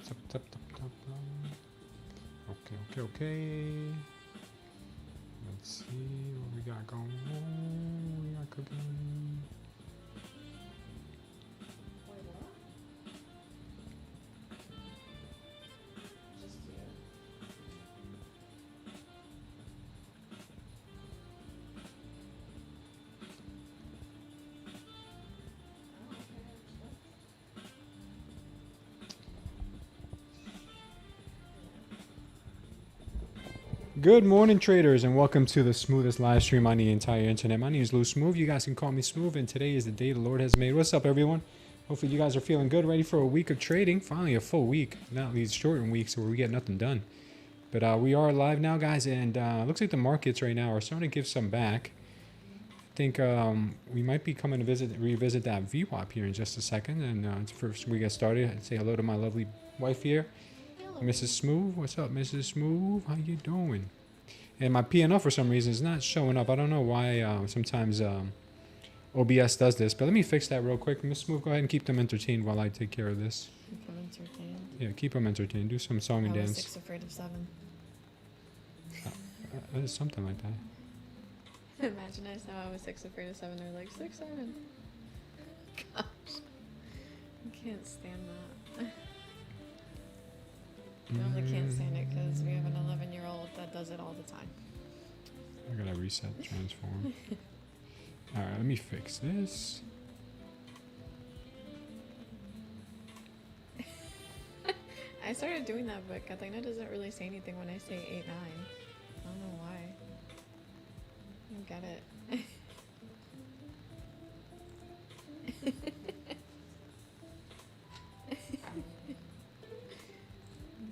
Okay. Let's see what we got going on. We got cooking. Good morning, traders, and welcome to the smoothest live stream on the entire internet. My name is Lou Smooth. You guys can call me Smooth, and today is the day the Lord has made. What's up, everyone? Hopefully you guys are feeling good, ready for a week of trading. Finally, a full week, not these shortened weeks where we get nothing done. But we are live now, guys, and looks like the markets right now are starting to give some back. I think we might be coming to revisit that VWAP here in just a second. And first we get started, I'd say hello to my lovely wife here. Mrs. Smooth, what's up, Mrs. Smooth? How you doing? And my P&L for some reason is not showing up. I don't know why. Sometimes OBS does this, but let me fix that real quick. Miss Smooth, go ahead and keep them entertained while I take care of this. Keep them entertained. Yeah, keep them entertained. Do some song and dance. 6 afraid of 7. Something like that. Imagine I saw I was 6 afraid of 7. They're like 6, 7. Gosh, I can't stand that. I only can't stand it because we have an 11-year-old that does it all the time. I gotta reset transform. Alright, let me fix this. I started doing that, but Katarina doesn't really say anything when I say 8, 9. I don't know why. I don't get it.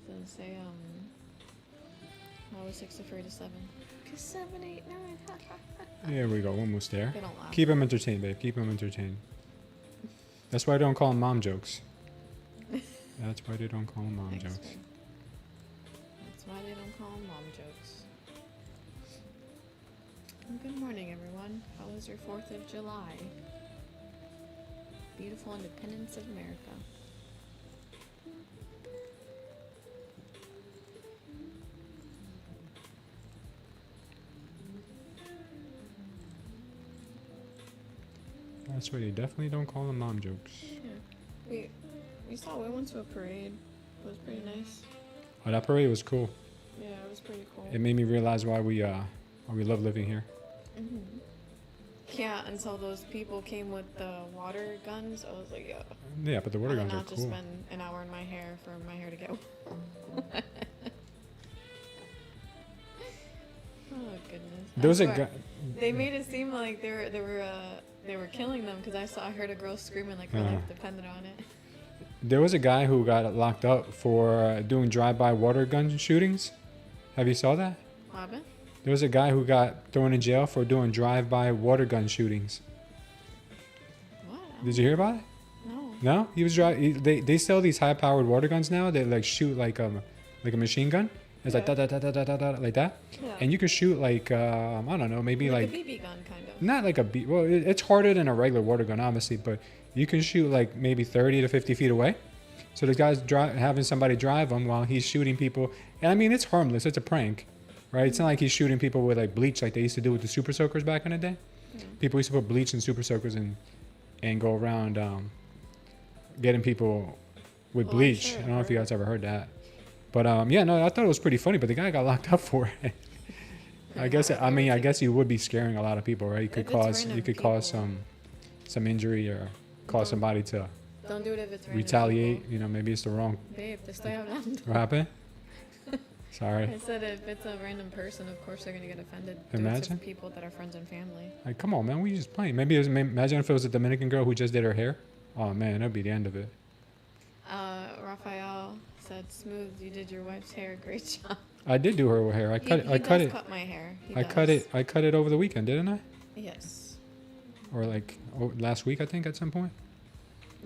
So say, I was 6 afraid of 7. Cause 7, 8, 9. There we go, almost there. They don't laugh. Keep them entertained, babe. Keep them entertained. That's why I don't call them mom jokes. That's why they don't call them mom jokes. That's why they don't call them mom jokes. And good morning, everyone. How was your 4th of July? Beautiful independence of America. That's why they definitely don't call them mom jokes. Yeah. We went to a parade. It was pretty nice. Oh, that parade was cool. Yeah, it was pretty cool. It made me realize why we love living here. Mm-hmm. Yeah, until those people came with the water guns, I was like, yeah. Yeah, but the water guns are I'll cool. just spend an hour in my hair for my hair to get. Oh goodness. There was a guy. They made it seem like they were killing them because I heard a girl screaming like her life depended on it. There was a guy who got locked up for doing drive-by water gun shootings. Have you saw that? What happened? There was a guy who got thrown in jail for doing drive-by water gun shootings. What? Did you hear about it? No. No? He was they sell these high-powered water guns now. They like shoot like a machine gun. It's like da da da da da da da like that. Yeah. And you can shoot like I don't know, maybe like a BB gun kind of. not like a B. Well, it's harder than a regular water gun, obviously, but you can shoot like maybe 30 to 50 feet away. So the guy's having somebody drive him while he's shooting people. And I mean, it's harmless. It's a prank, right? It's not like he's shooting people with like bleach like they used to do with the super soakers back in the day. Yeah. People used to put bleach in super soakers and go around getting people with bleach. Sure, I don't know if you guys ever heard that. But yeah, no, I thought it was pretty funny, but the guy got locked up for it. I guess you would be scaring a lot of people, right? You could cause some injury or cause somebody to Don't do it if it's random retaliate. people. You know, maybe it's the wrong. Babe, te estoy hablando. What happened? Sorry. I said if it's a random person, of course they're gonna get offended. Imagine. Do it to people that are friends and family. Like, come on, man, we just playing. Imagine if it was a Dominican girl who just did her hair. Oh man, that'd be the end of it. Raphael said, "Smooth, you did your wife's hair. Great job." I did do her hair. I cut it. Cut my hair. I cut it over the weekend, didn't I? Yes. Or like last week, I think, at some point.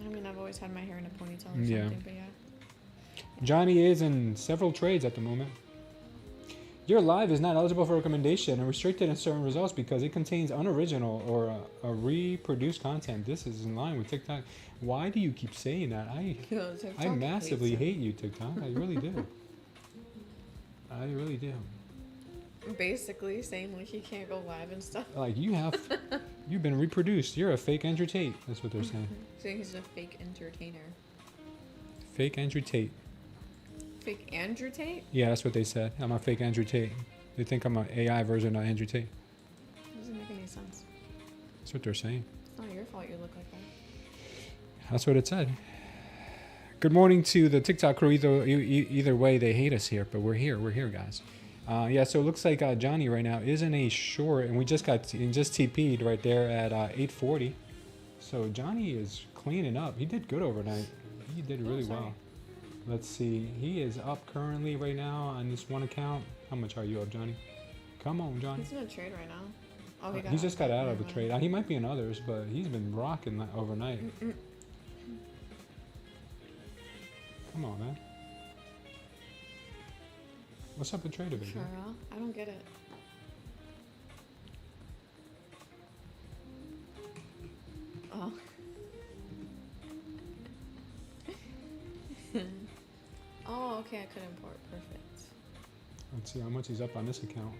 I mean, I've always had my hair in a ponytail or Yeah. something, but yeah. Johnny is in several trades at the moment. Your live is not eligible for recommendation and restricted in certain results because it contains unoriginal or reproduced content. This is in line with TikTok. Why do you keep saying that? Yo, I TikTok massively hates hate you, TikTok. I really do. I really do. him. Basically saying like he can't go live and stuff. Like you've been reproduced. You're a fake Andrew Tate. That's what they're saying. Saying he's a fake entertainer. Fake Andrew Tate. Fake Andrew Tate? Yeah, that's what they said. I'm a fake Andrew Tate. They think I'm an AI version of Andrew Tate. Doesn't make any sense. That's what they're saying. It's not your fault you look like that. That's what it said. Good morning to the TikTok crew. Either way, they hate us here, but we're here. We're here, guys. Yeah, so it looks like Johnny right now is in a short, and we just TP'd right there at 8:40. So Johnny is cleaning up. He did good overnight. He did really well. Let's see. He is up currently right now on this one account. How much are you up, Johnny? Come on, Johnny. He's in a trade right now. Oh, He just got out of the trade. He might be in others, but he's been rocking that overnight. Come on, man. What's up with trader, baby? Sure, I don't get it. Oh. Oh, okay, I could import. Perfect. Let's see how much he's up on this account.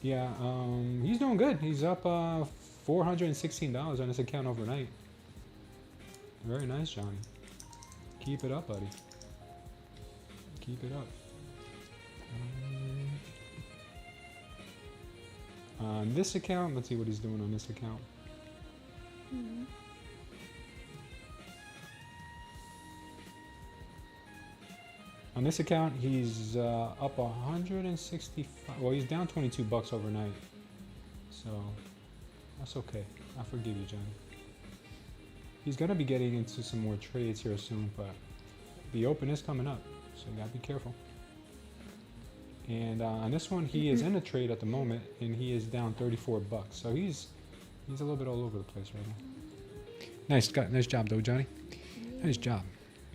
Yeah, he's doing good. He's up $416 on this account overnight. Very nice, Johnny. Keep it up, buddy. Keep it up. On this account, let's see what he's doing on this account. On this account, he's up 165. Well, he's down 22 bucks overnight. So that's okay. I forgive you, Johnny. He's gonna be getting into some more trades here soon, but the open is coming up, so you gotta be careful. And on this one, he is in a trade at the moment, and he is down 34 bucks. So he's a little bit all over the place right now. Nice job though, Johnny. Nice job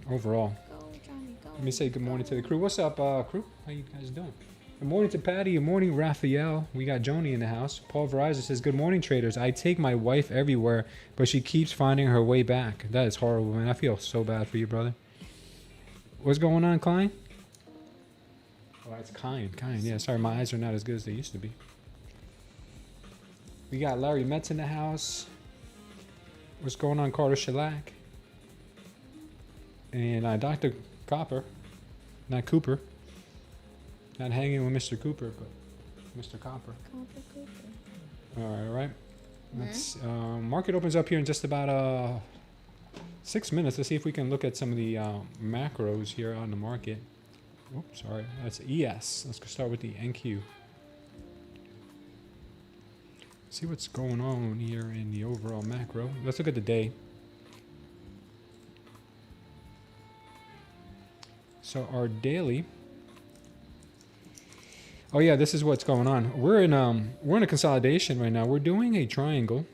overall. Go, Johnny, go. Let me say good morning to the crew. What's up, crew? How you guys doing? Good morning to Patty. Good morning, Raphael. We got Joni in the house. Paul Verizon says, good morning, traders. I take my wife everywhere, but she keeps finding her way back. That is horrible, man. I feel so bad for you, brother. What's going on, Klein? Oh, it's Kind. Yeah, sorry, my eyes are not as good as they used to be. We got Larry Metz in the house. What's going on, Carter Shellac? And Dr. Copper, not Cooper. Not hanging with Mr. Cooper, but Mr. Copper. All right. Let's, market opens up here in just about 6 minutes. Let's see if we can look at some of the macros here on the market. Oops, sorry. That's ES. Let's start with the NQ. See what's going on here in the overall macro. Let's look at the day. So our daily. Oh yeah, this is what's going on. We're in a consolidation right now. We're doing a triangle.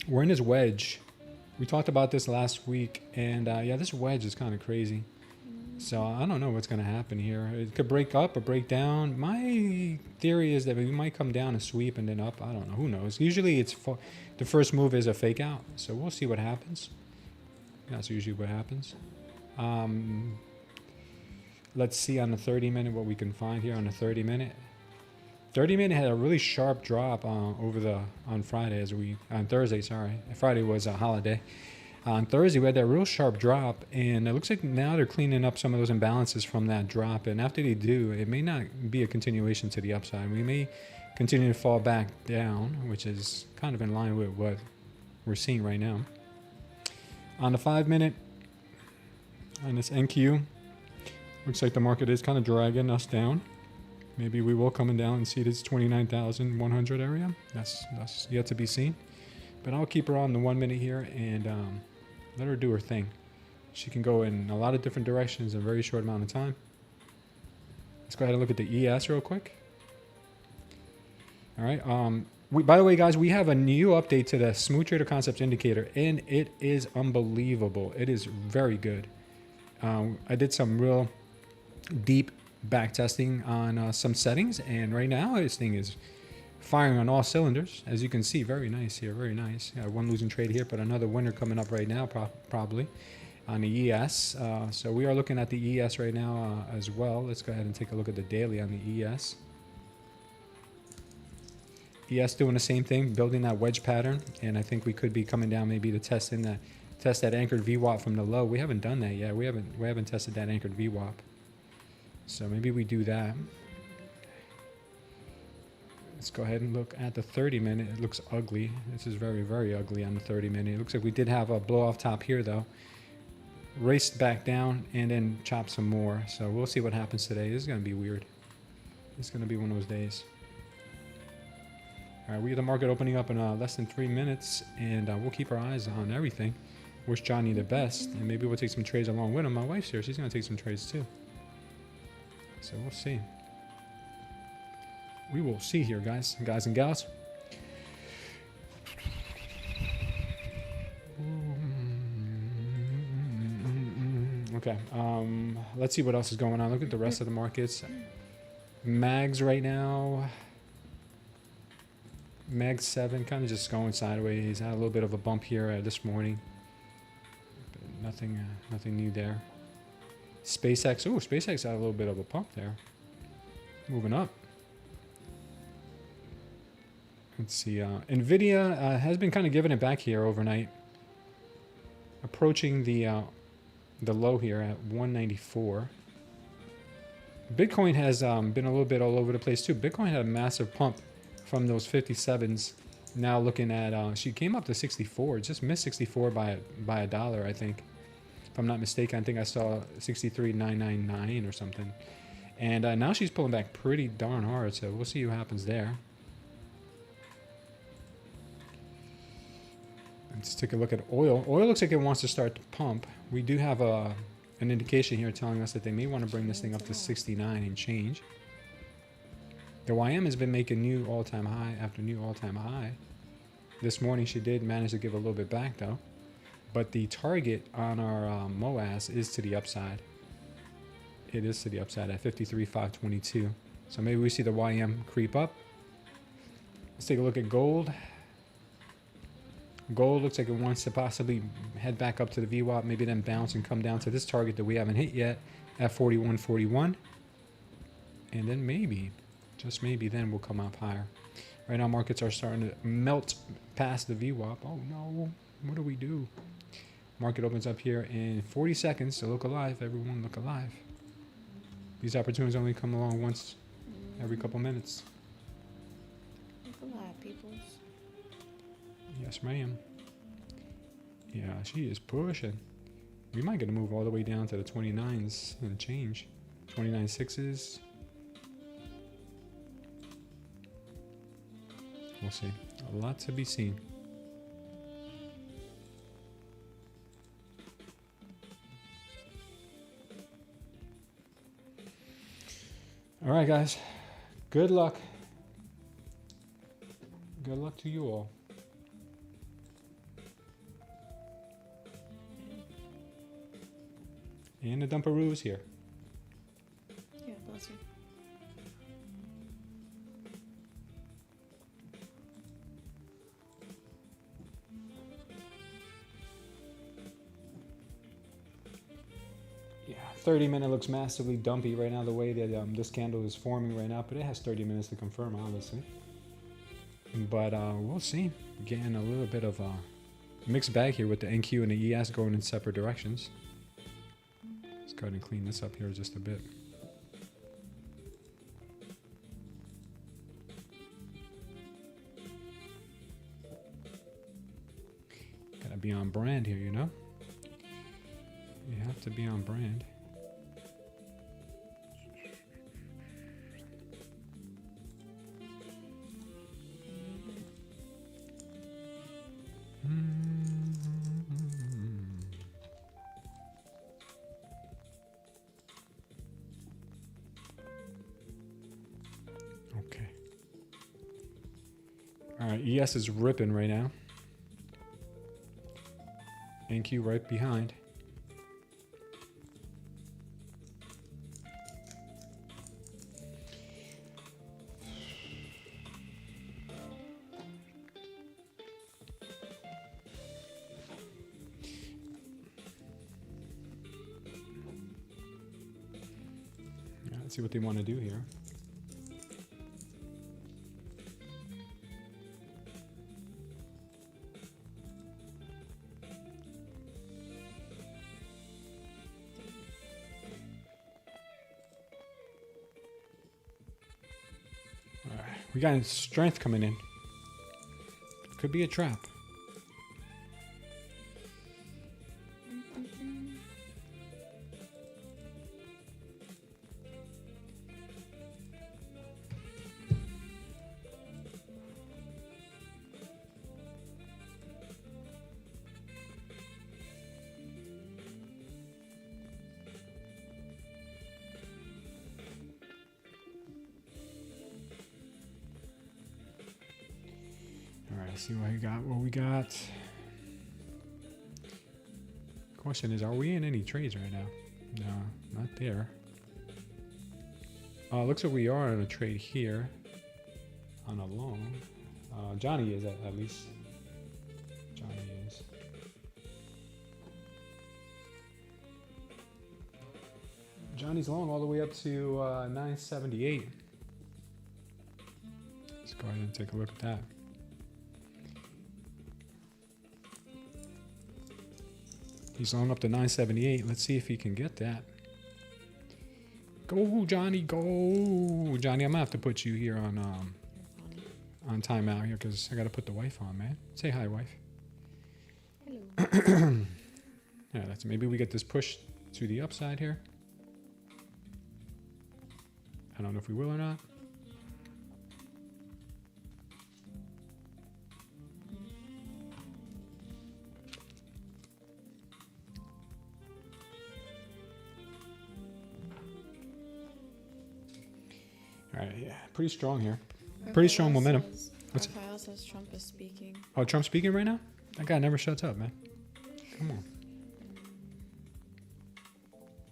We're in this wedge. We talked about this last week, and yeah, this wedge is kind of crazy. So I don't know what's going to happen here. It could break up or break down. My theory is that we might come down and sweep and then up. I don't know. Who knows? Usually it's the first move is a fake out. So we'll see what happens. That's usually what happens. Let's see on the 30-minute what we can find here on the 30-minute. 30-minute had a really sharp drop on Friday on Thursday. Sorry, Friday was a holiday. On Thursday we had that real sharp drop, and it looks like now they're cleaning up some of those imbalances from that drop. And after they do, it may not be a continuation to the upside. We may continue to fall back down, which is kind of in line with what we're seeing right now. On the 5-minute, on this NQ. Looks like the market is kind of dragging us down. Maybe we will come down and see this 29,100 area. That's yet to be seen. But I'll keep her on the 1 minute here and let her do her thing. She can go in a lot of different directions in a very short amount of time. Let's go ahead and look at the ES real quick. All right. By the way, guys, we have a new update to the Smooth Trader Concepts Indicator, and it is unbelievable. It is very good. I did some real deep back testing on some settings, and right now this thing is firing on all cylinders. As you can see, very nice here, very nice. Got one losing trade here, but another winner coming up right now, probably on the ES. So we are looking at the ES right now as well. Let's go ahead and take a look at the daily on the ES. ES doing the same thing, building that wedge pattern, and I think we could be coming down maybe to test that anchored VWAP from the low. We haven't done that yet. We haven't tested that anchored VWAP. So maybe we do that. Let's go ahead and look at the 30-minute. It looks ugly. This is very, very ugly on the 30-minute. It looks like we did have a blow off top here though. Raced back down and then chopped some more. So we'll see what happens today. This is going to be weird. It's going to be one of those days. All right, we have the market opening up in less than 3 minutes, and we'll keep our eyes on everything. Wish Johnny the best, and maybe we'll take some trades along with him. My wife's here. She's going to take some trades too. So we'll see. We will see here, guys and gals. Okay, let's see what else is going on. Look at the rest of the markets. Mags right now. Mag 7 kind of just going sideways. Had a little bit of a bump here this morning. But nothing new there. SpaceX. Oh, SpaceX had a little bit of a pump there. Moving up. Let's see. Nvidia has been kind of giving it back here overnight. Approaching the low here at 194. Bitcoin has been a little bit all over the place too. Bitcoin had a massive pump from those 57s. Now looking at, she came up to 64, just missed 64 by a dollar, I think. If I'm not mistaken, I think I saw 63.999 or something. And now she's pulling back pretty darn hard, so we'll see what happens there. Let's take a look at oil. Oil looks like it wants to start to pump. We do have an indication here telling us that they may want to bring this thing up to 69 and change. The YM has been making new all-time high after new all-time high. This morning she did manage to give a little bit back though. But the target on our MOAS is to the upside. It is to the upside at 53,522. So maybe we see the YM creep up. Let's take a look at gold. Gold looks like it wants to possibly head back up to the VWAP, maybe then bounce and come down to this target that we haven't hit yet at 41.41. And then maybe, just maybe, then we'll come up higher. Right now markets are starting to melt past the VWAP. Oh no, what do we do? Market opens up here in 40 seconds, so look alive, everyone, look alive. These opportunities only come along once every couple minutes. Look alive, peoples. Yes, ma'am. Yeah, she is pushing. We might get to move all the way down to the 29s and change. 29.6s. We'll see. A lot to be seen. All right, guys. Good luck. Good luck to you all. And the Dumperoos here. Yeah, bless you. Yeah, 30-minute looks massively dumpy right now, the way that this candle is forming right now, but it has 30 minutes to confirm, obviously. But we'll see. Getting a little bit of a mixed bag here with the NQ and the ES going in separate directions. Let's go ahead and clean this up here just a bit. Gotta be on brand here, you know? You have to be on brand. Okay. All right, ES is ripping right now. NQ right behind. Let's see what they want to do here. All right, we got strength coming in. Could be a trap. See what we got. What we got. Question is, are we in any trades right now? No, not there. Looks like we are in a trade here on a long. Johnny is at least. Johnny is. Johnny's long all the way up to 978. Let's go ahead and take a look at that. He's long up to 978. Let's see if he can get that. Go, Johnny, go. Johnny, I'm going to have to put you here on timeout here because I got to put the wife on, man. Say hi, wife. Hello. Yeah, maybe we get this push to the upside here. I don't know if we will or not. All right, yeah, pretty strong here. Pretty strong momentum. Raphael says Trump is speaking. Oh, Trump's speaking right now? That guy never shuts up, man. Come on.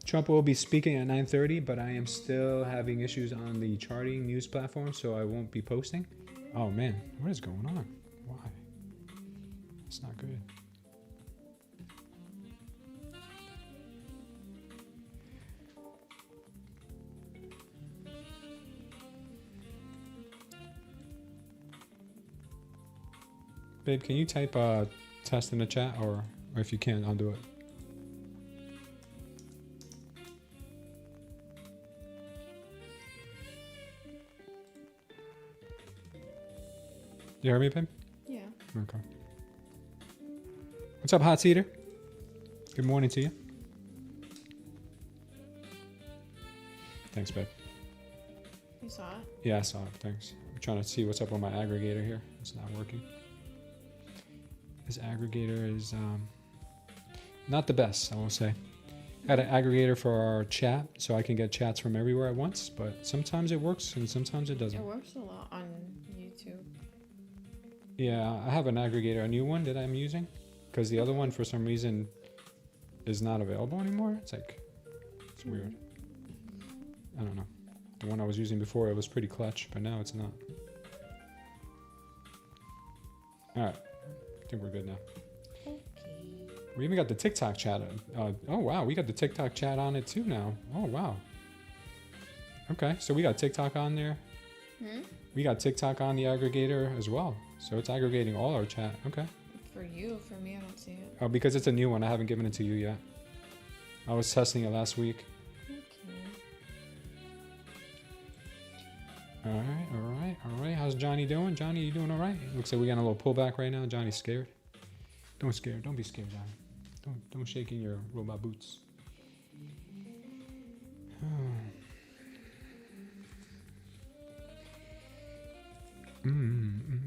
Trump will be speaking at 9:30, but I am still having issues on the charting news platform, so I won't be posting. Oh, man. What is going on? Why? It's not good. Babe, can you type test in the chat, or if you can, I'll do it. You hear me, babe? Yeah. Okay. What's up, Hot Seater? Good morning to you. Thanks, babe. You saw it? Yeah, I saw it. Thanks. I'm trying to see what's up on my aggregator here. It's not working. This aggregator is not the best, I will say. I had an aggregator for our chat, so I can get chats from everywhere at once, but sometimes it works and sometimes it doesn't. It works a lot on YouTube. Yeah, I have an aggregator, a new one that I'm using, because the other one, for some reason, is not available anymore. It's weird. I don't know. The one I was using before, it was pretty clutch, but now it's not. All right. I think we're good now. Okay. We even got the TikTok chat. Oh, wow. We got the TikTok chat on it too now. Oh, wow. Okay. So we got TikTok on there. We got TikTok on the aggregator as well. So it's aggregating all our chat. Okay. For you, for me, I don't see it. Oh, because it's a new one. I haven't given it to you yet. I was testing it last week. Okay. All right. How's Johnny doing? Johnny, you doing all right? Looks like we got a little pullback right now. Johnny's scared. Don't be scared, Johnny. Don't shake in your robot boots.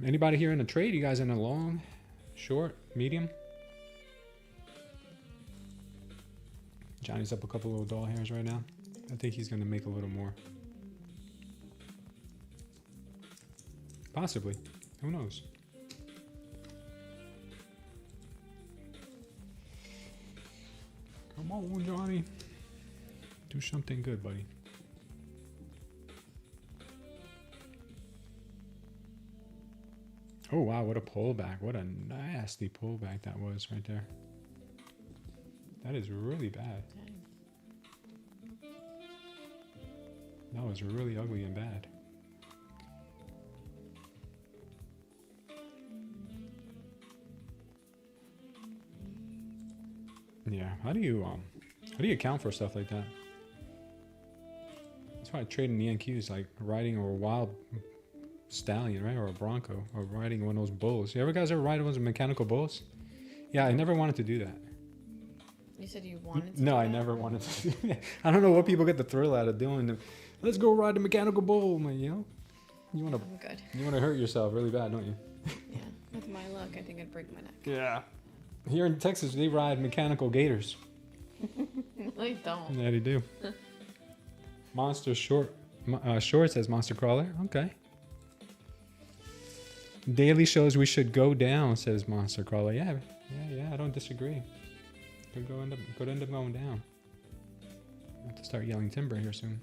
Anybody here in a trade? You guys in a long, short, medium? Johnny's up a couple little doll hairs right now. I think he's going to make a little more. Possibly. Who knows? Come on, Johnny. Do something good, buddy. Oh, wow. What a pullback. What a nasty pullback that was right there. That is really bad. That was really ugly and bad. Yeah, how do you account for stuff like that? That's why trading the NQ is like riding a wild stallion, right? Or a bronco, or riding one of those bulls. You ever guys ever ride one of those mechanical bulls? Yeah, I never wanted to do that. You said you wanted to No, do I that? never wanted to do that. I don't know what people get the thrill out of doing. Let's go ride the mechanical bull, man, you know? I'm good. You want to hurt yourself really bad, don't you? Yeah, with my luck, I think I'd break my neck. Yeah. Here in Texas, they ride mechanical gators. I don't. Yeah, they do. Monster short says Monster Crawler. Okay. Daily shows we should go down, says Monster Crawler. Yeah, I don't disagree. Could end up going down. I have to start yelling timber here soon.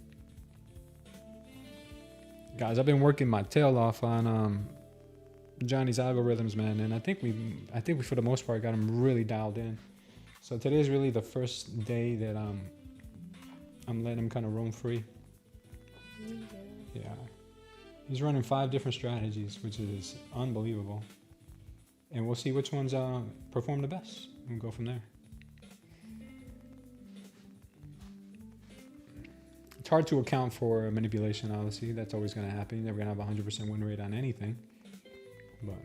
Guys, I've been working my tail off on Johnny's algorithms, man, and I think we for the most part got him really dialed in. So today's really the first day that I'm letting him kind of roam free. Yeah. He's running 5 different strategies, which is unbelievable. And we'll see which ones perform the best and go from there. It's hard to account for manipulation, obviously. That's always going to happen. You're never going to have a 100% win rate on anything. But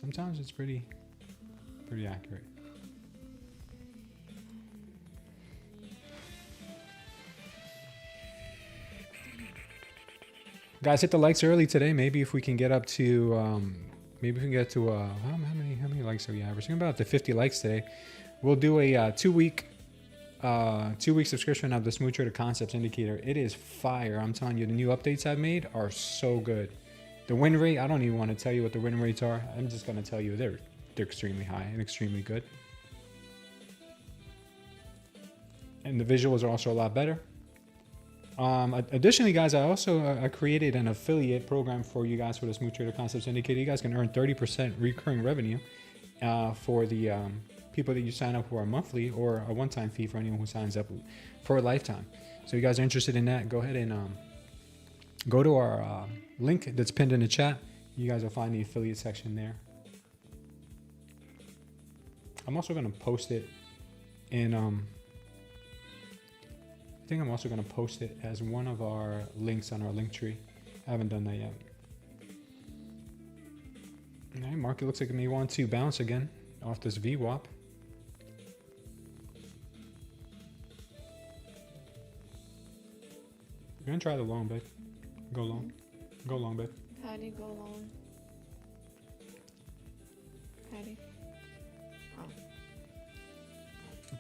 sometimes it's pretty accurate. Guys, hit the likes early today. Maybe if we can get up to, how many likes are we averaging? About to 50 likes today. We'll do a 2-week subscription of the Smooth Trader Concepts Indicator. It is fire. I'm telling you, the new updates I've made are so good. The win rate, I don't even want to tell you what the win rates are. I'm just going to tell you they're extremely high and extremely good. And the visuals are also a lot better. Additionally, guys, I also created an affiliate program for you guys for the Smooth Trader Concepts Indicator. You guys can earn 30% recurring revenue for the people that you sign up who are monthly, or a one-time fee for anyone who signs up for a lifetime. So you guys are interested in that, go ahead and go to our link that's pinned in the chat. You guys will find the affiliate section there. I'm also going to post it in... I think I'm also going to post it as one of our links on our link tree. I haven't done that yet. All right, market looks like it may want to bounce again off this VWAP. You're going to try the long, babe. Go long. Go long, babe. Patty, go long. Patty. Oh.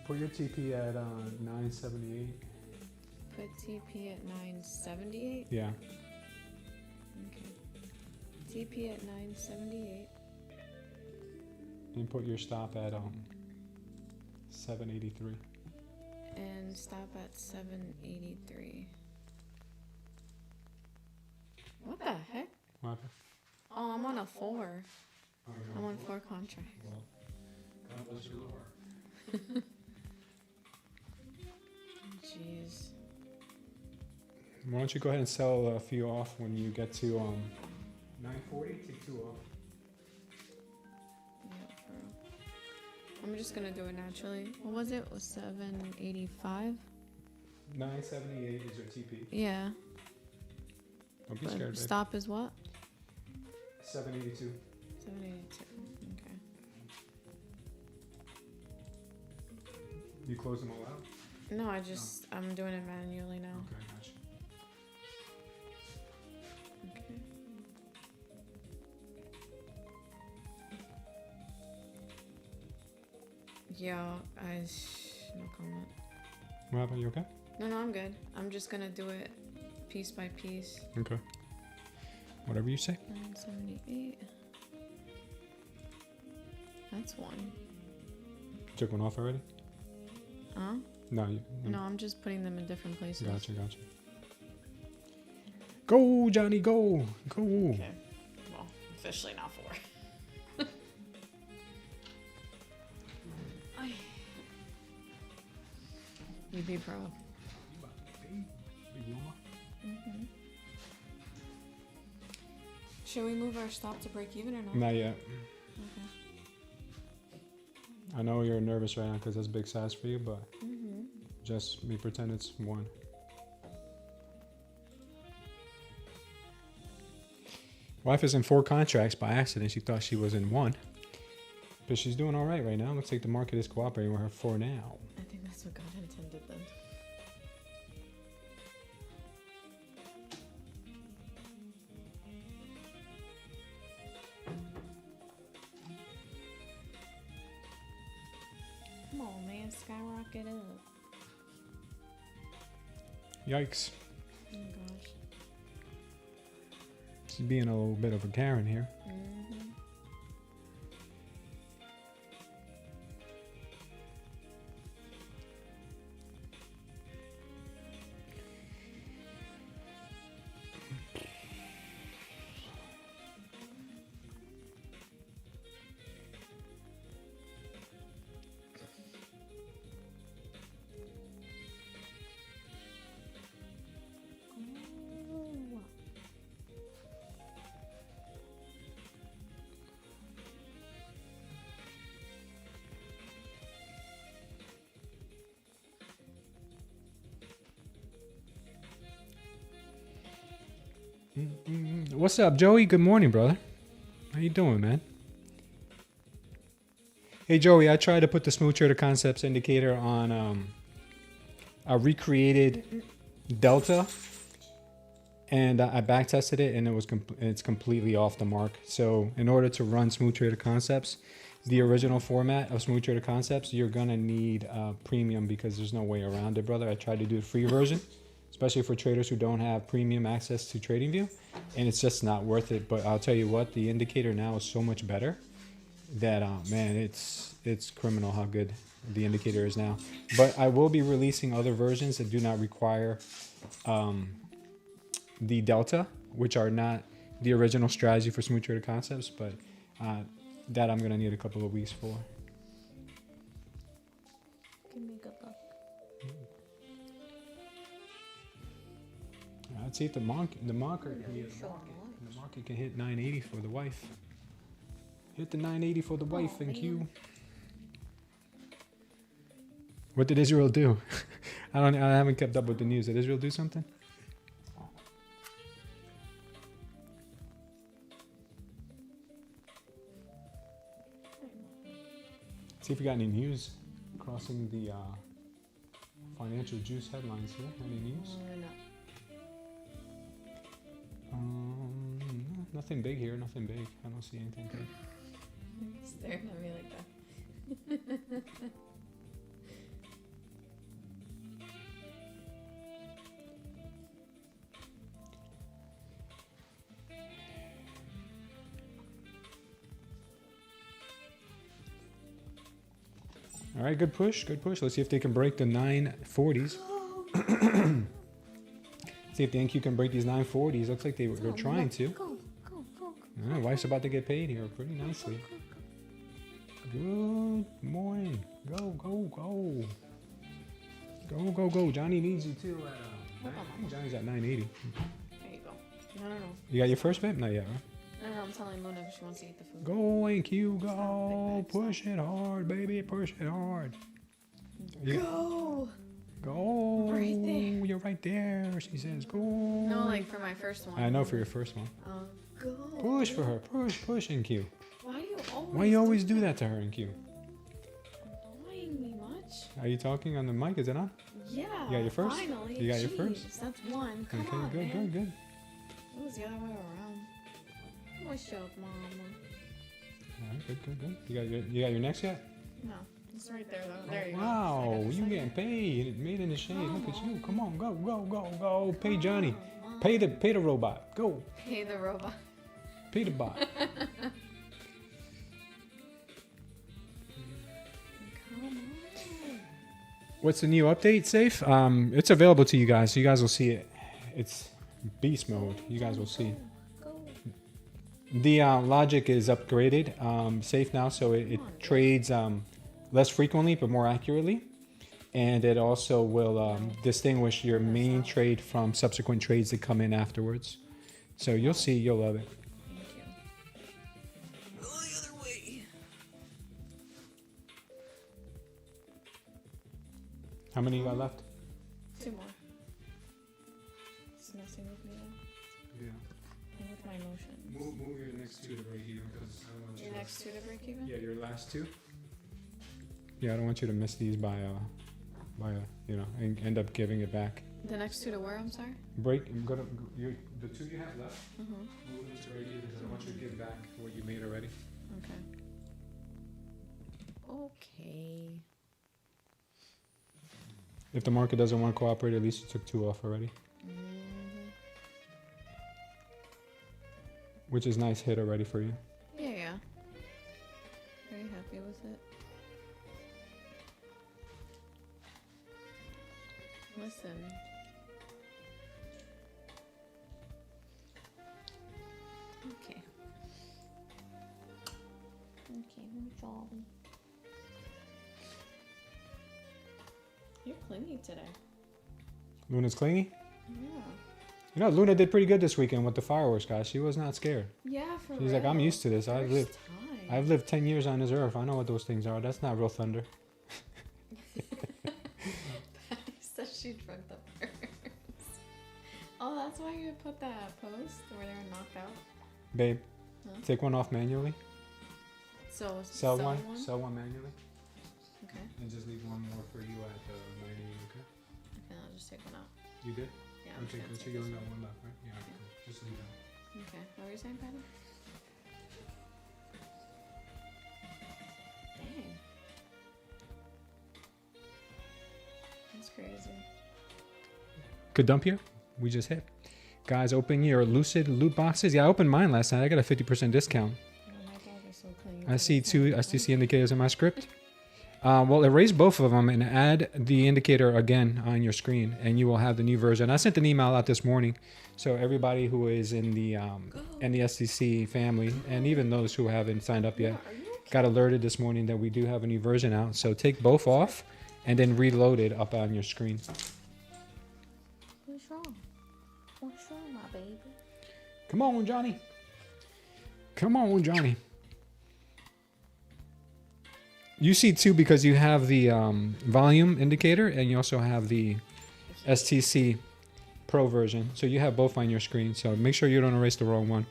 Put your TP at 978. Put TP at 978? Yeah. Okay. TP at 978. And put your stop at 783. And stop at 783. What the heck? What happened? Oh, I'm on a 4. I'm on 4 contracts. Well, God bless your Lord. Jeez. Why don't you go ahead and sell a few off when you get to 940? Take 2 off. Yeah, for real. I'm just gonna do it naturally. What was it? It was 785? 978 is your TP. Yeah. Don't be But scared, babe. stop is what? 782. 782. Okay. You close them all out? No, I'm doing it manually now. Okay, gotcha. Okay. Yo, no comment. What happened? You okay? No, I'm good. I'm just gonna do it piece by piece. Okay. Whatever you say. 978. That's one. Took one off already? Huh? No, No, I'm just putting them in different places. Gotcha. Go, Johnny, go. Go. Okay. Well, officially not 4. You be pro. Should we move our stop to break even or not? Not yet. Okay. I know you're nervous right now because that's big size for you, but Mm-hmm. just me pretend it's 1. Wife is in 4 contracts by accident. She thought she was in 1. But she's doing all right now. Looks like the market is cooperating with her for now. I think that's what God intended then. Come on, man. Skyrocket up. Yikes. Oh, gosh. She's being a little bit of a Karen here. Mm-hmm. Oh. What's up, Joey? Good morning, brother. How you doing, man? Hey, Joey, I tried to put the Smooth Trader Concepts indicator on a recreated delta, and I back tested it, and it's completely off the mark. So in order to run Smooth Trader Concepts, the original format of Smooth Trader Concepts, you're gonna need premium because there's no way around it, brother. I tried to do the free version, especially for traders who don't have premium access to TradingView, and it's just not worth it. But I'll tell you what, the indicator now is so much better that man, it's criminal how good the indicator is now. But I will be releasing other versions that do not require the delta, which are not the original strategy for Smooth Trader Concepts, but that I'm gonna need a couple of weeks for. Give me good luck. Let's see if the market can hit 980 for the wife. Hit the 980 for the wife, thank you. What did Israel do? I haven't kept up with the news. Did Israel do something? See if we got any news crossing the financial juice headlines here. Any news? No. Nothing big here. Nothing big. I don't see anything big. Staring at me like that. All right, good push, good push. Let's see if they can break the 940s. See if the NQ can break these 940s. Looks like they're trying to. Go. Wife's about to get paid here pretty nicely. Good morning. Go. Go. Johnny needs you too. I think Johnny's at 980. There you go. No. You got your first bet? Not yet, right? No, I'm telling Luna if she wants to eat the food. Go, NQ, go. Push it hard, baby. Push it hard. Go. Go. Right there. You're right there. She says, go. No, like for my first one. I know for your first one. Go. Push for her. Push, NQ. Why do you always do that to her, NQ? annoying me much? Are you talking on the mic? Is it on? Yeah. You got your first? Finally. You got your Jeez, first? That's one. Come Okay, on, man. good. It was the other way around. What's up, mama? All right, good. You got your next yet? No, it's right there though. There you go. Wow, Second. you getting paid. Made in the shade. Look at you. Come on, go. Pay Come Johnny. on. Pay the robot. Go. Pay the robot. Pay the bot. Come on. What's the new update, Safe? It's available to you guys, so you guys will see it. It's beast mode. You guys will see. Go. The logic is upgraded, Safe now, so it trades less frequently but more accurately, and it also will distinguish your main trade from subsequent trades that come in afterwards. So you'll see, you'll love it. Thank How many you got left? 2 more. It's messing with me though. Yeah. And with my emotions. Move your next two to break even because I don't want Your next 2 to break even? Yeah, your last two. Yeah, I don't want you to miss these by you know, and end up giving it back. The next 2 to where, I'm sorry? Break. The two you have left. Mm-hmm. Move them to break even because I want you to give back what you made already. Okay. Okay. If the market doesn't want to cooperate, at least you took 2 off already. Mm-hmm. Which is nice hit already for you. Yeah. Very happy with it. Listen. Okay. Okay, who's on? You're clingy today. Luna's clingy? Yeah. You know, Luna did pretty good this weekend with the fireworks, guys. She was not scared. Yeah, for real. She's like, I'm used to this. First I've lived 10 years on this earth. I know what those things are. That's not real thunder. Patty said she drugged the birds. Oh, that's why you put that post where they were knocked out? Babe, Huh? take one off manually. So, Sell one manually. Okay. And just leave one more for you at the 980, okay? Okay, I'll just take one out. You did? Yeah, I'm Okay, just gonna good. So take you this only got one. one left, right? Yeah, Yeah. okay. Just leave that. Okay, what were you saying, Patty? Dang. That's crazy. Good dump here. We just hit. Guys, open your Lucid loot boxes. Yeah, I opened mine last night. I got a 50% discount. Oh, my dog is so clean. I see indicators in my script. Well, erase both of them and add the indicator again on your screen, and you will have the new version. I sent an email out this morning, so everybody who is in the STC family, and even those who haven't signed up yet, Are you okay? got alerted this morning that we do have a new version out. So take both off, and then reload it up on your screen. What's wrong? What's wrong, my baby? Come on, Johnny. Come on, Johnny. You see too because you have the volume indicator and you also have the STC Pro version. So you have both on your screen. So make sure you don't erase the wrong one.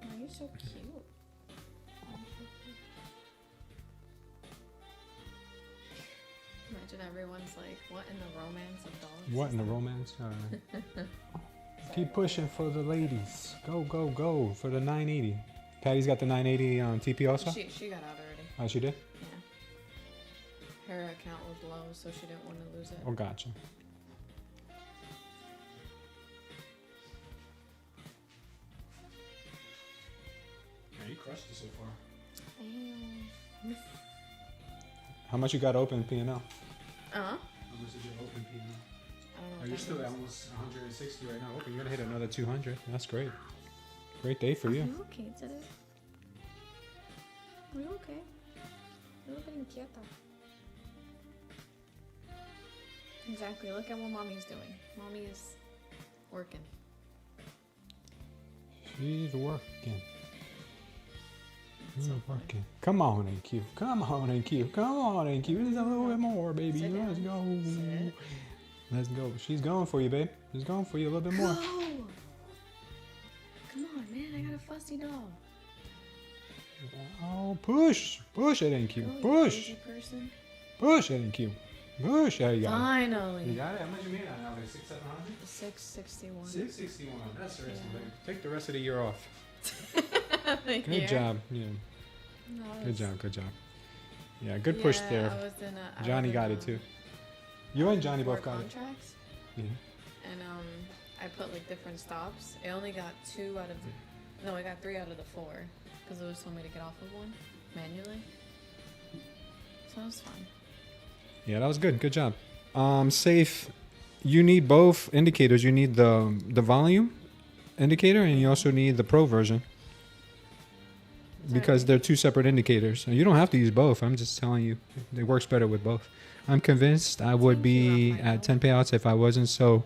Oh, you're so cute. Imagine everyone's like, what in the romance of dogs? What in the romance? Keep pushing for the ladies. Go, go, go for the 980. Patty's got the 980 on TP also? She got out already. Oh, she did? Yeah. Her account was low, so she didn't want to lose it. Oh, gotcha. Yeah, you crushed it so far. How much you got open P&L? Uh-huh. How much did you open P&L? I don't know. Oh, you're still at almost 160 right now. Okay, you're gonna hit another 200. That's great. Great day for you. Are you okay today? Are you okay? A little bit inquieta. Exactly. Look at what mommy's doing. Mommy is working. She's working. She's So funny. working. Come on, AQ. Come on, AQ. Come on, AQ. Just a little bit more, baby. Sit Let's down. go. Sit. Let's go. She's going for you, babe. She's going for you a little bit more. Go! Come on, man. I got a fussy dog. Oh, push. Push it, AQ. Go, you Push. crazy person. Push it, AQ. Push. There you go. You Finally. got it? How much you made on that? Like 600, 700? 661. 661. That's the rest Yeah. of it. Take the rest of the year off. Thank Good you. job. Yeah. No, Good it's- job. Good job. Yeah, good push Yeah, there. I was in a, I Johnny was in got a- it too. You and Johnny four both got it. contracts, Yeah. and I put like different stops. I only got 2 out of the, no, I got 3 out of the 4 because it was told me to get off of one manually. So it was fun. Yeah, that was good. Good job. Safe. You need both indicators. You need the volume indicator, and you also need the Pro version because they're 2 separate indicators. So you don't have to use both. I'm just telling you, it works better with both. I'm convinced I would Thank be you, Raphael. at 10 payouts if I wasn't. So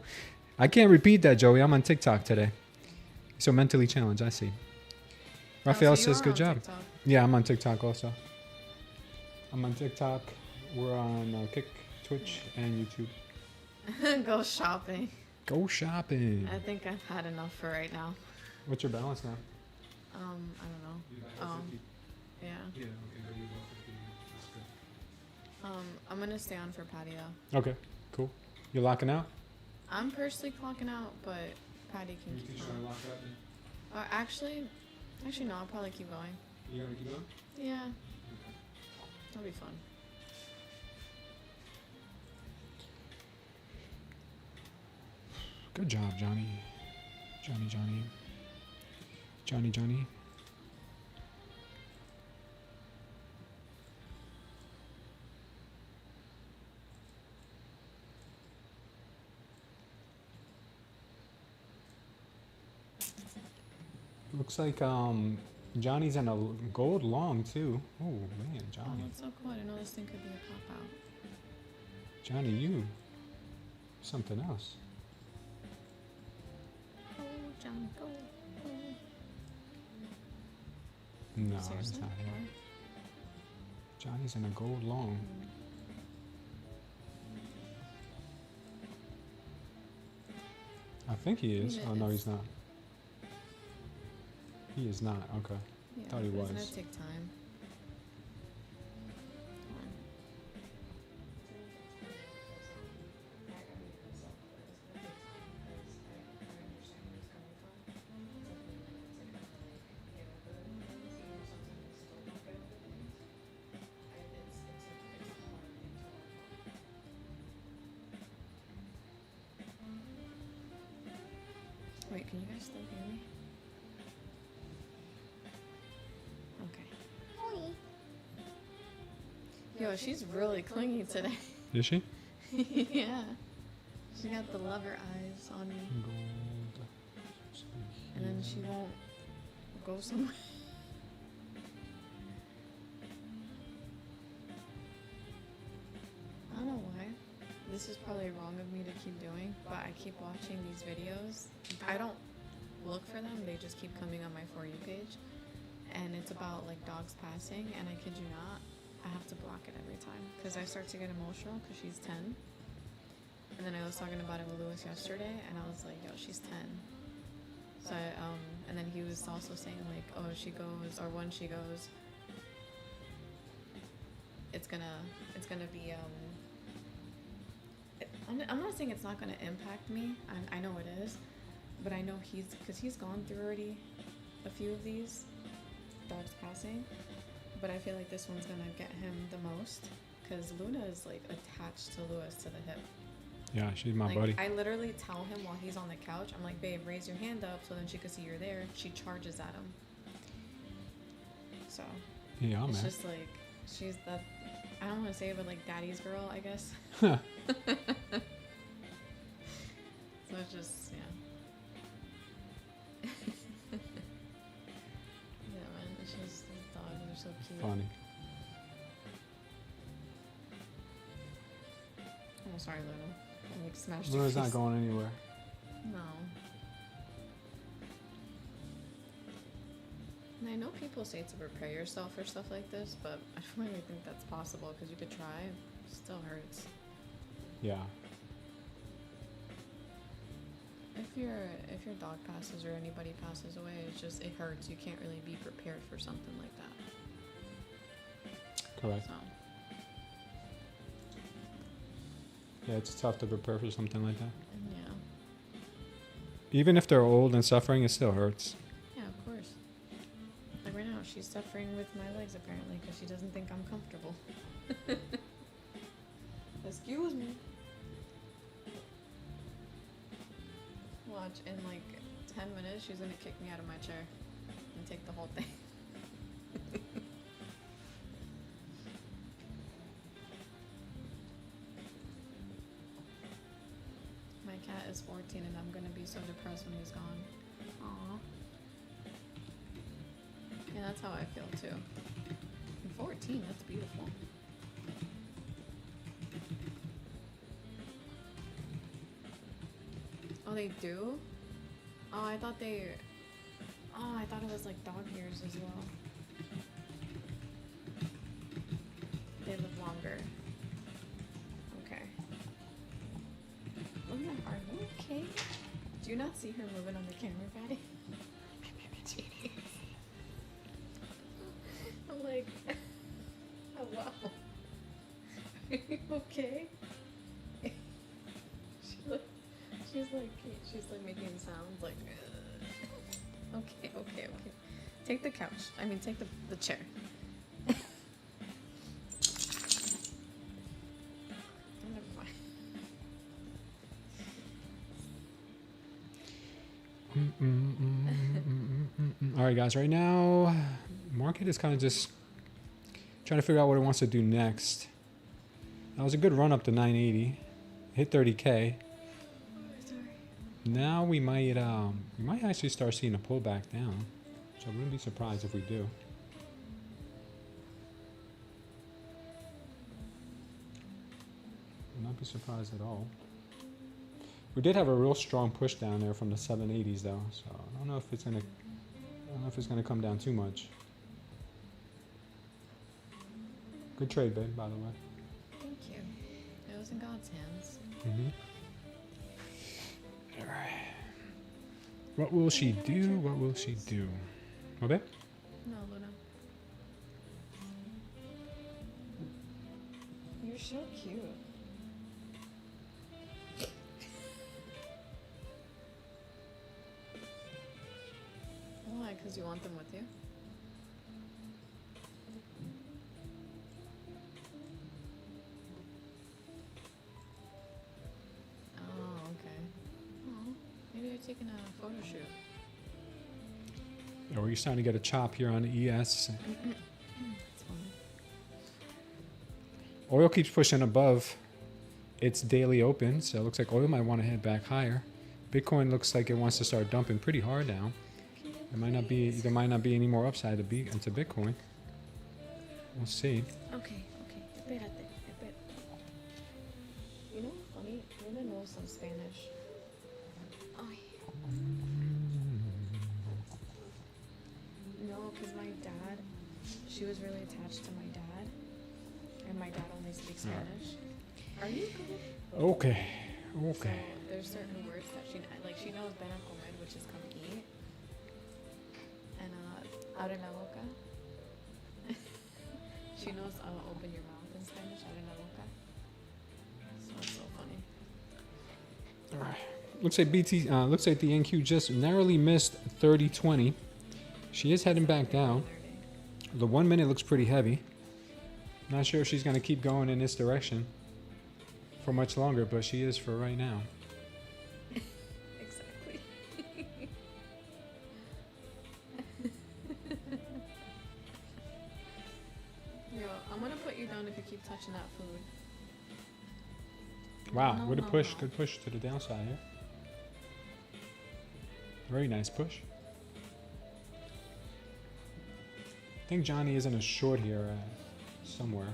I can't repeat that, Joey. I'm on TikTok today. So mentally challenged. I see. Raphael Oh, so you says, are good on job. TikTok. Yeah, I'm on TikTok also. I'm on TikTok. We're on Twitch and YouTube. Go shopping. Go shopping. I think I've had enough for right now. What's your balance now? I don't know. Yeah. Yeah, okay. I'm gonna stay on for Patty though. Okay, cool. You're locking out? I'm personally clocking out, but Patty can keep going. lock up then? Actually, no. I'll probably keep going. You gonna keep going? Yeah, that'll be fun. Good job, Johnny. Johnny. Looks like Johnny's in a gold long too. Oh man, Oh, Johnny. that's so cool. I didn't know this thing could be a pop out. Johnny, you something else. Oh, Johnny, go. No, it's Seriously? not him. Why? Johnny's in a gold long. I think he is. Oh no, he's not. He is not. Okay. Yeah, Thought he but it's was. gonna take time. Come on. Wait, can you guys still hear me? Okay. Yo, she's really clingy today. Is she? Yeah. She got the lover eyes on me. Gold. And then she won't go somewhere. I don't know why. This is probably wrong of me to keep doing, but I keep watching these videos. I don't look for them, they just keep coming on my For You page. And it's about like dogs passing, and I kid you not, I have to block it every time because I start to get emotional because she's 10. And then I was talking about it with Lewis yesterday, and I was like, yo, she's 10. So and then he was also saying like, oh, she goes, or when she goes, it's gonna be I'm not saying it's not gonna impact me. I know it is, but I know he's gone through already a few of these dogs passing, but I feel like this one's gonna get him the most because Luna is like attached to Lewis to the hip. Yeah, she's my Like, buddy. I literally tell him while he's on the couch, I'm like, babe, raise your hand up so then she can see you're there. She charges at him. So Yeah, it's man. just like she's the, I don't want to say it, but like daddy's girl, I guess. Huh. So it's just, yeah. Yeah, man, it's just, these dogs are so cute. Funny. Oh, sorry, Luna. I like smashed your Luna's not face. going anywhere. No. And I know people say to prepare yourself for stuff like this, but I don't really think that's possible because you could try, it still hurts. Yeah. If your dog passes or anybody passes away, it hurts. You can't really be prepared for something like that. Correct. So Yeah, it's tough to prepare for something like that. yeah. Even if they're old and suffering, it still hurts. Yeah, of course. Like right now, she's suffering with my legs apparently because she doesn't think I'm comfortable. Excuse me. Watch, in like 10 minutes, she's gonna kick me out of my chair and take the whole thing. My cat is 14 and I'm gonna be so depressed when he's gone. Aww. Yeah, that's how I feel too. And 14, that's beautiful. Oh, they do? Oh, I thought it was like dog years as well. They live longer. Okay. okay? Do you not see her moving on the camera, Patty? Jeez. I'm like, oh wow. Are you okay? She's like making sounds like. Okay. Take the couch. I mean, take the chair. Never mind. All right, guys. Right now, market is kind of just trying to figure out what it wants to do next. That was a good run up to 980. Hit 30K. Now we might actually start seeing a pullback down. So I wouldn't be surprised if we do. Would not be surprised at all. We did have a real strong push down there from the 780s though, so I don't know if it's gonna come down too much. Good trade, babe, by the way. Thank you. It was in God's hands. Mm-hmm. All right. What will she do? What will she do? What, babe? No, Luna. You're so cute. Why? Because you want them with you? Oh, okay. Oh, maybe you're taking a photo shoot. Or we're starting to get a chop here on the ES. That's funny. Oil keeps pushing above its daily open, so it looks like oil might want to head back higher. Bitcoin looks like it wants to start dumping pretty hard now. There might not be any more upside into Bitcoin. We'll see. Okay. Espérate. You know what's funny? Luna knows some Spanish. Ay. No, because my dad, she was really attached to my dad, and my dad only speaks Spanish. Are you good? Okay. So there's certain words that she knows ven a comer, which is come eat, and abre la boca. She knows open your mouth in Spanish, abre la boca. So it's so funny. All right. Looks like the NQ just narrowly missed 30.20. She is heading back down. The 1 minute looks pretty heavy. Not sure if she's going to keep going in this direction for much longer, but she is for right now. Exactly. Yo, I'm gonna put you down if you keep touching that food. Wow, No, what a no, push. no. Good push to the downside here. Very nice push. I think Johnny is in a short here somewhere.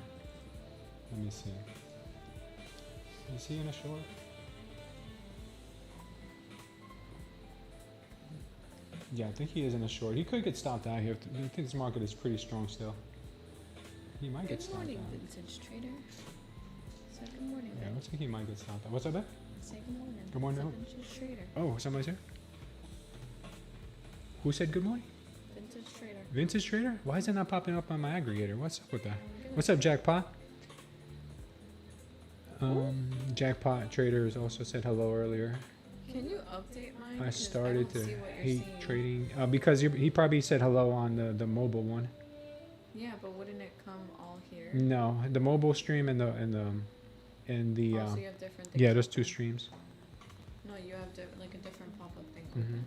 Let me see. Is he in a short? Yeah, I think he is in a short. He could get stopped out here. I think this market is pretty strong still. He might get Good stopped morning, out. vintage trader. Say good morning. Yeah, babe. looks like he might get stopped out. What's up, babe? Say good morning. Good morning, It's a who? vintage trader. Oh, somebody's here? Who said good morning? Vintage trader. Vintage Trader? Why is it not popping up on my aggregator? What's up with that? What's up, Jackpot? Jackpot Traders also said hello earlier. Can you update mine? I 'Cause started don't to see what you're hate seeing. trading because he probably said hello on the mobile one. Yeah, but wouldn't it come all here? No, the mobile stream and the Oh, so you have different things. yeah, there's two open? streams. No, you have like a different pop-up thing. Mhm. Open.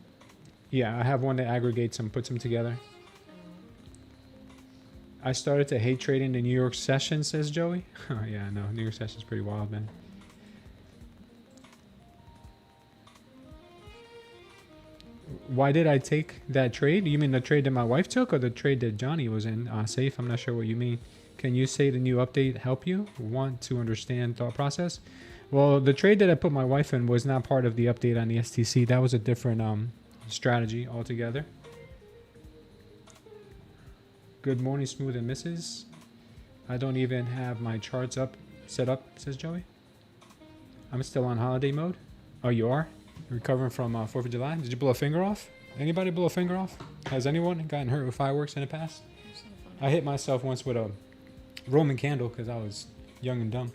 Yeah, I have one that aggregates them, puts them together. I started to hate trading the New York session, says Joey. Yeah, no, New York session's pretty wild, man. Why did I take that trade? You mean the trade that my wife took or the trade that Johnny was in? Safe? I'm not sure what you mean. Can you say the new update help you? Want to understand thought process? Well, the trade that I put my wife in was not part of the update on the STC. That was a different strategy altogether. Good morning, Smooth and Mrs. I don't even have my charts set up, says Joey. I'm still on holiday mode. Oh, you are? Recovering from 4th of July. Did you blow a finger off? Anybody blow a finger off? Has anyone gotten hurt with fireworks in the past? So I hit myself once with a Roman candle because I was young and dumb.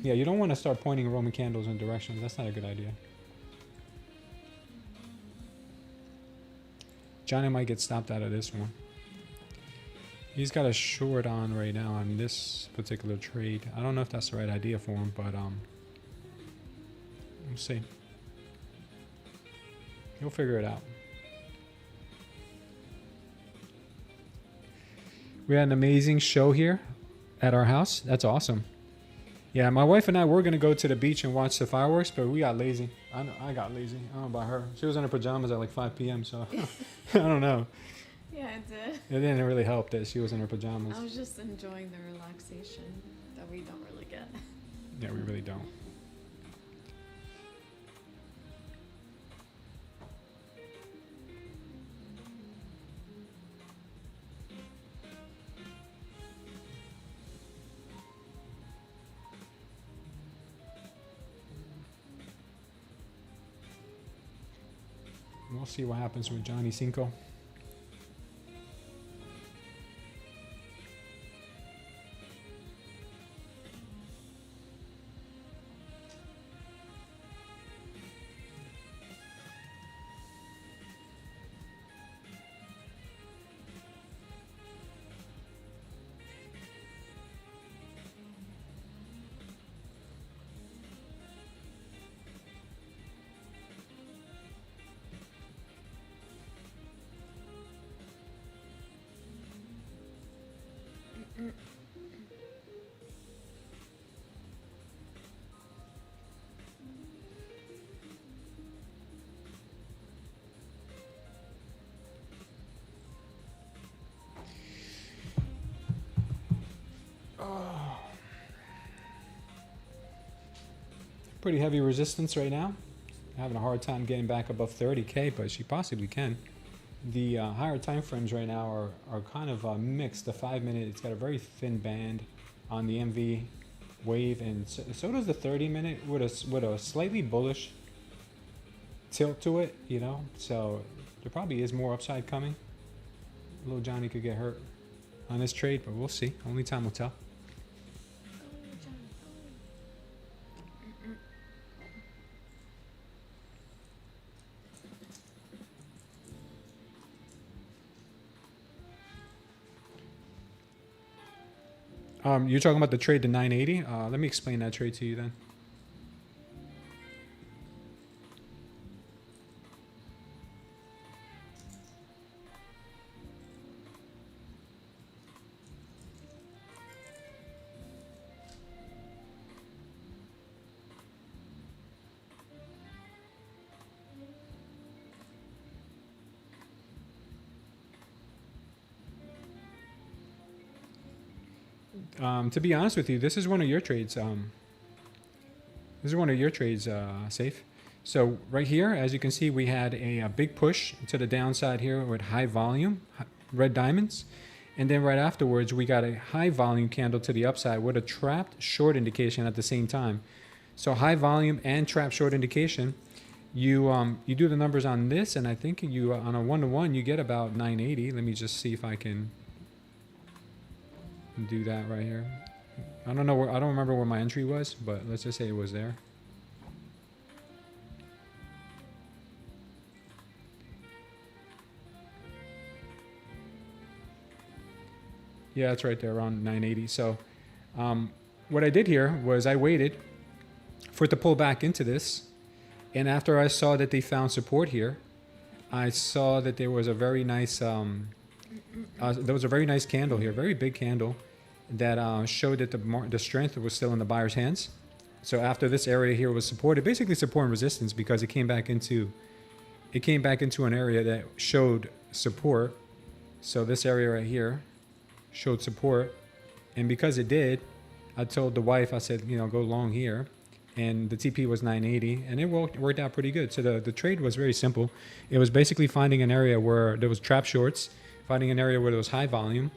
Yeah, you don't want to start pointing Roman candles in directions. That's not a good idea. Johnny might get stopped out of this one. He's got a short on right now on this particular trade. I don't know if that's the right idea for him, but we'll see. He'll figure it out. We had an amazing show here at our house. That's awesome. Yeah, my wife and I were going to go to the beach and watch the fireworks, but we got lazy. I got lazy. I don't know about her. She was in her pajamas at like 5 p.m., so I don't know. Yeah, it did. It didn't really help that she was in her pajamas. I was just enjoying the relaxation that we don't really get. Yeah, we really don't. We'll see what happens with Johnny Cinco. Pretty heavy resistance right now. Having a hard time getting back above 30K, but she possibly can. The higher time frames right now are kind of mixed. The 5 minute, it's got a very thin band on the MV wave, and so does the 30 minute with a slightly bullish tilt to it, you know. So there probably is more upside coming. Little Johnny could get hurt on this trade, but we'll see. Only time will tell. You're talking about the trade to 980? Let me explain that trade to you then. To be honest with you, this is one of your trades. This is one of your trades, Safe. So right here, as you can see, we had a big push to the downside here with high volume, red diamonds. And then right afterwards, we got a high volume candle to the upside with a trapped short indication at the same time. So high volume and trapped short indication. You do the numbers on this, and I think you on a 1-to-1, you get about 980. Let me just see if I can do that right here. I don't know where, I don't remember where my entry was, but let's just say it was there. Yeah, it's right there around 980. So what I did here was I waited for it to pull back into this, and after I saw that they found support here, I saw that there was a very nice candle here, very big candle, that showed that the strength was still in the buyer's hands. So after this area here was supported, basically support and resistance, because it came back into an area that showed support. So this area right here showed support, and because it did, I told the wife, I said, you know, go long here, and the TP was 980, and it worked out pretty good. So the trade was very simple. It was basically finding an area where there was trap shorts, finding an area where there was high volume,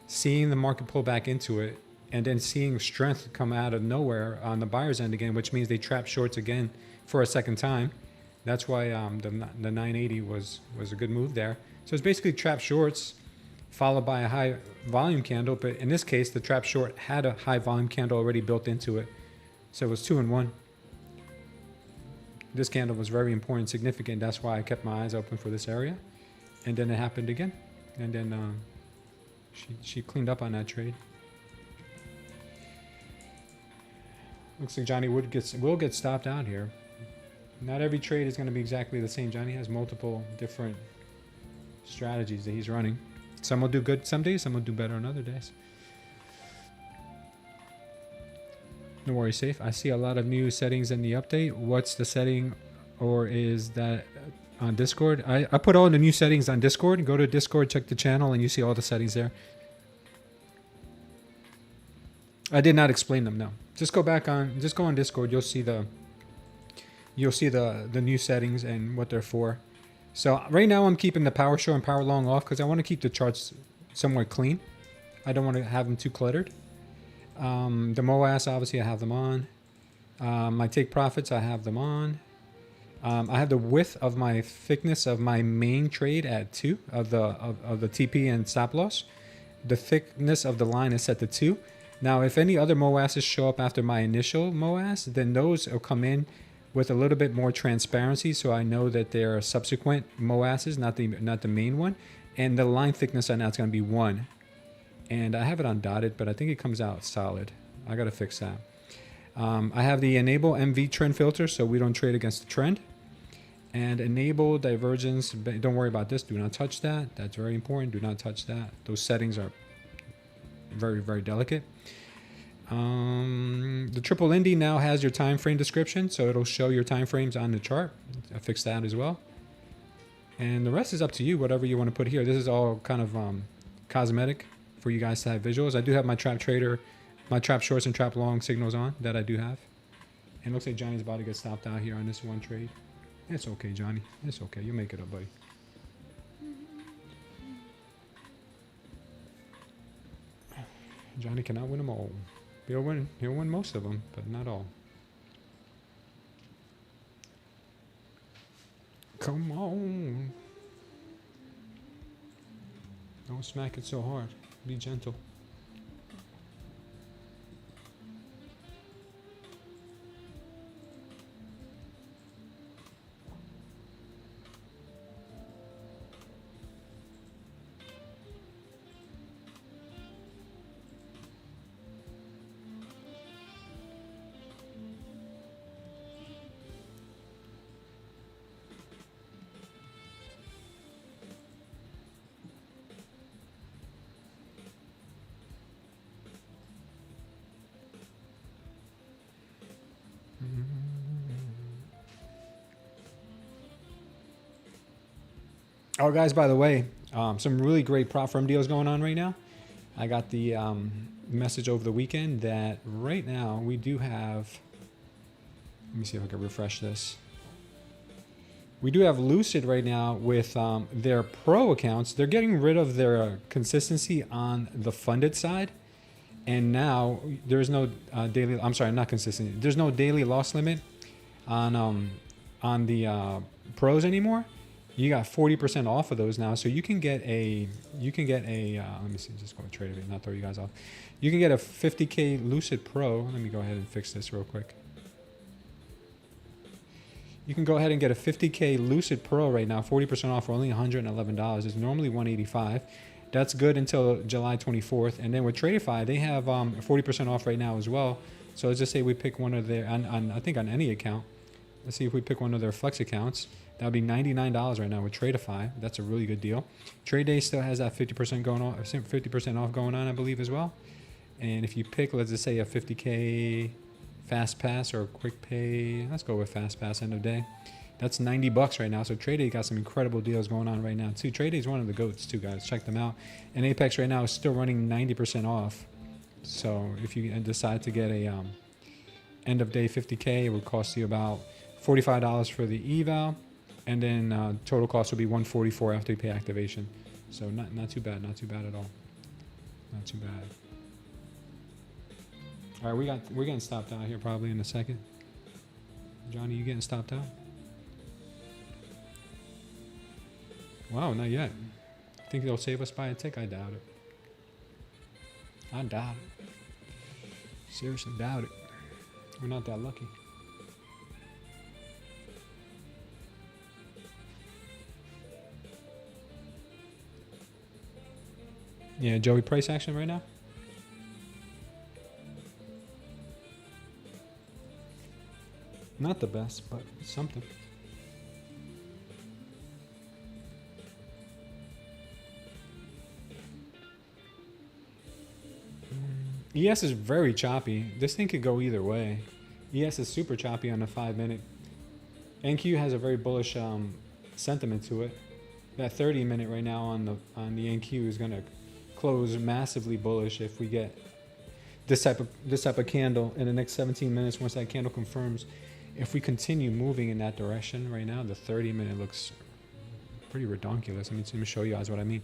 seeing the market pull back into it, and then seeing strength come out of nowhere on the buyer's end again, which means they trapped shorts again for a second time. That's why the 980 was a good move there. So it's basically trap shorts followed by a high volume candle, but in this case the trap short had a high volume candle already built into it, so it was 2 in 1. This candle was very important, significant. That's why I kept my eyes open for this area, and then it happened again, and then she cleaned up on that trade. Looks like Johnny will get stopped out here. Not every trade is going to be exactly the same. Johnny has multiple different strategies that he's running. Some will do good some days, some will do better on other days. No worries, safe. I see a lot of new settings in the update. What's the setting, or is that on Discord? I put all the new settings on Discord. Go to Discord, check the channel, and you see all the settings there. I did not explain them, no. Just go on Discord. You'll see the new settings and what they're for. So right now I'm keeping the power short and power long off because I want to keep the charts somewhat clean. I don't want to have them too cluttered. The MOAS, obviously I have them on. My take profits, I have them on. I have the width of my thickness of my main trade at 2 of the TP and stop loss. The thickness of the line is set to 2. Now, if any other MOASs show up after my initial MOAS, then those will come in with a little bit more transparency, so I know that they are subsequent MOASs, not the main one. And the line thickness on that's going to be 1. And I have it undotted, but I think it comes out solid. I got to fix that. I have the enable MV trend filter, so we don't trade against the trend. And enable divergence. Don't worry about this. Do not touch that. That's very important. Do not touch that. Those settings are very, very delicate. The triple Indy now has your time frame description, so it'll show your time frames on the chart. I fixed that as well. And the rest is up to you, whatever you want to put here. This is all kind of cosmetic for you guys to have visuals. I do have my trap trader, my trap shorts and trap long signals on that I do have. And it looks like Johnny's about to get stopped out here on this one trade. It's okay, Johnny. It's okay. You'll make it up, buddy. Johnny cannot win them all. He'll win most of them, but not all. Come on. Don't smack it so hard. Be gentle. Oh, guys, by the way, some really great prop firm deals going on right now. I got the message over the weekend that right now we do have, let me see if I can refresh this. We do have Lucid right now with their pro accounts. They're getting rid of their consistency on the funded side. And now there's no daily, I'm sorry, not consistent. There's no daily loss limit on the pros anymore. You got 40% off of those now, so you can get a let me see, just go to trade it, not throw you guys off. You can get a 50K Lucid Pro. Let me go ahead and fix this real quick. You can go ahead and get a 50K Lucid Pro right now, 40% off for only $111. It's normally $185. That's good until July 24th. And then with Tradify, they have 40% off right now as well. So let's just say we pick one of their, I think on any account. Let's see if we pick one of their flex accounts. That would be $99 right now with Tradify. That's a really good deal. Trade Day still has that 50% going on, 50% off going on, I believe, as well. And if you pick, let's just say a 50K Fast Pass or Quick Pay, let's go with Fast Pass end of day. That's $90 right now. So Trade Day got some incredible deals going on right now too. Trade Day is one of the goats too, guys. Check them out. And Apex right now is still running 90% off. So if you decide to get a end of day 50K, it would cost you about $45 for the eval. And then total cost will be $144 after you pay activation. So not too bad, not too bad at all. Not too bad. All right, we're getting stopped out here probably in a second. Johnny, you getting stopped out? Wow, not yet. Think they'll save us by a tick? I doubt it. I doubt it. Seriously, doubt it. We're not that lucky. Yeah, Joey, price action right now? Not the best, but something. ES is very choppy. This thing could go either way. ES is super choppy on the 5-minute. NQ has a very bullish sentiment to it. That 30-minute right now on the NQ is gonna close massively bullish if we get this type of candle in the next 17 minutes. Once that candle confirms, if we continue moving in that direction right now, the 30-minute looks pretty redonkulous. Let me show you guys what I mean.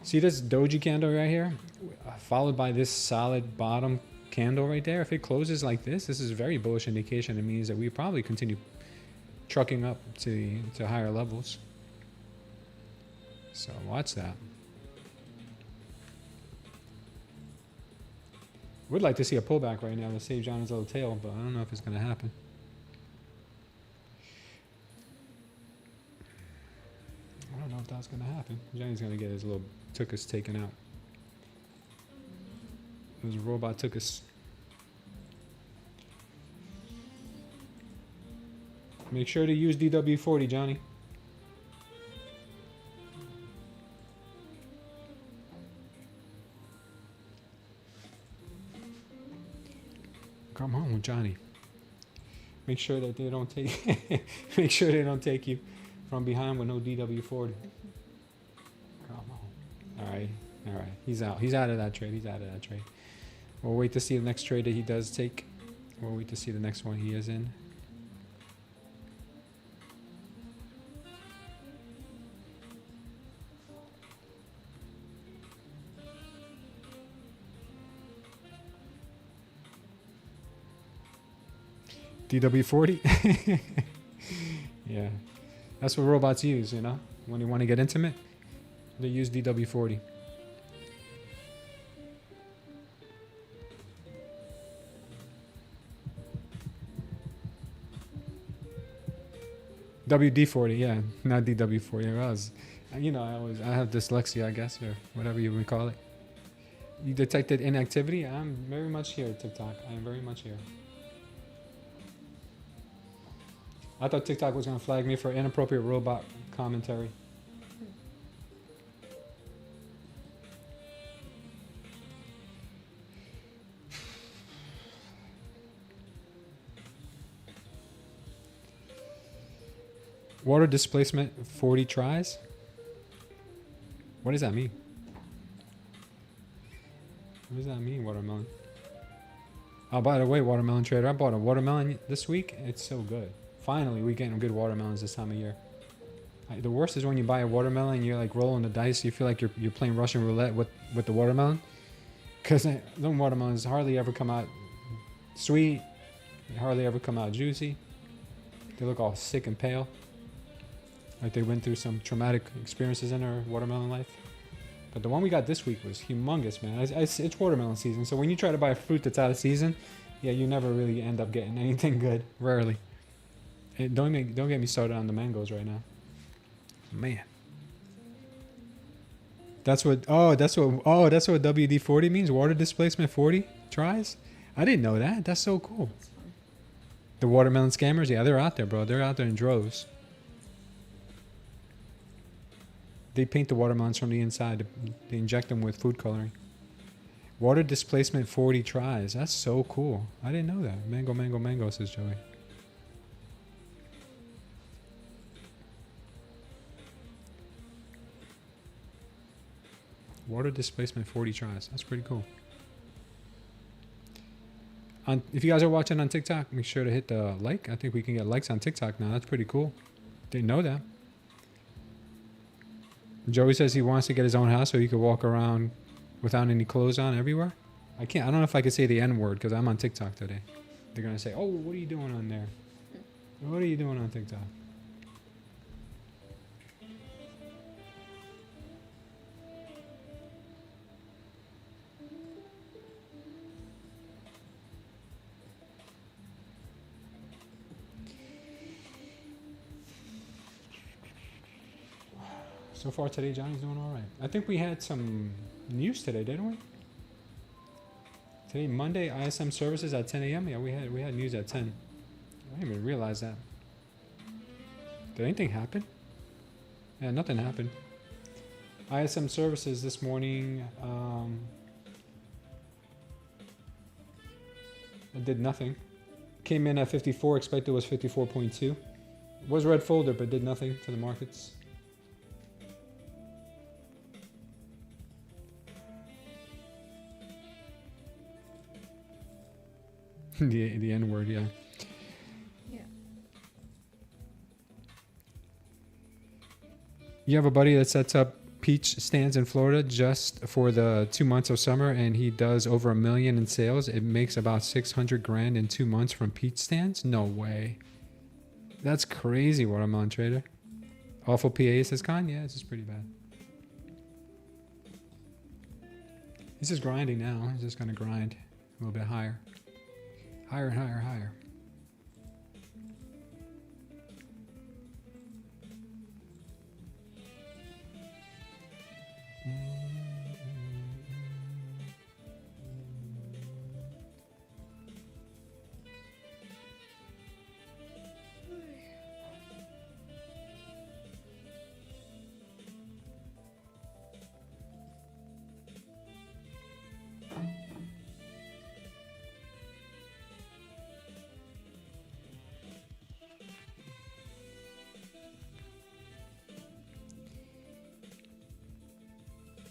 See this doji candle right here, followed by this solid bottom candle right there. If it closes like this is a very bullish indication. It means that we probably continue trucking up to higher levels. So watch that. Would like to see a pullback right now to save Johnny's little tail, but I don't know if it's going to happen. I don't know if that's going to happen. Johnny's going to get his little tuchus taken out. His robot tuchus. Make sure to use DW40, Johnny. Come on, Johnny. Make sure that they don't take make sure they don't take you from behind with no DW40. Come on. All right. He's out. He's out of that trade. We'll wait to see the next trade that he does take. We'll wait to see the next one he is in. DW40? Yeah. That's what robots use, you know? When they want to get intimate, they use DW40. WD40, yeah, not DW40. I have dyslexia, I guess, or whatever you would call it. You detected inactivity? I'm very much here, TikTok. I am very much here. I thought TikTok was going to flag me for inappropriate robot commentary. Water displacement 40 tries? What does that mean? What does that mean, watermelon? Oh, by the way, watermelon trader, I bought a watermelon this week. It's so good. Finally, we're getting good watermelons this time of year. The worst is when you buy a watermelon and you're like rolling the dice. You feel like you're playing Russian roulette with the watermelon. Because them watermelons hardly ever come out sweet. They hardly ever come out juicy. They look all sick and pale. Like they went through some traumatic experiences in their watermelon life. But the one we got this week was humongous, man. It's watermelon season. So when you try to buy a fruit that's out of season, yeah, you never really end up getting anything good. Rarely. And don't get me started on the mangoes right now. Man. That's what WD-40 means? Water displacement 40 tries? I didn't know that. That's so cool. The watermelon scammers, yeah, they're out there, bro. They're out there in droves. They paint the watermelons from the inside. They inject them with food coloring. Water displacement 40 tries. That's so cool. I didn't know that. Mango, mango, mango, says Joey. Water displacement 40 tries. That's pretty cool. If you guys are watching on TikTok, make sure to hit the like. I think we can get likes on TikTok now. That's pretty cool. Didn't know that. Joey says he wants to get his own house so he could walk around without any clothes on everywhere. I can't. I don't know if I could say the N word because I'm on TikTok today. They're gonna say, "Oh, what are you doing on there? What are you doing on TikTok?" So far today, Johnny's doing all right. I think we had some news today, didn't we? Today, Monday, ISM services at 10 a.m. Yeah, we had news at 10. I didn't even realize that. Did anything happen? Yeah, nothing happened. ISM services this morning. It did nothing. Came in at 54. Expected was 54.2. Was red folder, but did nothing to the markets. the N word, yeah. Yeah. You have a buddy that sets up peach stands in Florida just for the 2 months of summer, and he does over $1 million in sales. It makes about 600 grand in 2 months from peach stands. No way. That's crazy, watermelon trader. Awful PA, says Con. Yeah, this is pretty bad. This is grinding now. He's just gonna grind a little bit higher. Higher and higher, higher.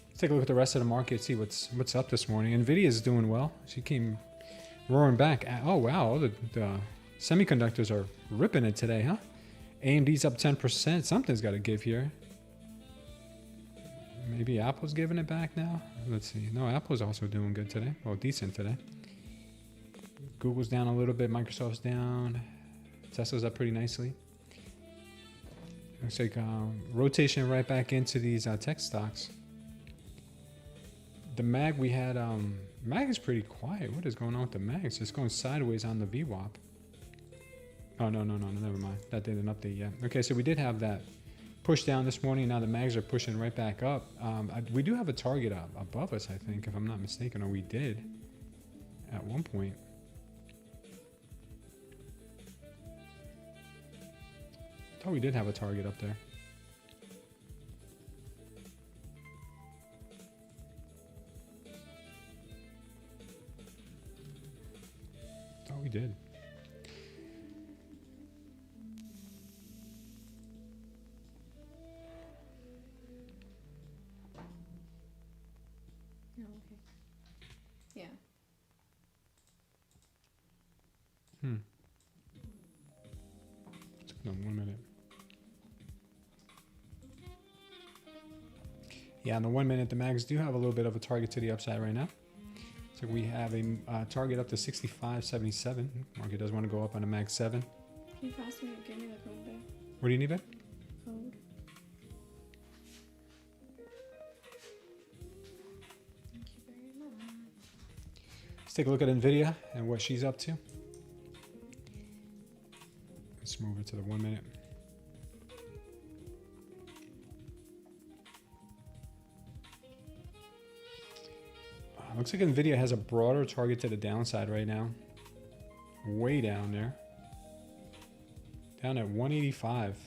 Let's take a look at the rest of the market, see what's up this morning. Nvidia is doing well. She came roaring back. Oh wow, the semiconductors are ripping it today, huh? AMD's up 10%. Something's got to give here. Maybe Apple's giving it back now. Let's see. No, Apple's also doing good today. Well, decent today. Google's down a little bit. Microsoft's down. Tesla's up pretty nicely. Looks like rotation right back into these tech stocks. The mag we had, mag is pretty quiet. What is going on with the mag? It's just going sideways on the VWAP. Oh, no, never mind. That didn't update yet. Okay, so we did have that push down this morning. Now the mags are pushing right back up. We do have a target up above us, I think, if I'm not mistaken, or we did at one point. I thought we did have a target up there. We did. Oh, okay. Yeah. No, 1 minute. Yeah, in the 1 minute, the mags do have a little bit of a target to the upside right now. So we have a target up to 65.77. Market does want to go up on a mag 7. Can you pass me? Give me the code there. What do you need, Ben? Code. Thank you very much. Let's take a look at Nvidia and what she's up to. Let's move it to the 1 minute. Looks like Nvidia has a broader target to the downside right now. Way down there. Down at 185.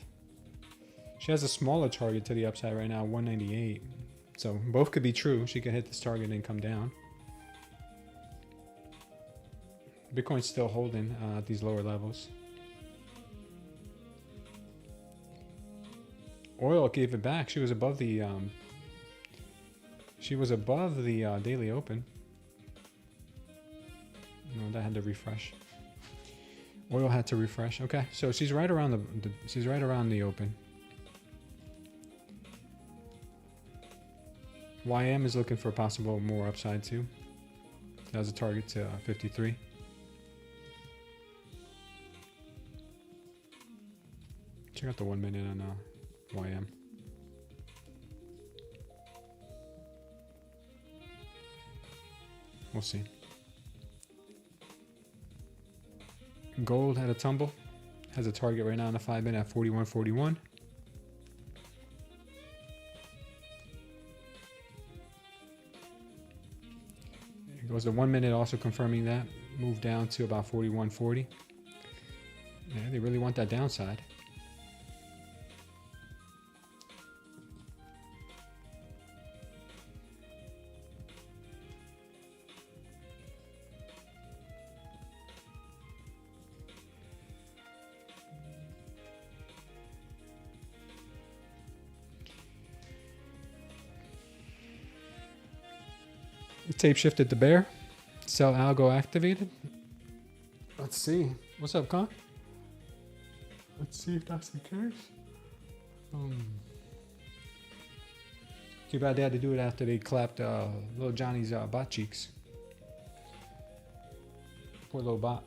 She has a smaller target to the upside right now, 198. So both could be true. She could hit this target and come down. Bitcoin's still holding at these lower levels. Oil gave it back. She was above the daily open. No, that had to refresh. Oil had to refresh. Okay, so she's right around the open. YM is looking for possible more upside too. That was a target to 53. Check out the 1 minute on YM. We'll see. Gold had a tumble. Has a target right now on the 5 minute at 41.41. There goes the 1 minute, also confirming that. Moved down to about 41.40. Yeah, they really want that downside. Tape shifted to bear. Sell algo activated. Let's see. What's up, Con? Let's see if that's the case. Too bad they had to do it after they clapped little Johnny's bot cheeks. Poor little bot.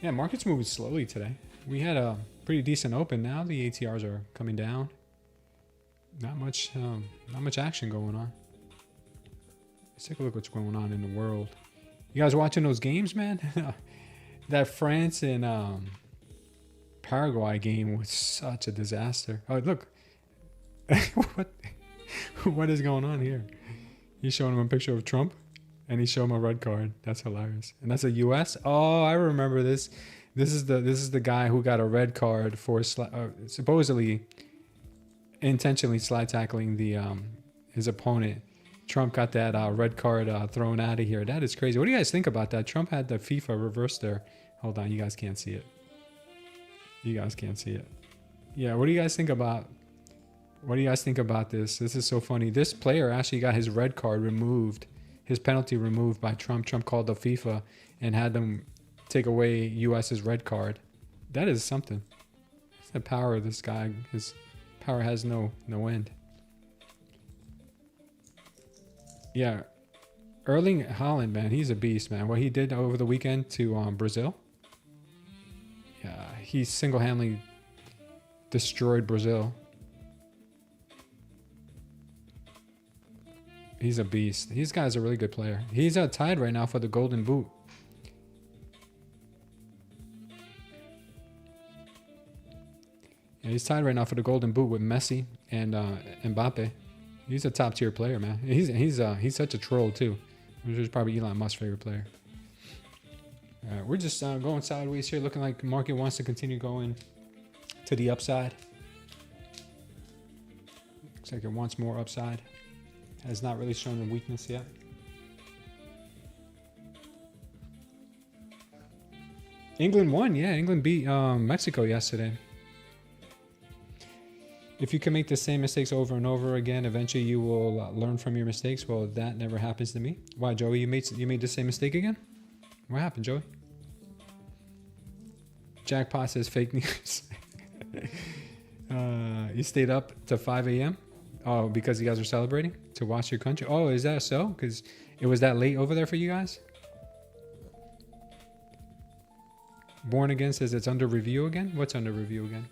Yeah, market's moving slowly today. We had a pretty decent open. Now the ATRs are coming down. Not much action going on. Let's take a look what's going on in the world. You guys watching those games, man? That France and Paraguay game was such a disaster. Oh, look. What is going on here? He's showing him a picture of Trump, and he's showing him a red card. That's hilarious. And that's a U.S. Oh, I remember this. This is the guy who got a red card for supposedly intentionally slide tackling the his opponent. Trump got that red card thrown out of here. That is crazy. What do you guys think about that? Trump had the FIFA reverse there. Hold on, you guys can't see it. You guys can't see it. Yeah, what do you guys think about? What do you guys think about this? This is so funny. This player actually got his red card removed, his penalty removed by Trump. Trump called the FIFA and had them take away US's red card. That is something. It's the power of this guy. His power has no end. Yeah, Erling Haaland, man, he's a beast, man. What he did over the weekend to Brazil. Yeah, he single-handedly destroyed Brazil. He's a beast. These guys are a really good player. He's tied right now for the Golden Boot. Yeah, he's tied right now for the Golden Boot with Messi and Mbappe. He's a top tier player, man. He's such a troll too. Which is probably Elon Musk's favorite player. All right, we're just going sideways here, looking like the market wants to continue going to the upside. Looks like it wants more upside. Has not really shown a weakness yet. England won, yeah. England beat Mexico yesterday. If you can make the same mistakes over and over again, eventually you will learn from your mistakes. Well, that never happens to me. Why, Joey? You made the same mistake again? What happened, Joey? Jackpot says fake news. You stayed up to 5 a.m.? Oh, because you guys are celebrating to watch your country? Oh, is that so? Because it was that late over there for you guys? Born Again says it's under review again? What's under review again?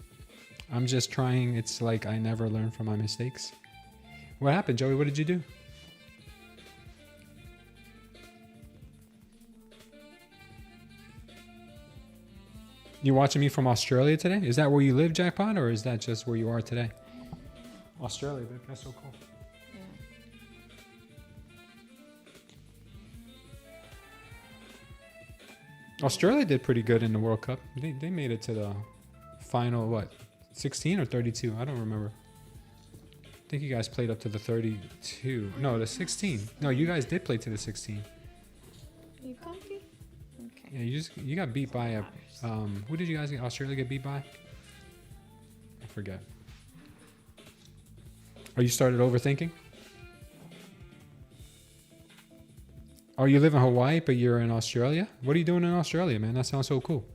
I'm just trying. It's like I never learn from my mistakes. What happened, Joey? What did you do? You watching me from Australia today? Is that where you live, Jackpot, or is that just where you are today? Australia, babe. That's so cool. Yeah. Australia did pretty good in the World Cup. They made it to the final, what, 16 or 32? I don't remember. I think you guys played up to the 32. No, the 16. No, you guys did play to the 16. You comfy? Okay. Yeah, you got beat by a who did you guys get? Australia get beat by? I forget. Oh, you started overthinking? Oh, you live in Hawaii, but you're in Australia? What are you doing in Australia, man? That sounds so cool.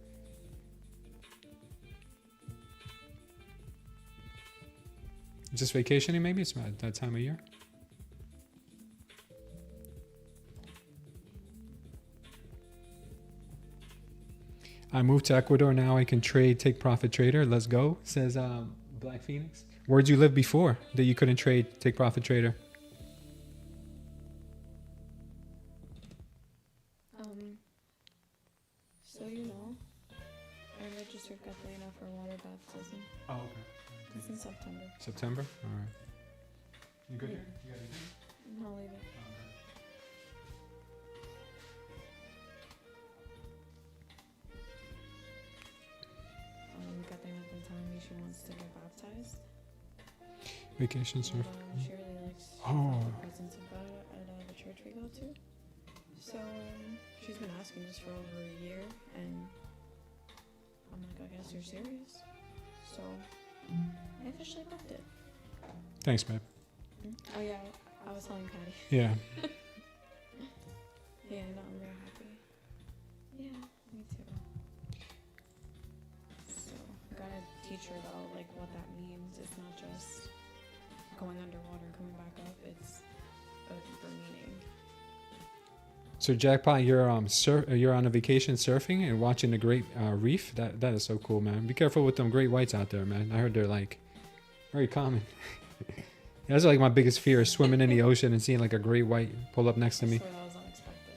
Just vacationing, maybe? It's about that time of year. I moved to Ecuador. Now I can trade, take profit trader. Let's go, says Black Phoenix. Where'd you live before that you couldn't trade, take profit trader? So you know, I registered Catalina for water baptism. Oh, okay. It's in September. September? All right. You good here? You got anything? No, leave it. Catalina's been telling me she wants to get baptized. Vacation surf. She really likes the presence of God at the church we go to. So she's been asking this for over a year, and I'm like, I guess you're serious. So I officially booked it. Thanks, babe. Oh yeah, I was telling Patty. Yeah. Yeah, no, I'm very happy. Yeah, me too. So I gotta teach her though, like what that means. It's not just going underwater and coming back up. It's a deeper meaning. So Jackpot, you're on a vacation surfing and watching the great reef. That is so cool, man. Be careful with them great whites out there, man. I heard they're like very common. That's like my biggest fear is swimming in the ocean and seeing like a great white pull up next to me. That was unexpected.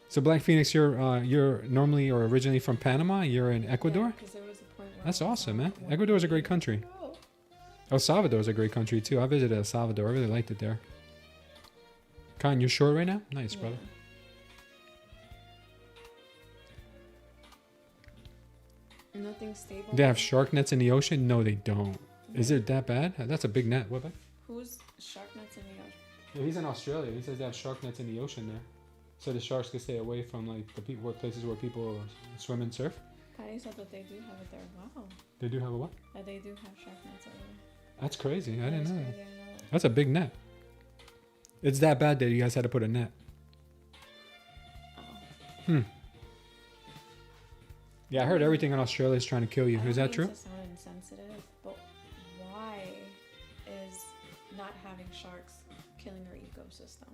So Black Phoenix, you're normally or originally from Panama. You're in Ecuador. Yeah, 'cause there was a point where That's I was awesome, like, man. Ecuador is a great country. oh. El Salvador is a great country too. I visited El Salvador. I really liked it there. Con, you're short right now? Nice, Yeah. brother. Nothing stable. They have shark nets in the ocean? No, they don't. Is it that bad? That's a big net. What? Who's shark nets in the ocean? Yeah, he's in Australia. He says they have shark nets in the ocean there, so the sharks can stay away from like the places where people swim and surf. Patty said that they do have it there. Wow. They do have a what? That they do have shark nets over there. That's crazy. I didn't know that. Crazy, I didn't know that. That's a big net. It's that bad that you guys had to put a net. Oh. Yeah, I heard everything in Australia is trying to kill you. I Is don't that true? mean to sound insensitive, but why is not having sharks killing our ecosystem?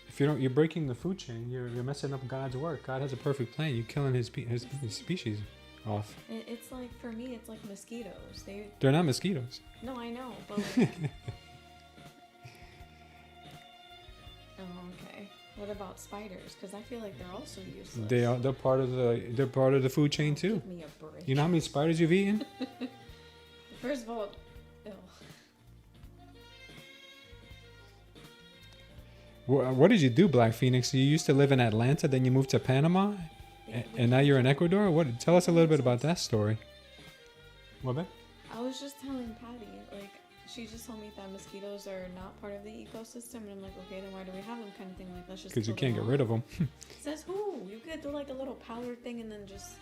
If you don't, you're breaking the food chain. You're messing up God's work. God has a perfect plan. You're killing his species off. It's like, for me, it's like mosquitoes. They're not mosquitoes. No, I know, but like... Oh, okay. What about spiders? Because I feel like they're also useless. They're part of the food chain too. Give me a break. You know how many spiders you've eaten? First of all, ew. What did you do, Black Phoenix? You used to live in Atlanta, then you moved to Panama, and now you're in Ecuador. What? Tell us a little bit about that story. What, babe? I was just telling Patty, like, she just told me that mosquitoes are not part of the ecosystem, and I'm like, okay, then why do we have them? Kind of thing. Like, let's just. Because you kill can't them get rid of them. Says who? You could do like a little powder thing, and then just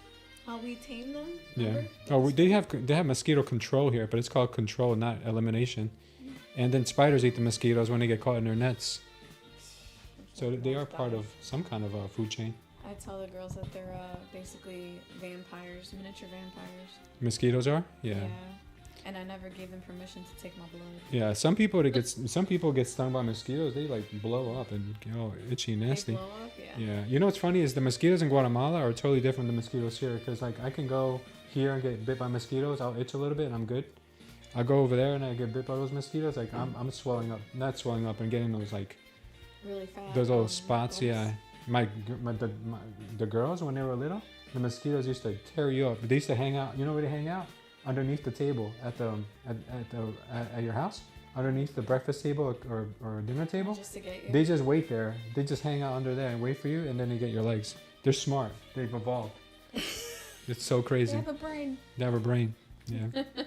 how we tame them. Yeah. Remember? Oh, they have mosquito control here, but it's called control, not elimination. And then spiders eat the mosquitoes when they get caught in their nets. So they are part of some kind of a food chain. I tell the girls that they're basically vampires, miniature vampires. Mosquitoes are? Yeah. And I never gave them permission to take my blood. Yeah, some people get stung by mosquitoes. They like blow up and get all itchy, nasty. They blow up, yeah. Yeah. You know what's funny is the mosquitoes in Guatemala are totally different than mosquitoes here. Because like I can go here and get bit by mosquitoes, I'll itch a little bit and I'm good. I go over there and I get bit by those mosquitoes, like I'm swelling up, not swelling up and getting those like really fast. those little spots. Yeah. The girls when they were little, the mosquitoes used to tear you up. They used to hang out. You know where they hang out? Underneath the table at your house, underneath the breakfast table or dinner table. Just to get you. They just wait there. They just hang out under there and wait for you, and then they get your legs. They're smart. They've evolved. It's so crazy. They have a brain. They have a brain. Yeah. That's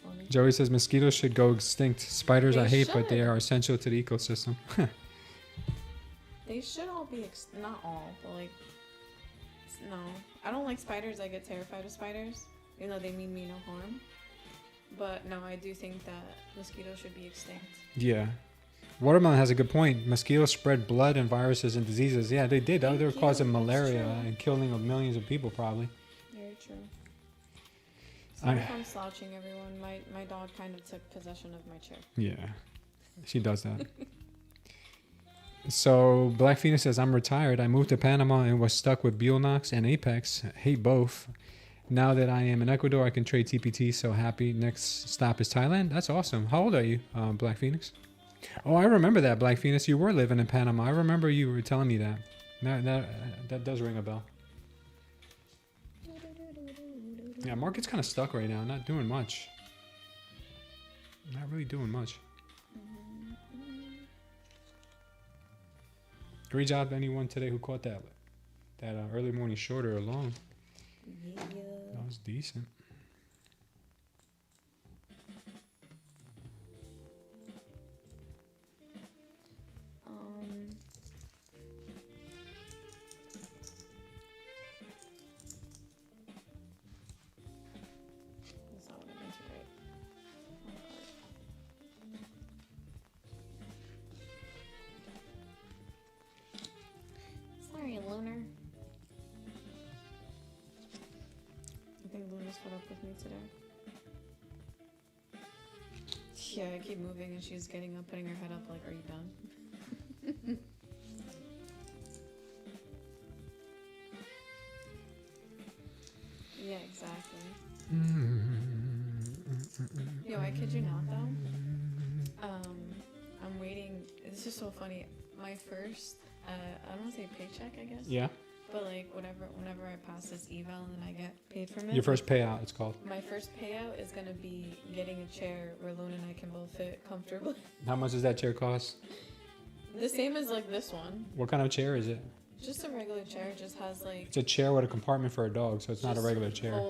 funny. Joey says mosquitoes should go extinct. Spiders They I hate, but should. they are essential to the ecosystem. They should all be not all, but like no. I don't like spiders. I get terrified of spiders, even though they mean me no harm. But no, I do think that mosquitoes should be extinct. Yeah. Watermelon has a good point. Mosquitoes spread blood and viruses and diseases. Yeah, they did. They were causing malaria and killing of millions of people, probably. Very true. Sorry if I'm slouching, everyone. My dog kind of took possession of my chair. Yeah, she does that. So Black Phoenix says, I'm retired. I moved to Panama and was stuck with Buellnox and Apex. Hate both. Now that I am in Ecuador, I can trade TPT. So happy. Next stop is Thailand. That's awesome. How old are you, Black Phoenix? Oh, I remember that, Black Phoenix. You were living in Panama. I remember you were telling me that. That does ring a bell. Yeah, market's kind of stuck right now. Not doing much. Not really doing much. Great job, anyone today who caught that early morning short or long. Yeah. That was decent. That's not what I meant to write. Sorry, Lunar. I think Luna's put up with me today. Yeah, I keep moving and she's getting up, putting her head up like, are you done? Yeah, exactly. Yo, I kid you not though. I'm waiting. This is so funny. My first, I don't want to say paycheck, I guess. Yeah. But like whenever I pass this eval and I get paid from it. Your first payout, it's called. My first payout is gonna be getting a chair where Luna and I can both fit comfortably. How much does that chair cost? The same as like this one. What kind of chair is it? Just a regular chair. It just has like. It's a chair with a compartment for a dog, so it's not a regular chair.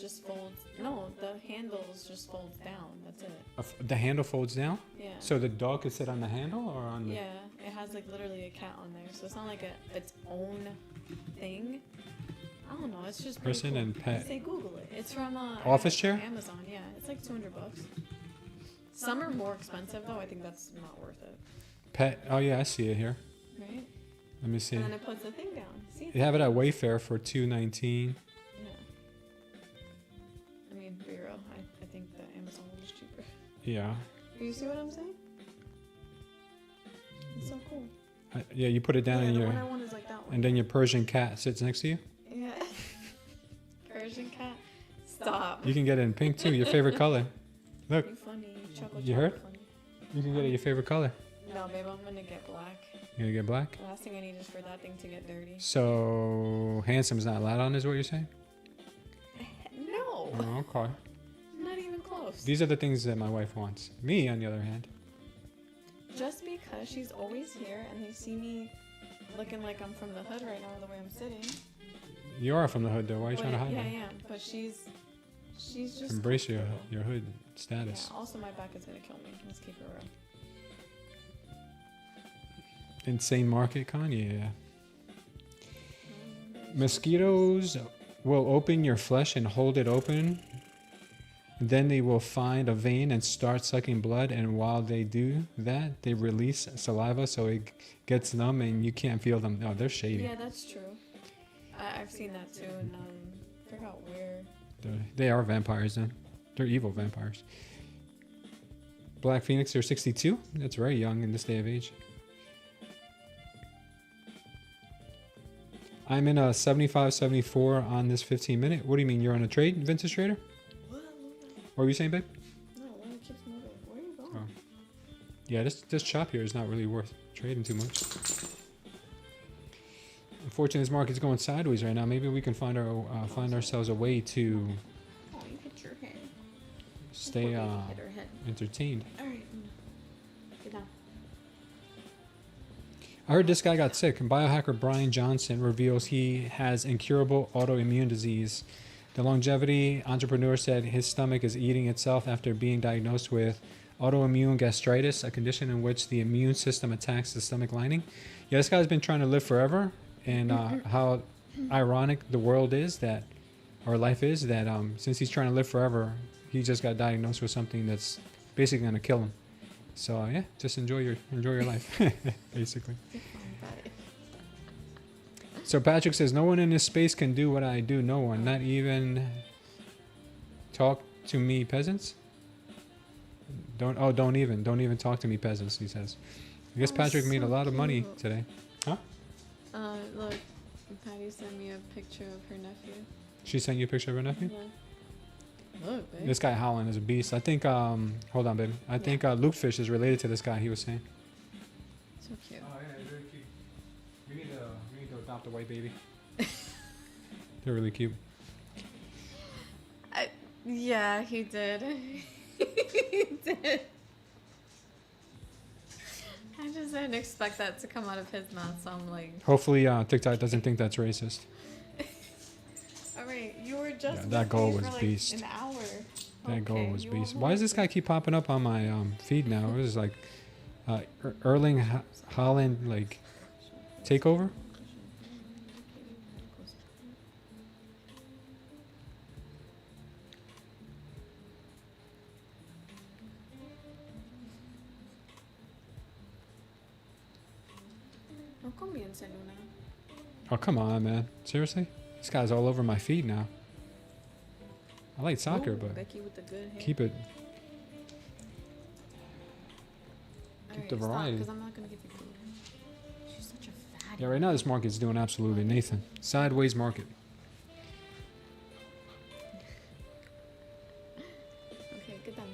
Just folds. No, the handles just folds down. That's it. The handle folds down? Yeah. So the dog could sit on the handle or on the... Yeah, it has like literally a cat on there, so it's not like its own thing. I don't know. It's just Person cool. and pet. Say Google it. It's from Office chair? Amazon. Yeah, it's like $200. Some are more expensive though. I think that's not worth it. Pet. Oh yeah, I see it here. Right. Let me see. And then it puts the thing down. See? You have it at Wayfair for $219. Yeah. I mean, be real. I think the Amazon one is cheaper. Yeah. Do you see what I'm saying? It's so cool. Yeah, you put it down in the your... one I want is like that one. And then your Persian cat sits next to you. Yeah. Persian cat. Stop. You can get it in pink too, your favorite color. Look. You funny. You heard? Funny. You can get it your favorite color. No, babe, I'm gonna get black. You gonna get black? The last thing I need is for that thing to get dirty. So, handsome's not allowed on is what you're saying? No. Oh, okay. Not even close. These are the things that my wife wants. Me, on the other hand. Just because she's always here and they see me looking like I'm from the hood right now the way I'm sitting. You are from the hood though. Why are you trying to hide Yeah, that? I am. But she's just... Embrace your hood status. Yeah, also my back is gonna kill me. Let's keep it real. Insane market, Kanye. Yeah. Mosquitoes will open your flesh and hold it open. Then they will find a vein and start sucking blood. And while they do that, they release saliva so it gets numb and you can't feel them. Oh, they're shady. Yeah, that's true. I've seen that too, and I forgot where. They are vampires then. They're evil vampires. Black Phoenix, they're 62. That's very young in this day of age. I'm in a 75, 74 on this 15 minute. What do you mean? You're on a trade, vintage trader? What were you saying, babe? No, Luna keeps moving. Where are you going? Oh. Yeah, this chop here is not really worth trading too much. Unfortunately, this market's going sideways right now. Maybe we can find ourselves a way to Oh, you hit your head. stay Hit her head. entertained. All right, get down. I heard this guy got sick. Biohacker Brian Johnson reveals he has incurable autoimmune disease. The longevity entrepreneur said his stomach is eating itself after being diagnosed with autoimmune gastritis, a condition in which the immune system attacks the stomach lining. Yeah, this guy's been trying to live forever, and how ironic the world is that, or life is that, since he's trying to live forever, he just got diagnosed with something that's basically gonna kill him. So yeah, just enjoy your life, basically. So Patrick says, no one in this space can do what I do. No one, not even talk to me, peasants. Don't even talk to me, peasants. He says. I guess Patrick made a lot of money today. Huh? Look, Patty sent me a picture of her nephew. She sent you a picture of her nephew? Yeah. Look, babe. This guy Holland is a beast. I think, hold on, baby. I think Luke Fish is related to this guy, he was saying. So cute. Oh, yeah, they're really cute. We need to adopt a white baby. They're really cute. Yeah, he did. He did. I just didn't expect that to come out of his mouth, so I'm like... Hopefully TikTok doesn't think that's racist. Alright, you were just that goal was for like beast. an hour. That goal was beast. Why does this guy keep popping up on my feed now? It was like Erling Haaland like takeover. No comience, Luna. Oh come on, man! Seriously, this guy's all over my feed now. I like soccer, but Becky with the good hair. keep it. Keep the variety. Because I'm not gonna give you food. She's such a fatty. Yeah, right now this market's doing absolutely Nathan. Sideways market. Okay, good then.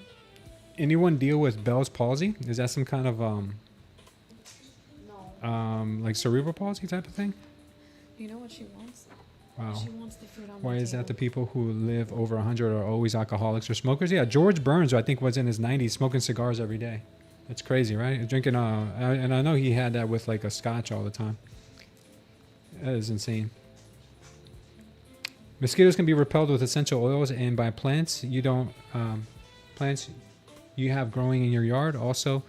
Anyone deal with Bell's palsy? Is that some kind of No. like cerebral palsy type of thing? You know what she wants? Wow. She wants the food on Why the is that the table. people who live over 100 are always alcoholics or smokers? Yeah, George Burns, who I think was in his 90s, smoking cigars every day. That's crazy, right? Drinking, and I know he had that with like a scotch all the time. That is insane. Mosquitoes can be repelled with essential oils and by plants plants you have growing in your yard. Also,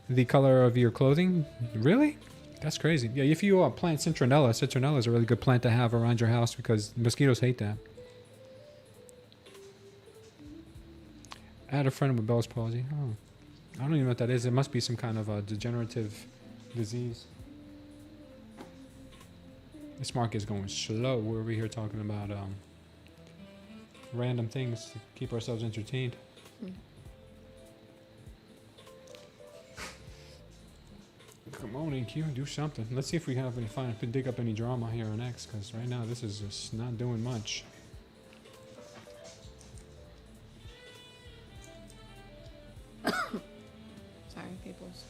the color of your clothing. Really? That's crazy. Yeah, if you plant citronella is a really good plant to have around your house because mosquitoes hate that. I had a friend with Bell's palsy. Oh, I don't even know what that is. It must be some kind of a degenerative disease. This market is going slow. We're over here talking about random things to keep ourselves entertained. Come on, AQ, do something. Let's see if we have any dig up any drama here on X, because right now this is just not doing much. Sorry, peoples.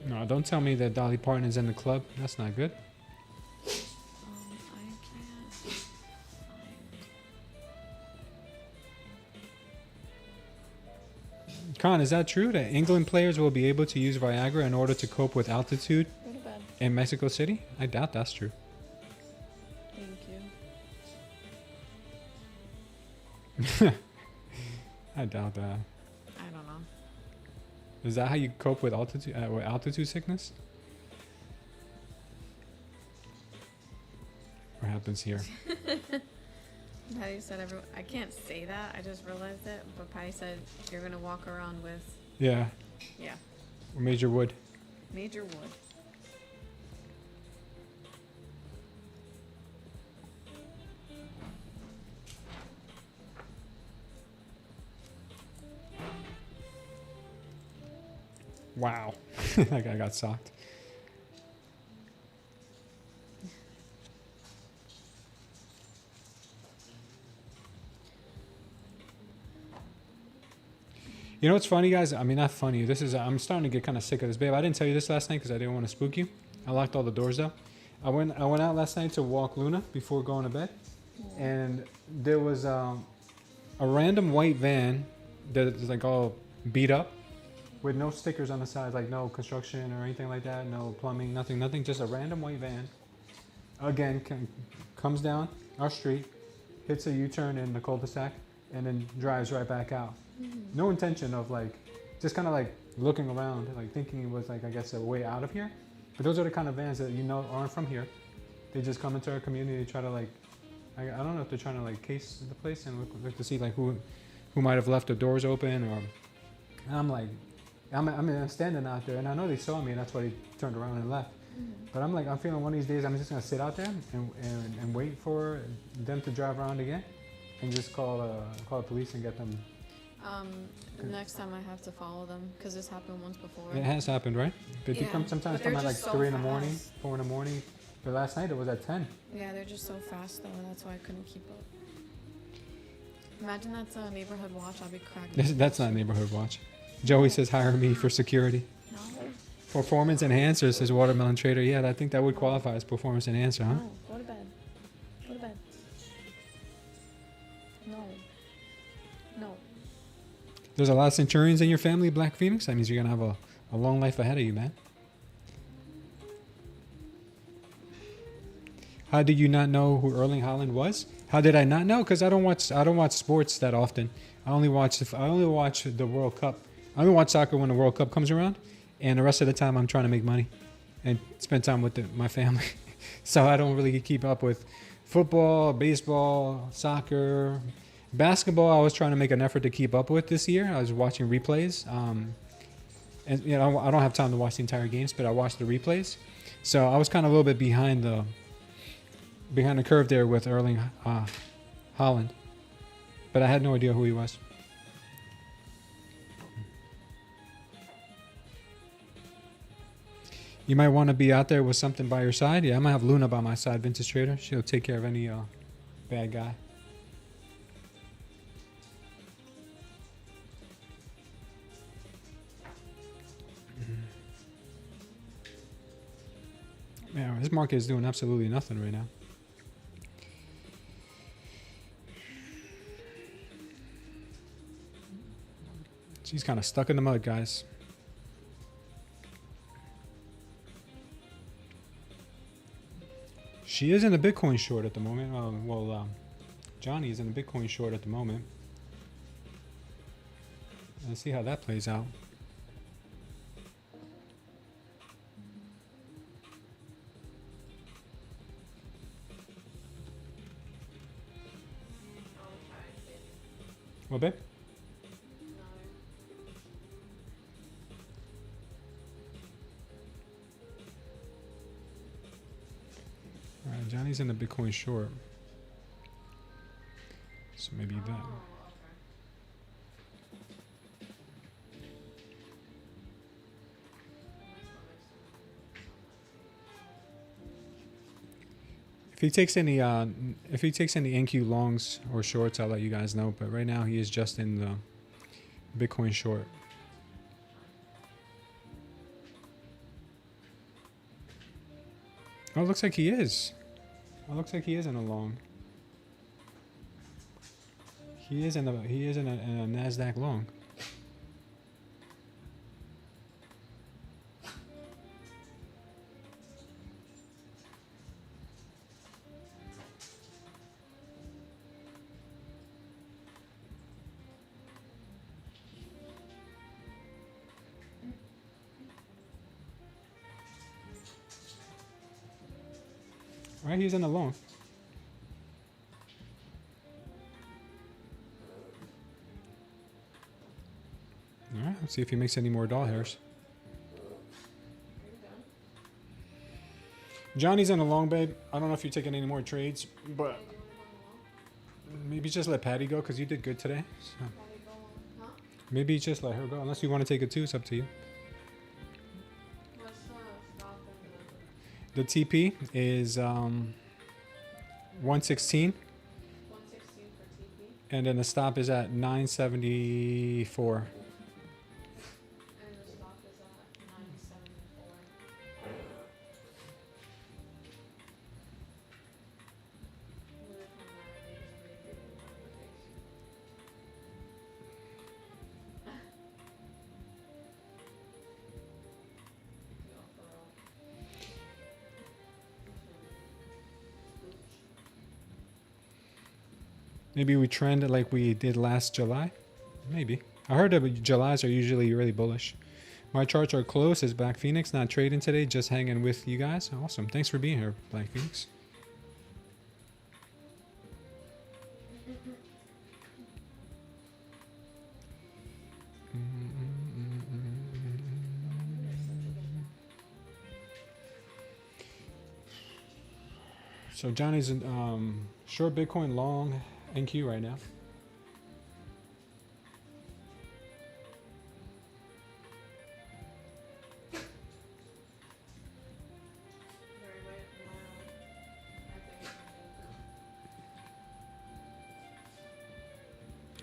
No, don't tell me that Dolly Parton is in the club. That's not good. I can't find... Khan, is that true that England players will be able to use Viagra in order to cope with altitude Go to bed. in Mexico City? I doubt that's true. Thank you. I doubt that. I don't know. Is that how you cope with altitude sickness? What happens here? Patty said I can't say that. I just realized it. But Patty said you're gonna walk around with Yeah, Major Wood. Major Wood. Wow, that guy got socked. You know what's funny, guys? I mean, not funny. I'm starting to get kind of sick of this, babe. I didn't tell you this last night because I didn't want to spook you. I locked all the doors though. I went out last night to walk Luna before going to bed, and there was a random white van that is like all beat up, with no stickers on the side, like no construction or anything like that, no plumbing, nothing. Just a random white van. Again, comes down our street, hits a U-turn in the cul-de-sac, and then drives right back out. No intention of like, just kind of like looking around, like thinking it was like, I guess, a way out of here. But those are the kind of vans that, you know, aren't from here. They just come into our community, try to like, I don't know if they're trying to like case the place and look to see like who might have left the doors open, or I'm like, I'm standing out there and I know they saw me and that's why they turned around and left. But I'm like, I'm feeling one of these days I'm just gonna sit out there and wait for them to drive around again and just call the police and get them. Next time I have to follow them because this happened once before. It has happened, right? But Yeah, sometimes but come they're at like just so 3 in the morning, fast. 4 in the morning. But last night it was at 10. Yeah, they're just so fast though. That's why I couldn't keep up. Imagine that's a neighborhood watch. I'll be cracking. That's not neighborhood watch. Joey says hire me for security. No. Performance enhancer, says Watermelon Trader. Yeah, I think that would qualify as performance enhancer, huh? No. Go to bed. Go to bed. No. No. There's a lot of Centurions in your family, Black Phoenix. That means you're going to have a long life ahead of you, man. How did you not know who Erling Haaland was? How did I not know? Because I don't watch sports that often. I only watch the World Cup. I only watch soccer when the World Cup comes around, and the rest of the time I'm trying to make money and spend time with my family. So I don't really keep up with football, baseball, soccer, basketball. I was trying to make an effort to keep up with this year. I was watching replays, and you know I don't have time to watch the entire games, but I watched the replays. So I was kind of a little bit behind the curve there with Erling Haaland, but I had no idea who he was. You might want to be out there with something by your side. Yeah, I might have Luna by my side, Vintage Trader. She'll take care of any bad guy. Yeah, this market is doing absolutely nothing right now. She's kind of stuck in the mud, guys. She is in a Bitcoin short at the moment. Johnny is in a Bitcoin short at the moment. Let's see how that plays out. What, babe? All right, Johnny's in the Bitcoin short. So maybe that. If he takes any NQ longs or shorts, I'll let you guys know. But right now he is just in the Bitcoin short. Oh, it looks like he is. Oh, it looks like he is in a long. He is in a Nasdaq long. All right, he's in the long. All right, let's see if he makes any more doll hairs. Johnny's in the long, babe. I don't know if you're taking any more trades, but maybe just let Patty go because you did good today. So maybe just let her go, unless you want to take it too. It's up to you. The TP is 116. 116 for TP. And then the stop is at 974. And the stop is at 974. Maybe we trend like we did last July. Maybe. I heard that Julys are usually really bullish. My charts are close. Is Black Phoenix not trading today? Just hanging with you guys. Awesome. Thanks for being here, Black Phoenix. So Johnny's short Bitcoin, long NQ right now.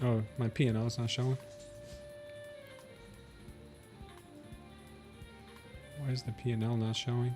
Oh, my P&L is not showing. Why is the P&L not showing?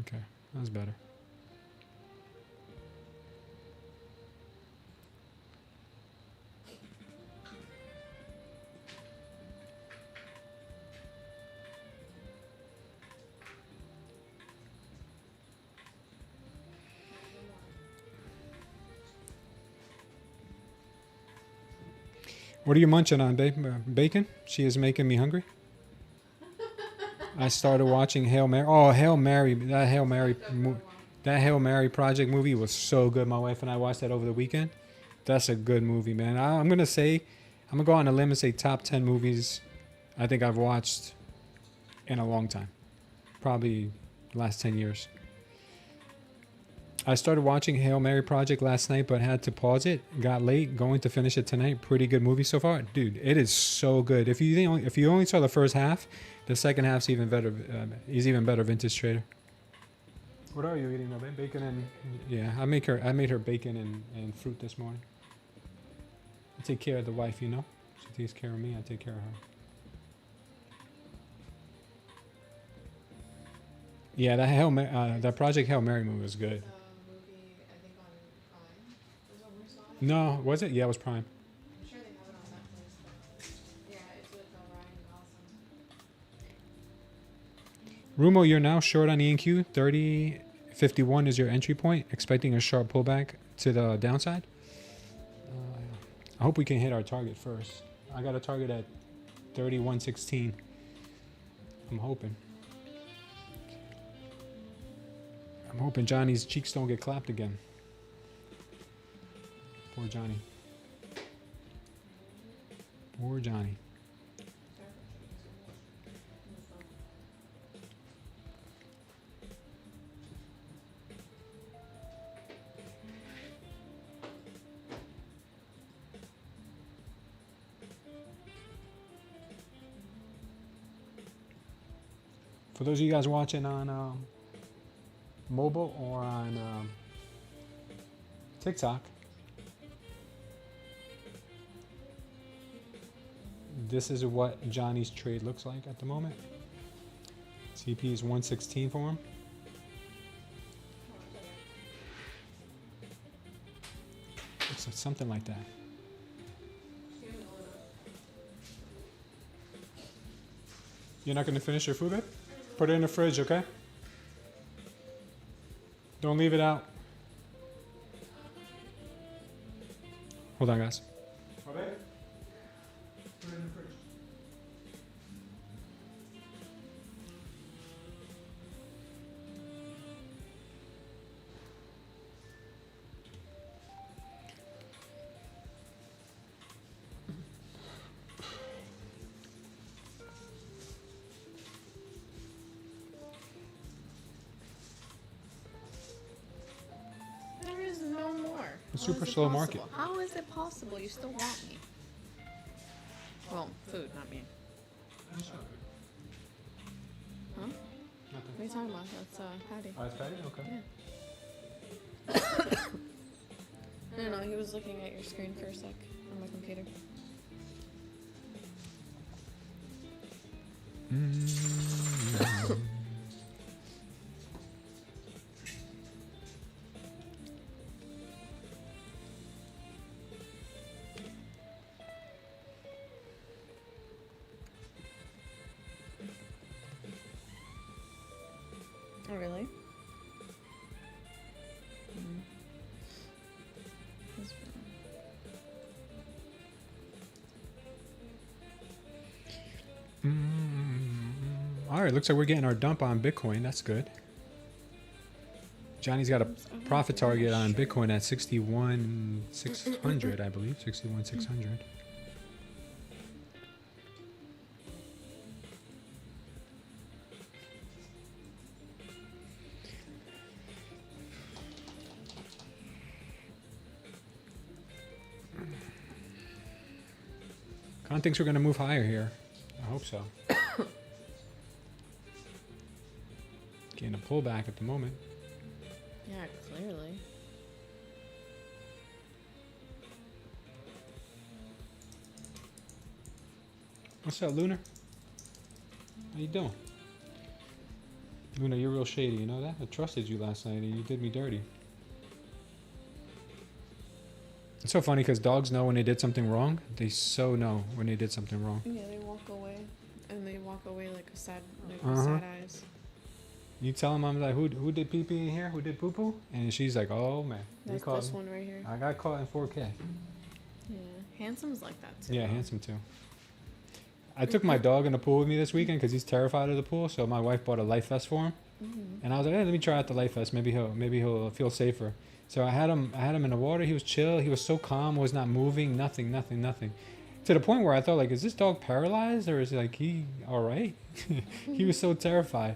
Okay, that's better. What are you munching on, babe? Bacon? She is making me hungry. I started watching Hail Mary. Oh, Hail Mary! That Hail Mary Project movie was so good. My wife and I watched that over the weekend. That's a good movie, man. I'm gonna go on a limb and say top 10 movies I think I've watched in a long time. Probably the last 10 years. I started watching Hail Mary Project last night, but had to pause it. Got late. Going to finish it tonight. Pretty good movie so far, dude. It is so good. If you only saw the first half, the second half's even better. He's even better vintage trader. What are you eating, babe? Bacon and yeah. I made her bacon and fruit this morning. I take care of the wife, you know. She takes care of me. I take care of her. Yeah, that Project Hail Mary movie was good. No, was it? Yeah, it was Prime. I'm sure they have it on Netflix, but yeah, it's with Ryan Gosling. Rumo, you're now short on ENQ. 30.51 is your entry point. Expecting a sharp pullback to the downside. I hope we can hit our target first. I got a target at 31.16. I'm hoping. Johnny's cheeks don't get clapped again. Poor Johnny. Poor Johnny. For those of you guys watching on mobile or on TikTok, this is what Johnny's trade looks like at the moment. CP is 116 for him. It's something like that. You're not going to finish your food, babe? Put it in the fridge, okay? Don't leave it out. Hold on, guys. Okay. Put it in the fridge. There is no more. It's super slow market. How is it possible? You still want me? Well, food, not me. Huh? Nothing. What are you talking about? That's Patty. Oh, it's Patty? Okay. Yeah. No, he was looking at your screen for a sec on my computer. Oh, really? All right, looks like we're getting our dump on Bitcoin. That's good. Johnny's got a profit target on Bitcoin at 61,600, I believe. 61,600. Con thinks we're going to move higher here. I hope so. Getting a pullback at the moment. Yeah, clearly. What's up, Lunar? How you doing? Luna, you're real shady, you know that? I trusted you last night and you did me dirty. It's so funny because dogs know when they did something wrong. They so know when they did something wrong. Yeah, they walk away. And they walk away like a sad, with sad eyes. You tell them, I'm like, who did pee pee in here? Who did poo poo? And she's like, oh man. That's this one right here. I got caught in 4K. Yeah, Handsome's like that too. Yeah, Handsome too. I took my dog in the pool with me this weekend because he's terrified of the pool. So my wife bought a life vest for him. And I was like, hey, let me try out the life vest. Maybe he'll feel safer. So I had him in the water. He was chill. He was so calm. Was not moving. Nothing. To the point where I thought, like, is this dog paralyzed or is like he all right? He was so terrified.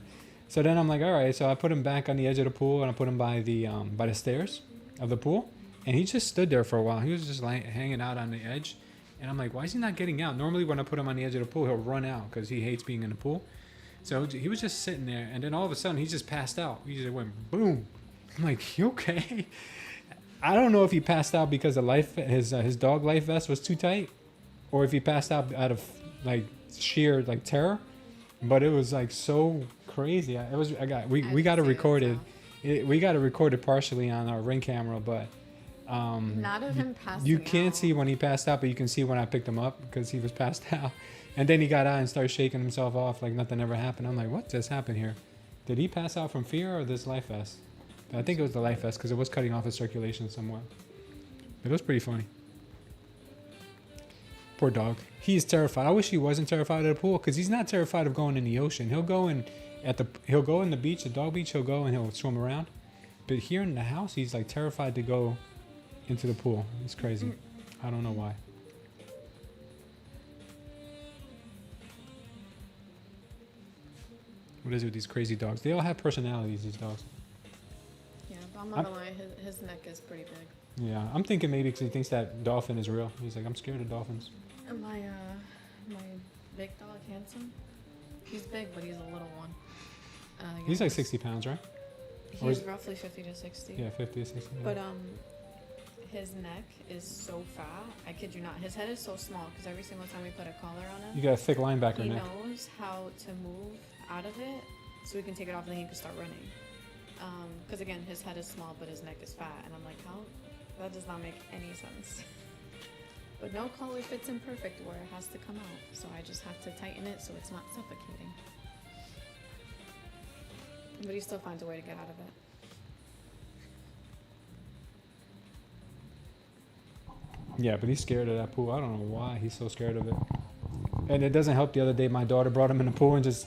So then I'm like, all right. So I put him back on the edge of the pool and I put him by the stairs of the pool. And he just stood there for a while. He was just like hanging out on the edge. And I'm like, why is he not getting out? Normally when I put him on the edge of the pool, he'll run out because he hates being in the pool. So he was just sitting there. And then all of a sudden he just passed out. He just went boom. I'm like, you okay? I don't know if he passed out because his dog life vest was too tight, or if he passed out out of like sheer like terror. But it was like so crazy. We got to record it. We got to record it partially on our Ring camera, but not of him passing. You can't see when he passed out, but you can see when I picked him up because he was passed out. And then he got out and started shaking himself off like nothing ever happened. I'm like, what just happened here? Did he pass out from fear or this life vest? I think it was the life vest because it was cutting off his circulation somewhat. It was pretty funny. Poor dog. He's terrified. I wish he wasn't terrified of the pool because he's not terrified of going in the ocean. He'll go in the beach, the dog beach. He'll go and he'll swim around. But here in the house, he's like terrified to go into the pool. It's crazy. I don't know why. What is it with these crazy dogs? They all have personalities, these dogs. Yeah, but I'm not gonna lie, his neck is pretty big. Yeah, I'm thinking maybe because he thinks that dolphin is real. He's like, I'm scared of dolphins. And my big dog, Handsome, he's big, but he's a little one. He's like 60 pounds, right? He's roughly 50 to 60. Yeah, 50 to 60. Yeah. But his neck is so fat. I kid you not. His head is so small because every single time we put a collar on him, You got a thick linebacker he neck. knows how to move out of it so he can take it off and then he can start running. Because again, his head is small, but his neck is fat. And I'm like, how? That does not make any sense. But no collar fits in perfect where it has to come out. So I just have to tighten it so it's not suffocating. But he still finds a way to get out of it. Yeah, but he's scared of that pool. I don't know why he's so scared of it. And it doesn't help. The other day, my daughter brought him in the pool and just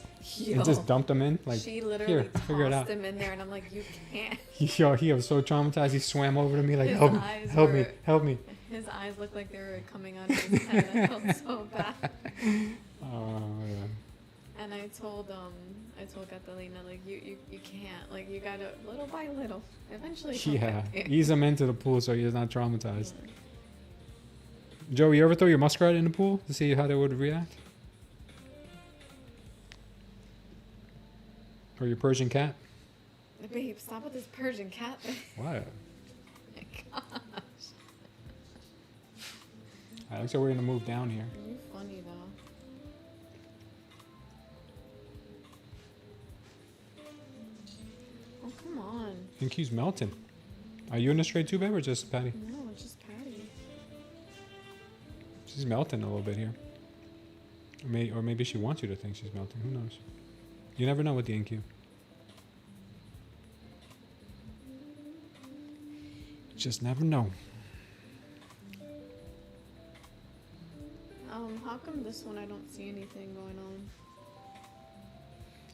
dumped him in. Like, she literally figure it out. tossed him in there, and I'm like, you can't. He was so traumatized. He swam over to me like, help me. His eyes looked like they were coming out of his head. I felt so bad. Oh yeah. And I told Catalina, like, you can't, like, you gotta little by little. Eventually. Yeah, ease him into the pool so he's not traumatized. Joe, you ever throw your muskrat in the pool to see how they would react? Or your Persian cat? Babe, stop with this Persian cat thing. Why? Oh my gosh. Alright, looks like we're gonna move down here. You're funny though. Oh, come on. NQ's melting. Are you in this trade too, babe, or just Patty? No, it's just Patty. She's melting a little bit here. Or maybe she wants you to think she's melting. Who knows? You never know with the NQ. Just never know. How come this one I don't see anything going on?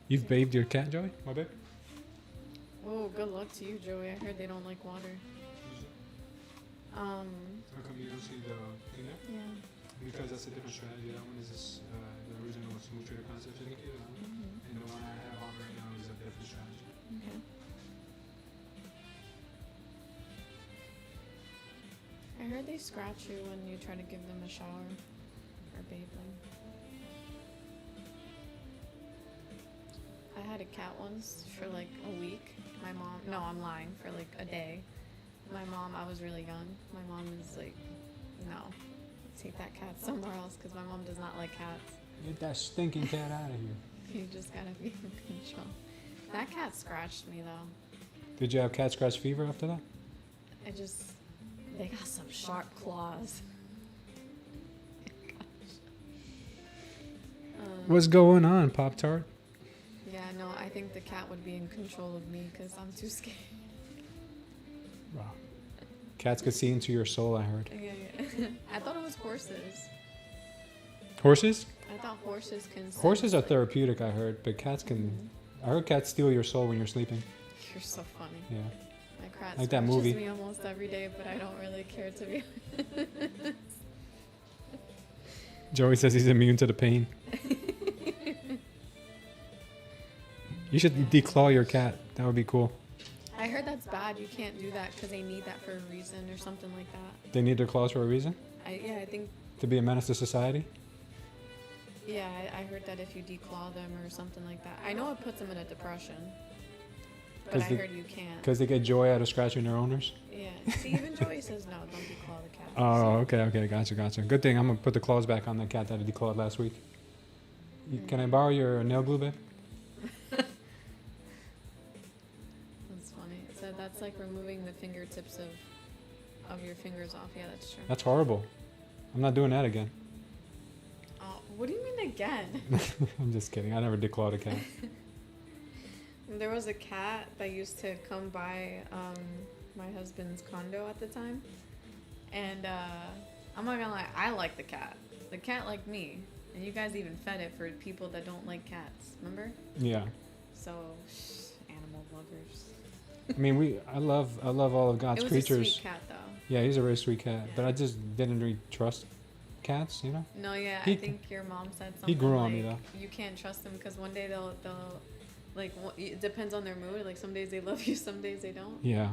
You've bathed your cat, Joey? My babe? Oh, good luck to you, Joey. I heard they don't like water. How come you don't see the thing there? Yeah. Because that's a different strategy. That one is this, the original smooth trader concept strategy. And the one I have on right now is a different strategy. Okay. I heard they scratch you when you try to give them a shower or bathe them. I had a cat once for like a week. My mom, no, I'm lying, for like a day. My mom, I was really young. My mom is like, no, take that cat somewhere else because my mom does not like cats. Get that stinking cat out of here. You just gotta be in control. That cat scratched me though. Did you have cat scratch fever after that? They got some sharp claws. What's going on, Pop-Tart? Yeah, no, I think the cat would be in control of me because I'm too scared. Wow. Cats could see into your soul, I heard. Yeah. I thought it was horses. Horses? I thought horses can sense, Horses are like- therapeutic, I heard, but cats can... I heard cats steal your soul when you're sleeping. You're so funny. Yeah. My cat Like that scratches movie. me almost every day, but I don't really care to be honest. Joey says he's immune to the pain. You should declaw your cat. That would be cool. I heard that's bad. You can't do that because they need that for a reason or something like that. They need their claws for a reason? I think, To be a menace to society? yeah, I heard that if you declaw them or something like that. I know it puts them in a depression, but I 'Cause they- heard you can't. Because they get joy out of scratching their owners? Yeah. See, even Joey says no, don't declaw the cat. Oh, okay, gotcha. Good thing I'm going to put the claws back on the cat that I declawed last week. Can I borrow your nail glue, babe? That's funny. So that's like removing the fingertips of your fingers off. Yeah, that's true. That's horrible. I'm not doing that again. Oh, what do you mean again? I'm just kidding. I never declawed a cat. There was a cat that used to come by my husband's condo at the time. And I'm not gonna lie, I like the cat. The cat liked me. And you guys even fed it for people that don't like cats. Remember? Yeah. So, animal lovers. I mean, I love all of God's It was creatures. a sweet cat, though. Yeah, he's a very sweet cat, but I just didn't really trust cats, you know? No, yeah, He- I think your mom said something. he grew like, on me, though. You can't trust them because one day they'll like it depends on their mood. Like some days they love you, some days they don't. Yeah.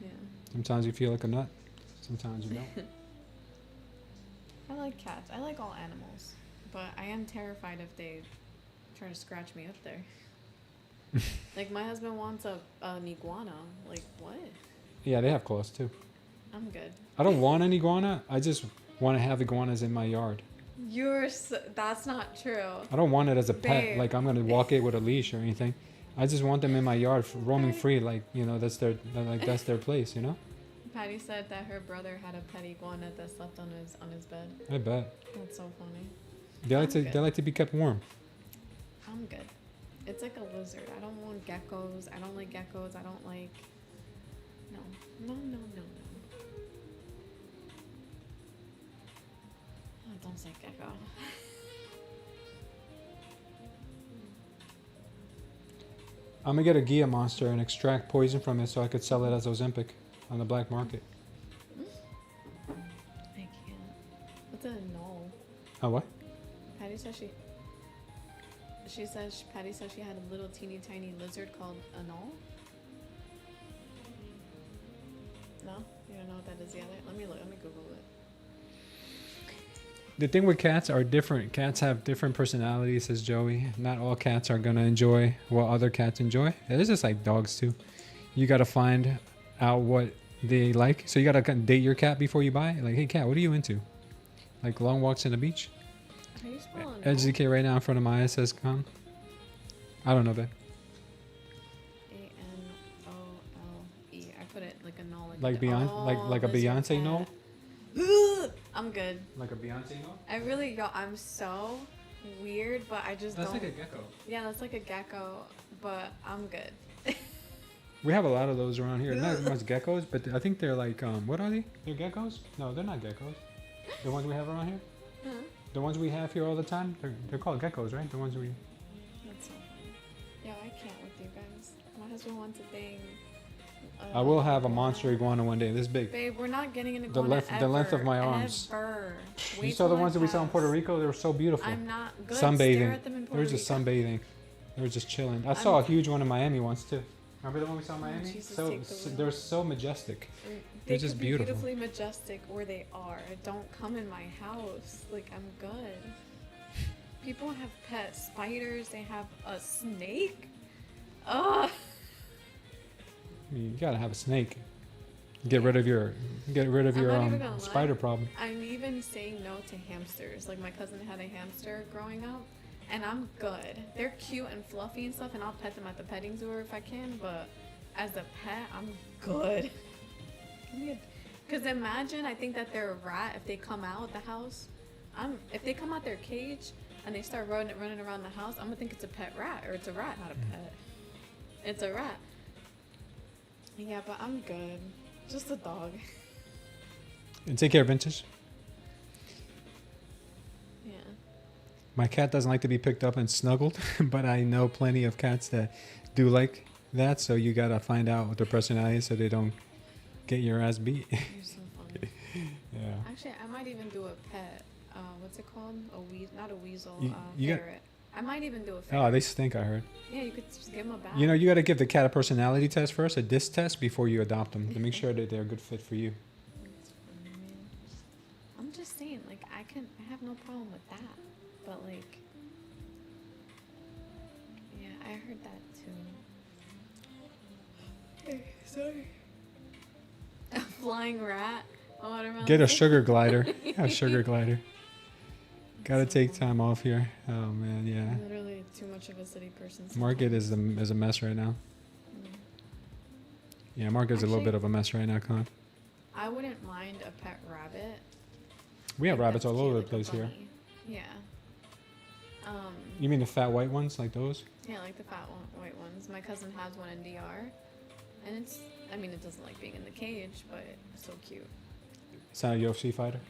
Yeah. Sometimes you feel like a nut, sometimes you don't. I like cats. I like all animals, but I am terrified if they try to scratch me up there. Like my husband wants an iguana. Like what? Yeah, they have claws too. I'm good. I don't want an iguana. I just want to have iguanas in my yard. That's not true. I don't want it as a pet. Babe. Like I'm gonna walk it with a leash or anything. I just want them in my yard, roaming free. Like that's their place. You know. Patty said that her brother had a pet iguana that slept on his bed. I bet. That's so funny. They like to be kept warm. I'm good. It's like a lizard. I don't want geckos. I don't like geckos. I don't like. No. Oh, don't say gecko. I'm gonna get a Gia monster and extract poison from it so I could sell it as Ozempic on the black market. I can't. What's a null? Oh what? Patty said Patty said she had a little teeny tiny lizard called a null. No, you don't know what that is yet. Let me Google it. The thing with cats are different. Cats have different personalities, says Joey. Not all cats are gonna enjoy what other cats enjoy. It's just like dogs too. You gotta find out what they like. So you gotta date your cat before you buy it. Like, hey cat, what are you into? Like long walks on the beach. How you spell it? LGK right now in front of my ISS con. I don't know, babe. Anole. I put it like a null. Like Beyonce, like a Beyonce null. I'm good. Like a Beyonce null. I really go. I'm so weird, but I just That's don't. like a gecko. Yeah, that's like a gecko, but I'm good. We have a lot of those around here. Not much geckos, but I think they're like, what are they? They're geckos? No, they're not geckos. The ones we have around here? Huh? The ones we have here all the time? They're called geckos, right? The ones we... That's so funny. Yo, I can't with you guys. My husband wants a thing. I will have a monster iguana one day, this big. Babe, we're not getting an The iguana length of my arms. Ever. You Wait saw the till ones that we saw in pass. Puerto Rico? They were so beautiful. I'm not good. Sunbathing. Stare at them in They Puerto were just Rico. sunbathing. They were just chilling. I saw a huge one in Miami once too. Remember the one we saw in Miami? Jesus, So take the wheel. they're so majestic. They just could be beautiful. beautifully majestic where they are. Don't come in my house. Like, I'm good. People have pet spiders. They have a snake. Ugh. I mean, you gotta have a snake. Get rid of your I'm not even gonna lie. spider problem. I'm even saying no to hamsters. Like, my cousin had a hamster growing up, and I'm good. They're cute and fluffy and stuff, and I'll pet them at the petting zoo if I can, but as a pet, I'm good. Because imagine, I think that they're a rat if they come out the house. If they come out their cage and they start running around the house, I'm gonna think it's a pet rat, or it's a rat, not a pet. It's a rat. Yeah, but I'm good. Just a dog. And take care, Vintage. Yeah. My cat doesn't like to be picked up and snuggled, but I know plenty of cats that do like that. So you gotta find out what their personality is so they don't get your ass beat. You're so funny. Yeah. Actually, I might even do a pet. What's it called? Not a weasel. You got- Ferret. I might even do a ferret. Oh, they stink, I heard. Yeah, you could just give them a bath. You know, you got to give the cat a personality test first, a disc test, before you adopt them to make sure that they're a good fit for you. That's funny, man. I'm just saying, like, I have no problem with that. But, like, yeah, I heard that too. Hey, sorry. A flying rat. A watermelon. Get a sugar glider. Yeah, a sugar Yeah. glider. Got to take time off here. Oh, man, yeah. I'm literally too much of a city person. Market sometimes. is a mess right now. Mm. Yeah, market's a little Actually- bit of a mess right now, Con. I wouldn't mind a pet rabbit. We have Like, rabbits that's all cute, over the like a place here. bunny. Yeah. You mean the fat white ones, like those? Yeah, like the white ones. My cousin has one in DR, and it doesn't like being in the cage, but it's so cute. It's not a UFC fighter?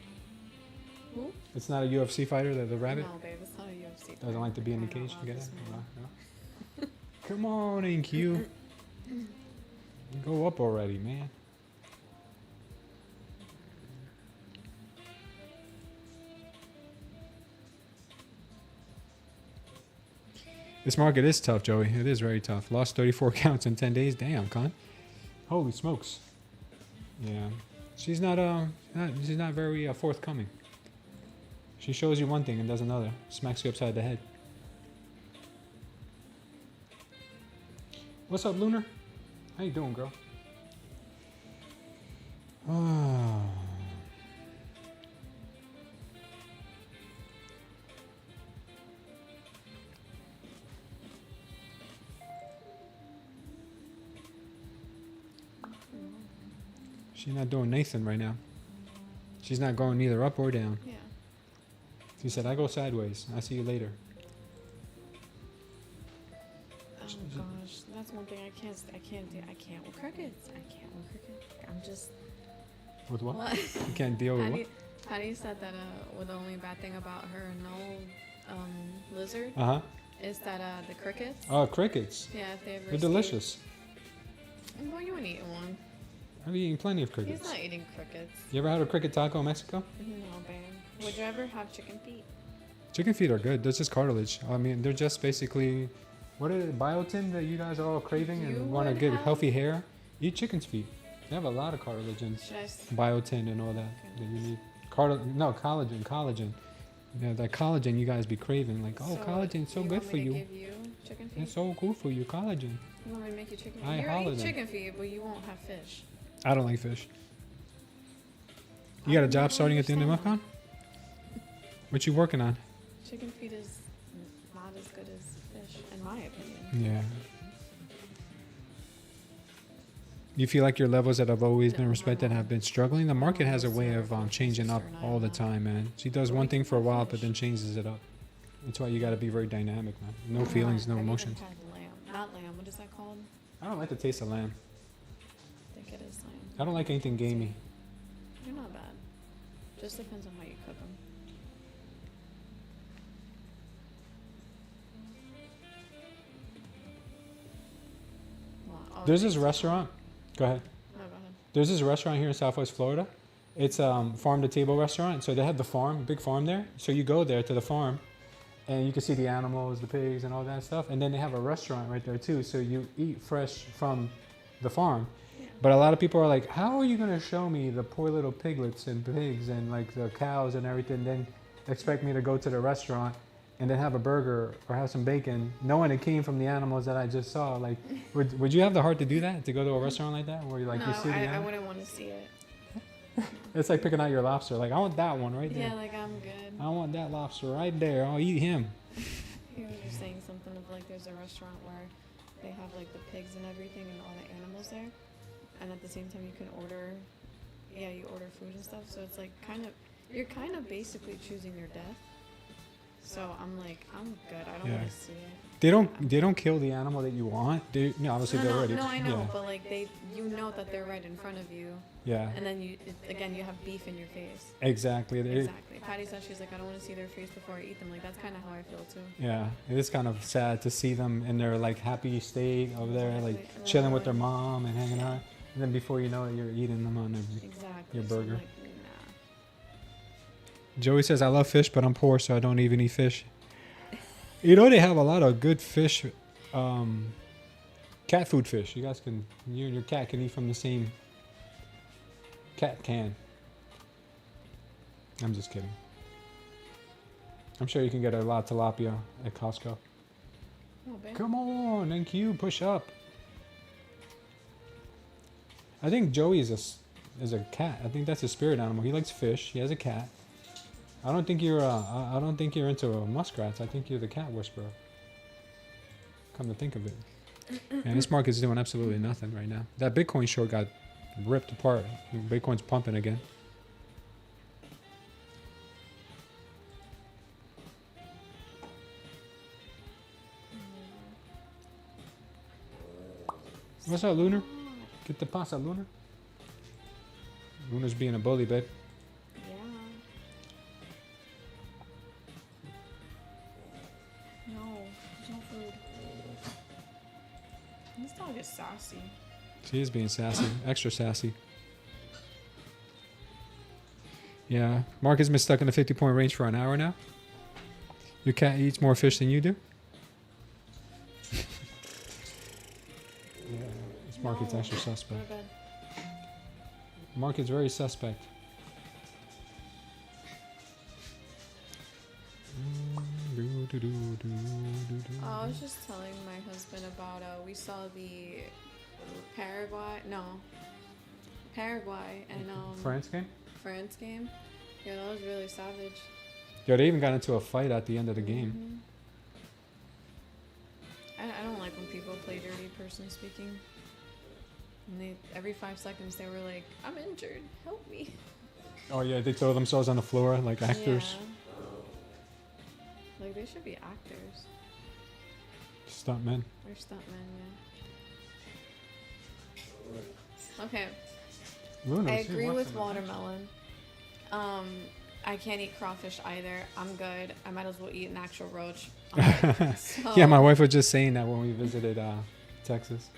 Who? It's not a UFC fighter, the rabbit? No, babe, it's not a UFC. Doesn't like to be in the Crying out cage loud, together? this man. No. Come on, NQ. Go up already, man. This market is tough, Joey. It is very tough. Lost 34 counts in 10 days. Damn, Con. Holy smokes. Yeah. She's not very forthcoming. She shows you one thing and does another. Smacks you upside the head. What's up, Lunar? How you doing, girl? Ah. She's not doing Nathan right now. She's not going neither up or down. Yeah. She said, I go sideways. I'll see you later. Oh gosh, that's one thing I can't do. I can't with crickets. I can't with crickets. I'm just. With what? What? You can't deal with what? Patty said that the only bad thing about her lizard Uh-huh. is that the crickets. Oh, crickets. Yeah, if they ever. They're delicious. Well, you wouldn't eat one. I've eaten plenty of He's crickets. not eating crickets. You ever had a cricket taco in Mexico? No, babe. Would you ever have chicken feet? Chicken feet are good. They're just cartilage. I mean, they're just basically, what is it, biotin that you guys are all craving You and want to would get have- healthy hair? Eat chicken's feet. They have a lot of cartilage and Should I? biotin and all that that you need. Collagen. Yeah, that collagen you guys be craving. Like, oh, collagen's so you good want for me to you. Give you chicken feet? It's so good for you, collagen. You want me to make you chicken? I You'll holler eat them. chicken feet, but you won't have fish. I don't like fish. You got a job starting at the end of the month, Con? What you working on? Chicken feet is not as good as fish, in my opinion. Yeah. You feel like your levels that have always been No, respected no. have been struggling? The market No, has a it's way not. of It's changing just up your all the night. time, man. She does one thing for a while, but then changes it up. That's why you got to be very dynamic, man. No feelings, no I've even emotions. had lamb. Not lamb. What is that called? I don't like the taste of lamb. I think it is lamb. I don't like anything gamey. They're not bad. Just depends on how you cook them. There's this restaurant. Go ahead. No, go ahead. There's this restaurant here in Southwest Florida. It's farm to table restaurant. So they have the farm, big farm there. So you go there to the farm, and you can see the animals, the pigs, and all that stuff. And then they have a restaurant right there too. So you eat fresh from the farm. Yeah. But a lot of people are like, "How are you gonna show me the poor little piglets and pigs and like the cows and everything? Then expect me to go to the restaurant and then have a burger or have some bacon, knowing it came from the animals that I just saw." Like, would you have the heart to do that? To go to a restaurant like that where you like No, you see the I animal? wouldn't want to see it. It's like picking out your lobster. Like, I want that one right there. Yeah, like I'm good. I want that lobster right there. I'll eat him. You were just saying something of like there's a restaurant where they have like the pigs and everything and all the animals there, and at the same time you can order, you order food and stuff. So it's like you're kind of basically choosing your death. So I'm like, I'm good. I don't Yeah. want to see it. They don't kill the animal that you want. Obviously they're already. No, I know, Yeah. but like you know that they're right in front of you, Yeah. and then you have beef in your face. Exactly. Exactly. Patty said she's like, I don't want to see their face before I eat them. Like that's kind of how I feel too. Yeah. It is kind of sad to see them in their like happy state over there, like Exactly. chilling with their mom and hanging out. And then before you know it, you're eating them on Exactly. your So I'm burger. like, nah. Joey says, "I love fish, but I'm poor, so I don't even eat fish." You know, they have a lot of good fish, cat food fish. You guys can, you and your cat can eat from the same cat can. I'm just kidding. I'm sure you can get a lot of tilapia at Costco. Oh, babe. Come on, NQ, push up. I think Joey is a cat. I think that's a spirit animal. He likes fish. He has a cat. I don't think you're into muskrats. I think you're the cat whisperer. Come to think of it. And this market's doing absolutely nothing right now. That Bitcoin short got ripped apart. Bitcoin's pumping again. What's up, Lunar? Get the pasta, Lunar. Lunar's being a bully, babe. Yeah. No, there's no food. This dog is sassy. She is being sassy, extra sassy. Yeah, Mark has been stuck in the 50-point range for an hour now. Your cat eats more fish than you do? Yeah, this market's No. extra Go suspect. to bed. Market's very suspect. I was just telling my husband about we saw the Paraguay and France game? France game. Yeah, that was really savage. Yo, they even got into a fight at the end of the game. I don't like when people play dirty, personally speaking. And every 5 seconds they were like, "I'm injured, help me." Oh yeah, they throw themselves on the floor like actors. Yeah. Like they should be actors Stuntmen. or stuntmen. Yeah. Okay. Luna, I agree with watermelon. I can't eat crawfish either. I'm good. I might as well eat an actual roach. So- Yeah, my wife was just saying that when we visited Texas.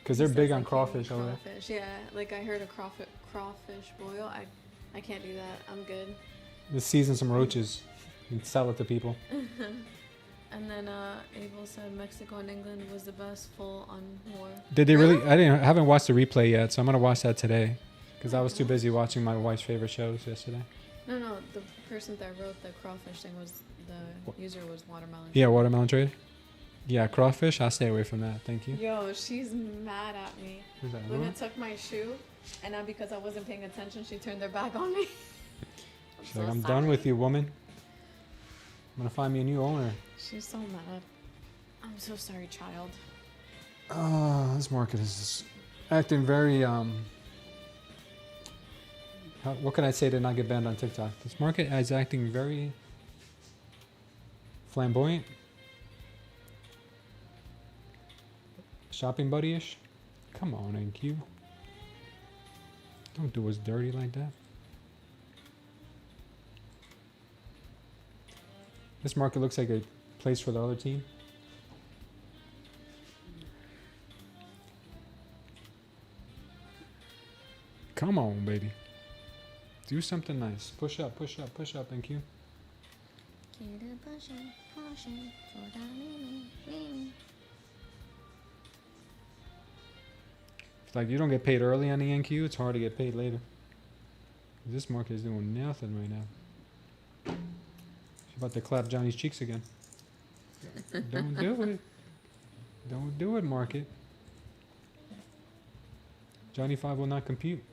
Because they're He big says on I can't crawfish eat over there. crawfish. Yeah, like I heard a crawfish boil. I can't do that. I'm good. Just season some roaches and sell it to people. And then Abel said Mexico and England was the best full on war. Did they really? I haven't watched the replay yet, so I'm gonna watch that today. Because I was too busy watching my wife's favorite shows yesterday. No, the person that wrote the crawfish thing was the user was watermelon. Yeah, watermelon trade. Yeah, crawfish. I'll stay away from that. Thank you. Yo, she's mad at me. Who's that? Luna Luna? took my shoe, and now because I wasn't paying attention, she turned her back on me. She's like, I'm done with you, woman. gonna find me a new owner. She's so mad. I'm so sorry, child. This market is just acting very what can I say to not get banned on TikTok? This market is acting very flamboyant, shopping buddy-ish. Come on, NQ. Don't do us dirty like that. This market looks like a place for the other team. Come on, baby. Do something nice. Push up, push up, push up, NQ. It's like you don't get paid early on the NQ, it's hard to get paid later. This market is doing nothing right now. She's about to clap Johnny's cheeks again. Don't do it. Don't do it, market. Johnny 5 will not compute.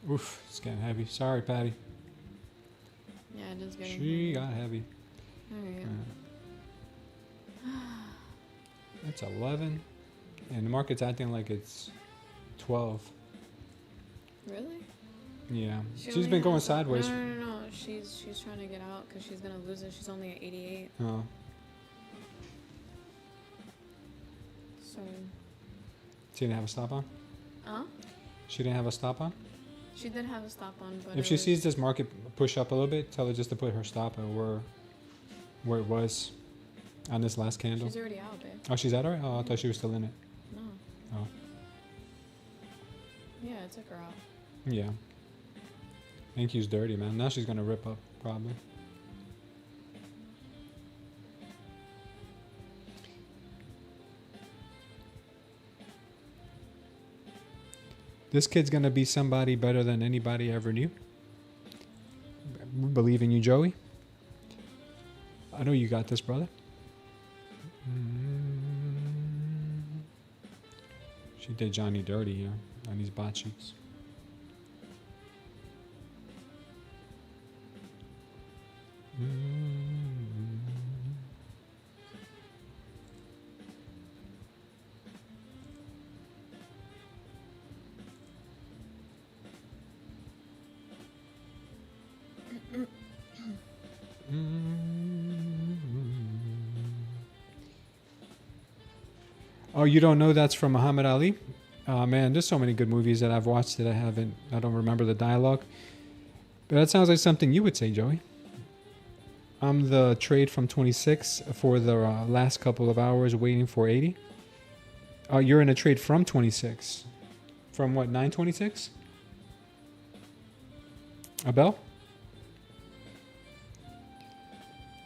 Oof, it's getting heavy. Sorry, Patty. Yeah, it is getting She got heavy. Alright. It's 11. And the market's acting like it's 12. Really? Yeah. She She's only been going has sideways. No. She's trying to get out because she's gonna lose it. She's only at 88. Oh. So. She didn't have a stop on? Huh? She didn't have a stop on? She did have a stop on, but If she sees this market push up a little bit, tell her just to put her stop at where it was on this last candle. She's already out, babe. Oh, she's out already? Oh, I thought she was still in it. No. Oh. Yeah, it took her out. Yeah. Thank you's dirty, man. Now she's gonna rip up, probably. This kid's gonna be somebody better than anybody ever knew. We believe in you, Joey. I know you got this, brother. She did Johnny dirty here on these bot cheeks. Oh, you don't know that's from Muhammad Ali? Man, there's so many good movies that I've watched that I don't remember the dialogue. But that sounds like something you would say, Joey. I'm the trade from 26 for the last couple of hours waiting for 80. You're in a trade from 26. From what, 926? Abel?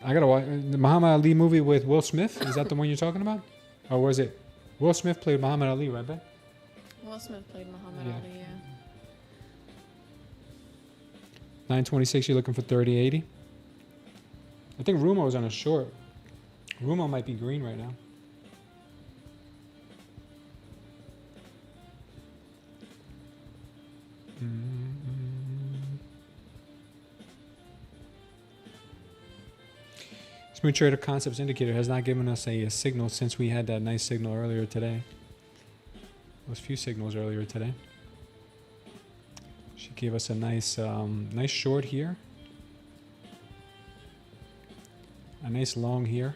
I gotta watch the Muhammad Ali movie with Will Smith. Is that the one you're talking about? Or was it? Will Smith played Muhammad Ali, right, Ben? Will Smith played Muhammad Yeah. Ali, yeah. 926, you're looking for 3080. I think Rumo's on a short. Rumo might be green right now. Smooth Trader Concepts Indicator has not given us a signal since we had that nice signal earlier today. Those few signals earlier today. She gave us a nice, nice short here. A nice long here.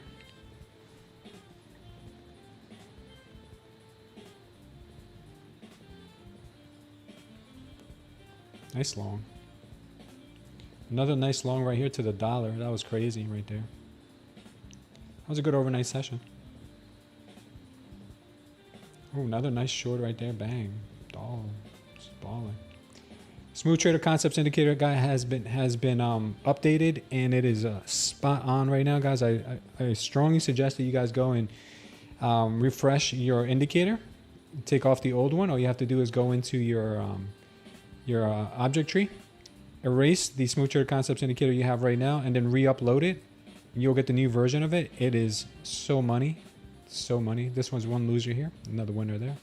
Nice long. Another nice long right here to the dollar. That was crazy right there. That was a good overnight session. Oh, another nice short right there. Bang. Oh, just balling. Smooth Trader Concepts Indicator guy has been updated, and it is spot on right now, guys. I strongly suggest that you guys go and refresh your indicator take off the old one, all you have to do is go into your object tree, erase the Smooth Trader Concepts indicator you have right now, and then re-upload it. You'll get the new version of it. It is so money. So money. This one's one loser here. Another winner there.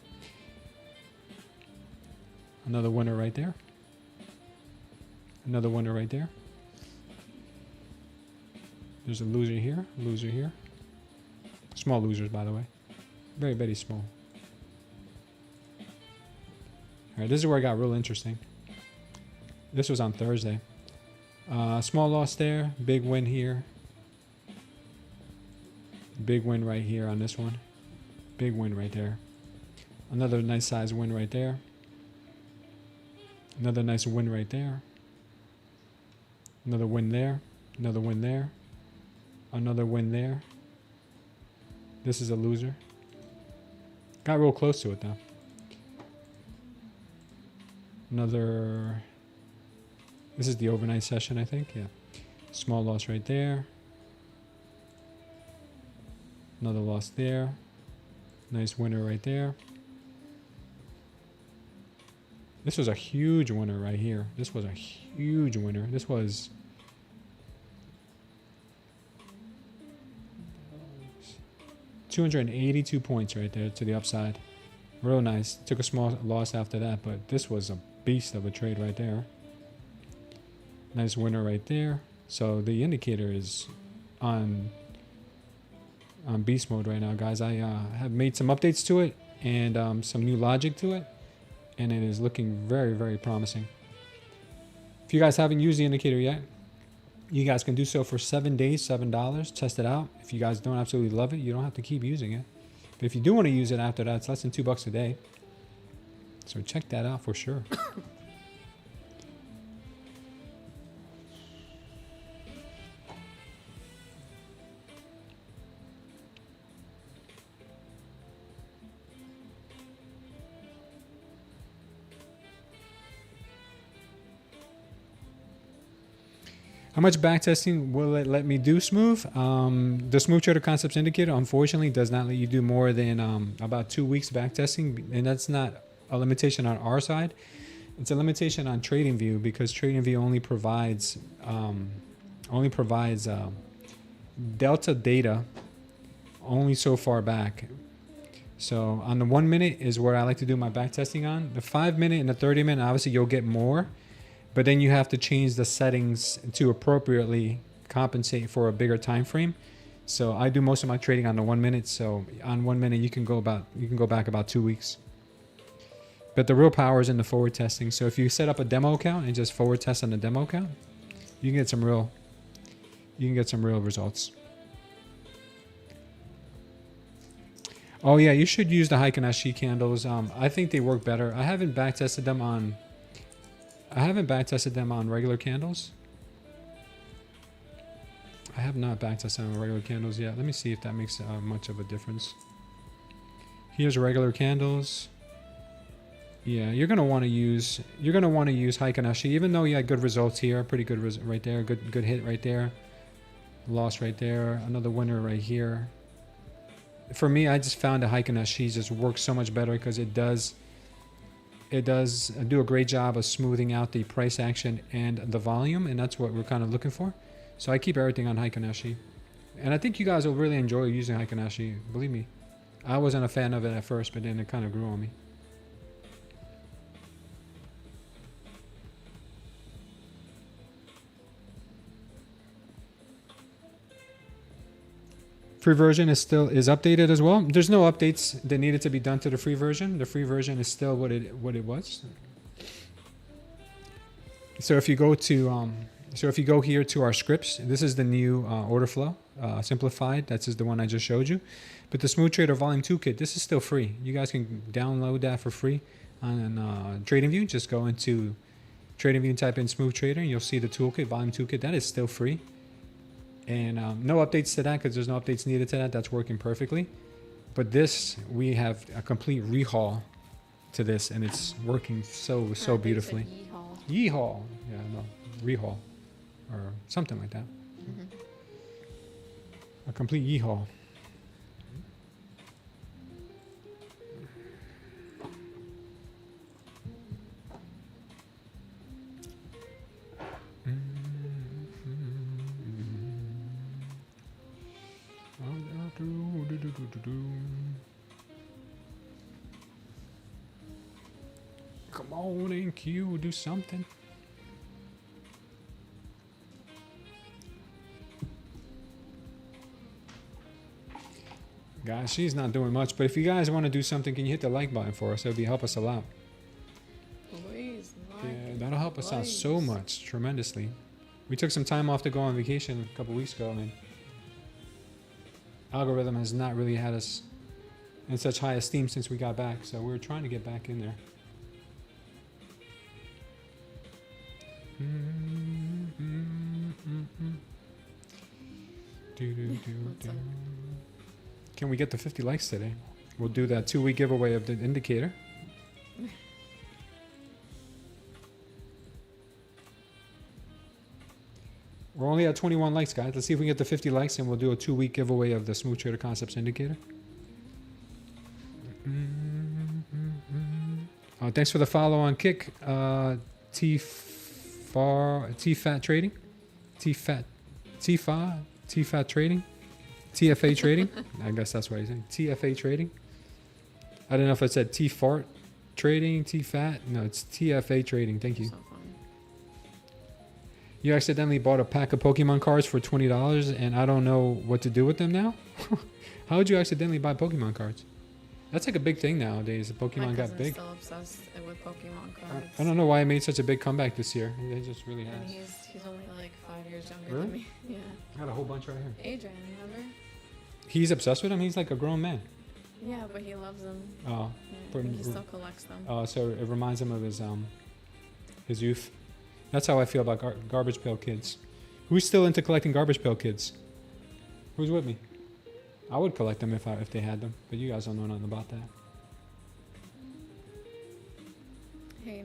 Another winner right there. Another winner right there. There's a loser here. Loser here. Small losers, by the way. Very, very small. Alright, this is where it got real interesting. This was on Thursday. Small loss there. Big win here. Big win right here on this one. Big win right there. Another nice size win right there. Another nice win right there. Another win there. Another win there. Another win there. This is a loser. Got real close to it though. Another... This is the overnight session, I think. Yeah. Small loss right there. Another loss there. Nice winner right there. This was a huge winner right here. This was a huge winner. This was... $282 points right there to the upside. Real nice. Took a small loss after that, but this was a beast of a trade right there. Nice winner right there. So the indicator is on beast mode right now, guys. I have made some updates to it and some new logic to it, and it is looking very, very promising. If you guys haven't used the indicator yet, you guys can do so for 7 days, $7. Test it out. If you guys don't absolutely love it, you don't have to keep using it. But if you do want to use it after that, it's less than $2 a day. So check that out for sure. How much backtesting will it let me do, Smooth? The Smooth Trader Concepts Indicator, unfortunately, does not let you do more than about 2 weeks backtesting. And that's not a limitation on our side. It's a limitation on TradingView because TradingView only provides delta data only so far back. So on the 1 minute is where I like to do my backtesting on. The 5 minute and the 30 minute, obviously you'll get more. But then you have to change the settings to appropriately compensate for a bigger time frame. So I do most of my trading on the 1 minute. So on 1 minute you can go back about 2 weeks. But the real power is in the forward testing. So if you set up a demo account and just forward test on the demo account, you can get some real results. Oh yeah, you should use the Heiken Ashi candles. I think they work better. I haven't backtested them on regular candles. I have not backtested on regular candles yet. Let me see if that makes much of a difference. Here's regular candles. Yeah, you're gonna want to use Heiken Ashi, even though you had good results here. Pretty good right there. Good hit right there. Loss right there. Another winner right here. For me, I just found that Heiken Ashi just works so much better because it does do a great job of smoothing out the price action and the volume, and that's what we're kind of looking for. So I keep everything on Heiken Ashi, and I think you guys will really enjoy using Heiken Ashi. Believe me, I wasn't a fan of it at first, but then it kind of grew on me. Free version is updated as well. There's no updates that needed to be done to the free version. The free version is still what it was. So if you go here to our scripts, this is the new order flow simplified. That's just the one I just showed you. But the Smooth Trader Volume Toolkit, this is still free. You guys can download that for free on TradingView. Just go into TradingView and type in Smooth Trader, and you'll see the toolkit, Volume Toolkit. That is still free. And no updates to that because there's no updates needed to that. That's working perfectly. But this, we have a complete rehaul to this, and it's working so beautifully. Yeehaw. Yeah, no, rehaul or something like that. Mm-hmm. A complete yeehaw. Come on in, Q, do something. Guys, she's not doing much, but if you guys want to do something, can you hit the like button for us? It would help us a lot. Please, Yeah, that'll help us out so much, tremendously. We took some time off to go on vacation a couple weeks ago, and algorithm has not really had us in such high esteem since we got back, so we're trying to get back in there. Can we get the 50 likes today? We'll do that 2-week giveaway of the indicator. We're only at 21 likes, guys. Let's see if we can get the 50 likes, and we'll do a 2-week giveaway of the Smooth Trader Concepts indicator. Thanks for the follow on Kick. T-Fat Trading. T-Fat Trading. TFA Trading. I guess that's what he's saying. TFA Trading. I don't know if it said T-Fart Trading, T-Fat. No, it's TFA Trading. Thank you. So fun. You accidentally bought a pack of Pokemon cards for $20 and I don't know what to do with them now? How would you accidentally buy Pokemon cards? That's like a big thing nowadays. Pokemon got big. Still obsessed with Pokemon cards. I don't know why it made such a big comeback this year. It just really has. And he's only like 5 years younger Really? than me. Yeah. I got a whole bunch right here. Adrian, remember? He's obsessed with him? He's like a grown man. Yeah, but he loves them. Oh, Yeah, he still collects them. so it reminds him of his youth. That's how I feel about Garbage Pail Kids. Who's still into collecting Garbage Pail Kids? Who's with me? I would collect them if they had them, but you guys don't know nothing about that. Hey,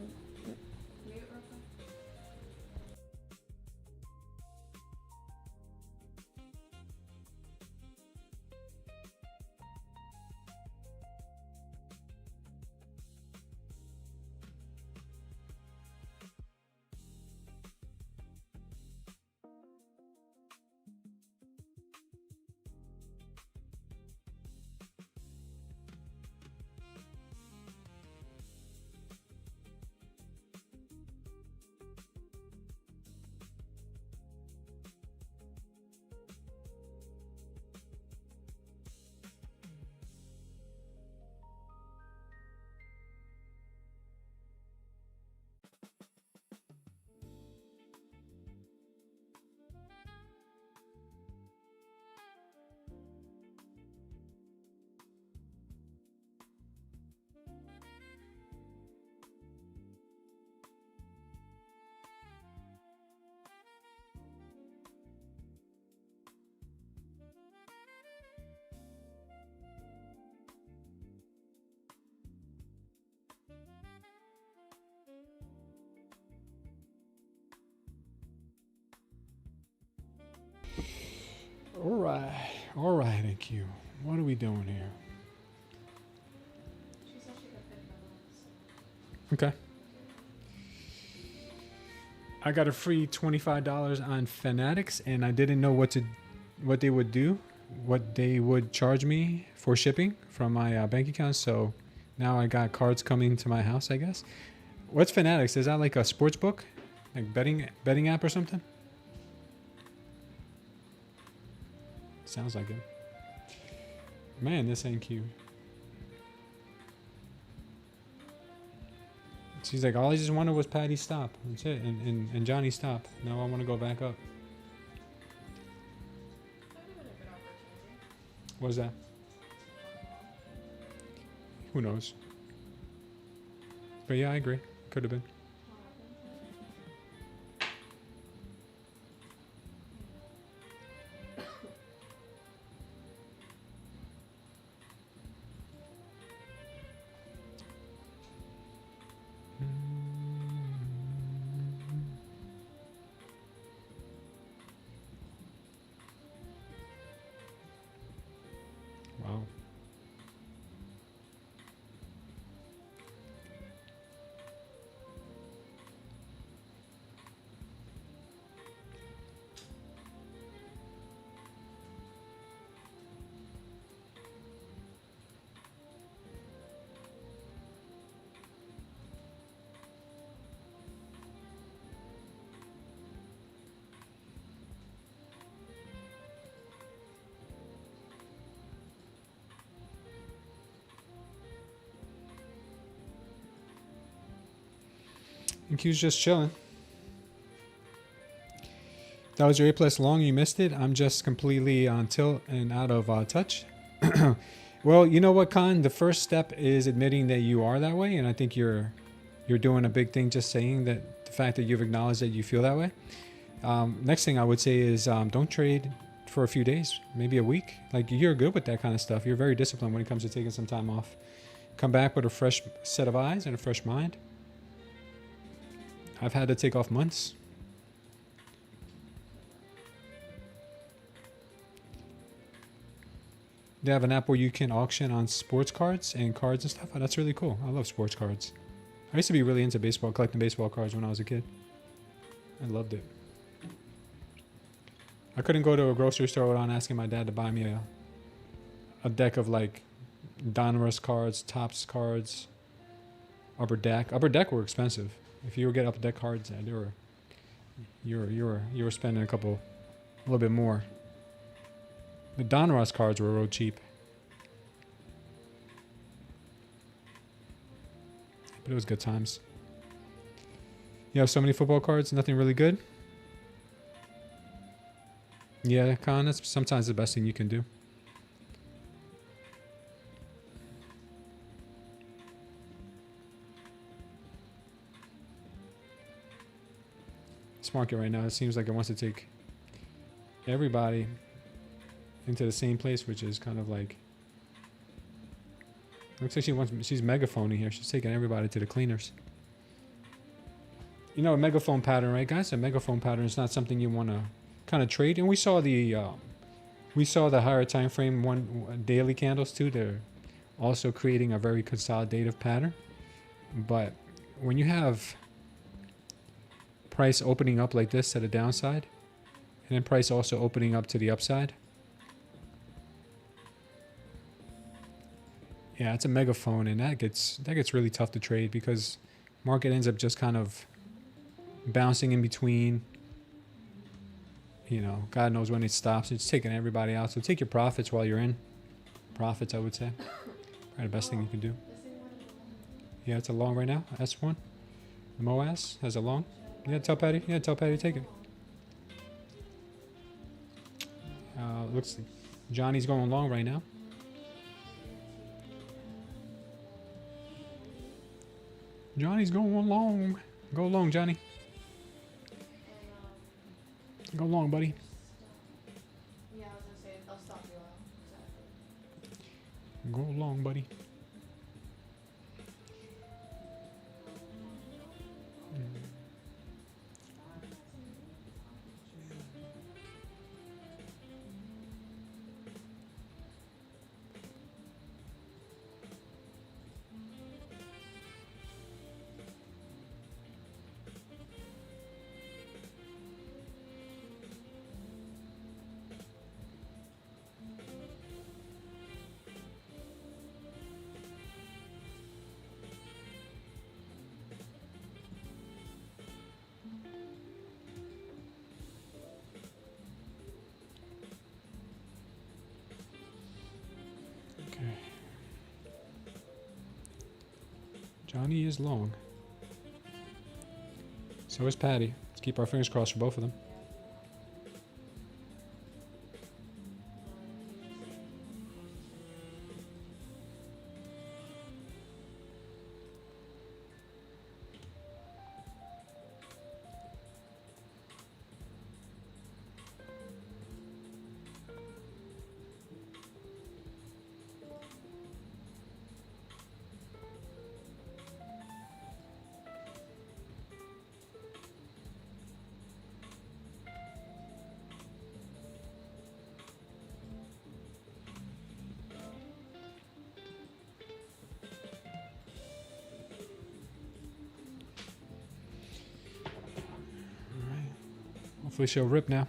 All right, thank you. What are we doing here? she said she could pick Okay. I got a free $25 on Fanatics, and I didn't know what they would do, what they would charge me for shipping from my bank account. So now I got cards coming to my house, I guess. What's Fanatics? Is that like a sports book, like betting app or something? Sounds like it. Man, this ain't cute. She's like, all I just wanted was Patty stop. That's it. And Johnny stop. Now I want to go back up. What was that? Who knows? But yeah, I agree. Could have been. Wow. And Q's just chilling. That was your A plus long. You missed it. I'm just completely on tilt and out of touch. Well, you know what, Khan? The first step is admitting that you are that way, and I think you're doing a big thing just saying that, the fact that you've acknowledged that you feel that way. Next thing I would say is don't trade for a few days, maybe a week. Like, you're good with that kind of stuff. You're very disciplined when it comes to taking some time off. Come back with a fresh set of eyes and a fresh mind. I've had to take off months. They have an app where you can auction on sports cards and cards and stuff. Oh, that's really cool. I love sports cards. I used to be really into baseball, collecting baseball cards when I was a kid. I loved it. I couldn't go to a grocery store without asking my dad to buy me a deck of like Donruss cards, Topps cards, Upper Deck. Upper Deck were expensive. If you were getting Upper Deck cards, they were you were spending a little bit more. The Donruss cards were real cheap. But it was good times. You have so many football cards, nothing really good? Yeah, Con, that's sometimes the best thing you can do. This market right now, it seems like it wants to take everybody into the same place, which is kind of like, looks like she's megaphoning here. She's taking everybody to the cleaners. You know, a megaphone pattern, right, guys? A megaphone pattern is not something you want to kind of trade. And we saw the higher time frame daily candles too. They're also creating a very consolidative pattern. But when you have price opening up like this at a downside, and then price also opening up to the upside, yeah, it's a megaphone, and that gets really tough to trade because market ends up just kind of bouncing in between. You know, God knows when it stops. It's taking everybody out. So take your profits while you're in. Profits, I would say. Probably the best thing you can do. Yeah, it's a long right now. S1. The MOAS has a long. Yeah, tell Patty. Yeah, tell Patty to take it. Looks like Johnny's going long right now. Johnny's going long. Go long, Johnny. Go long, buddy. Yeah, I was gonna say they'll stop you out. Go long, buddy. Johnny is long. So is Patty. Let's keep our fingers crossed for both of them. Hopefully she'll rip now.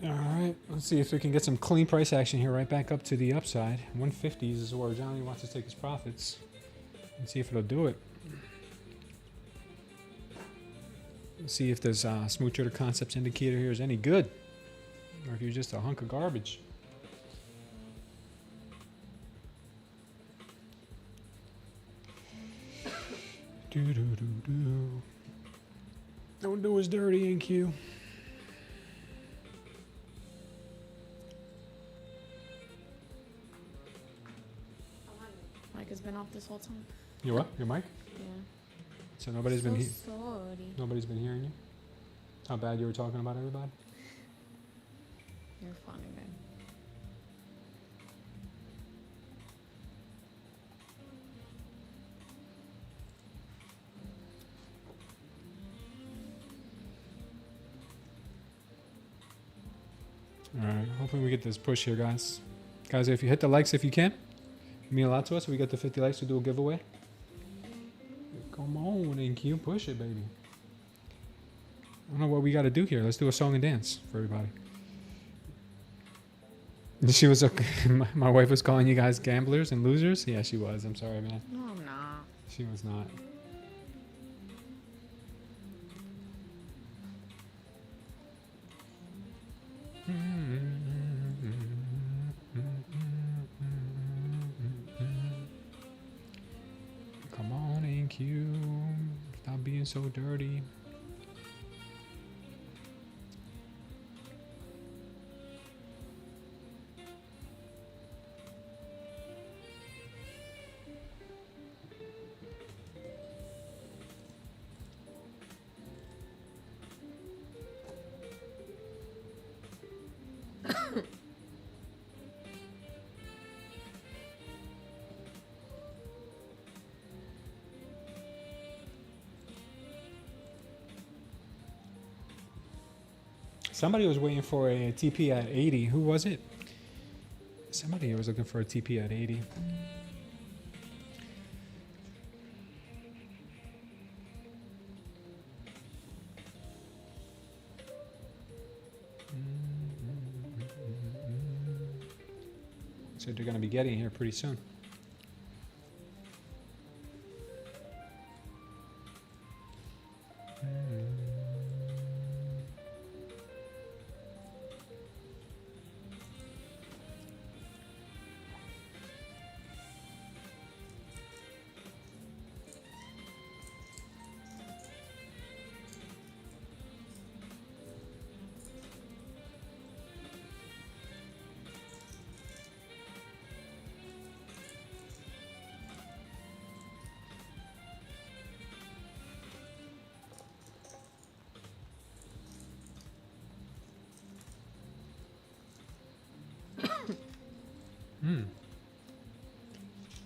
All right, let's see if we can get some clean price action here, right back up to the upside. 150s is where Johnny wants to take his profits. Let's see if it'll do it. Let's see if this smooth trader concepts indicator here is any good, or if you're just a hunk of garbage. Do. Don't do us dirty, NQ. Mike has been off this whole time. You what? Your mic? Yeah. So nobody's been sorry. nobody's been hearing you? How bad you were talking about everybody? You're funny, man. Alright, hopefully we get this push here, guys. Guys, if you hit the likes if you can, it mean a lot to us. We get the 50 likes to do a giveaway. Come on, NQ, push it, baby. I don't know what we got to do here. Let's do a song and dance for everybody. She was okay. My wife was calling you guys gamblers and losers. Yeah, she was. I'm sorry, man. No, I'm not. She was not. Come on, NQ. Stop being so dirty. Somebody was waiting for a TP at 80. Who was it? Somebody was looking for a TP at 80. So they're going to be getting here pretty soon.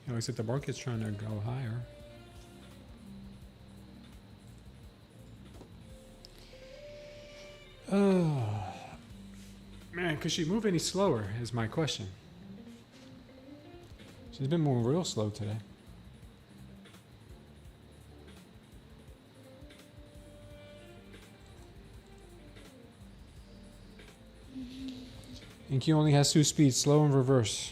It looks like the market's trying to go higher. Oh, man, could she move any slower is my question. She's been moving real slow today. And Q only has 2 speeds, slow and reverse.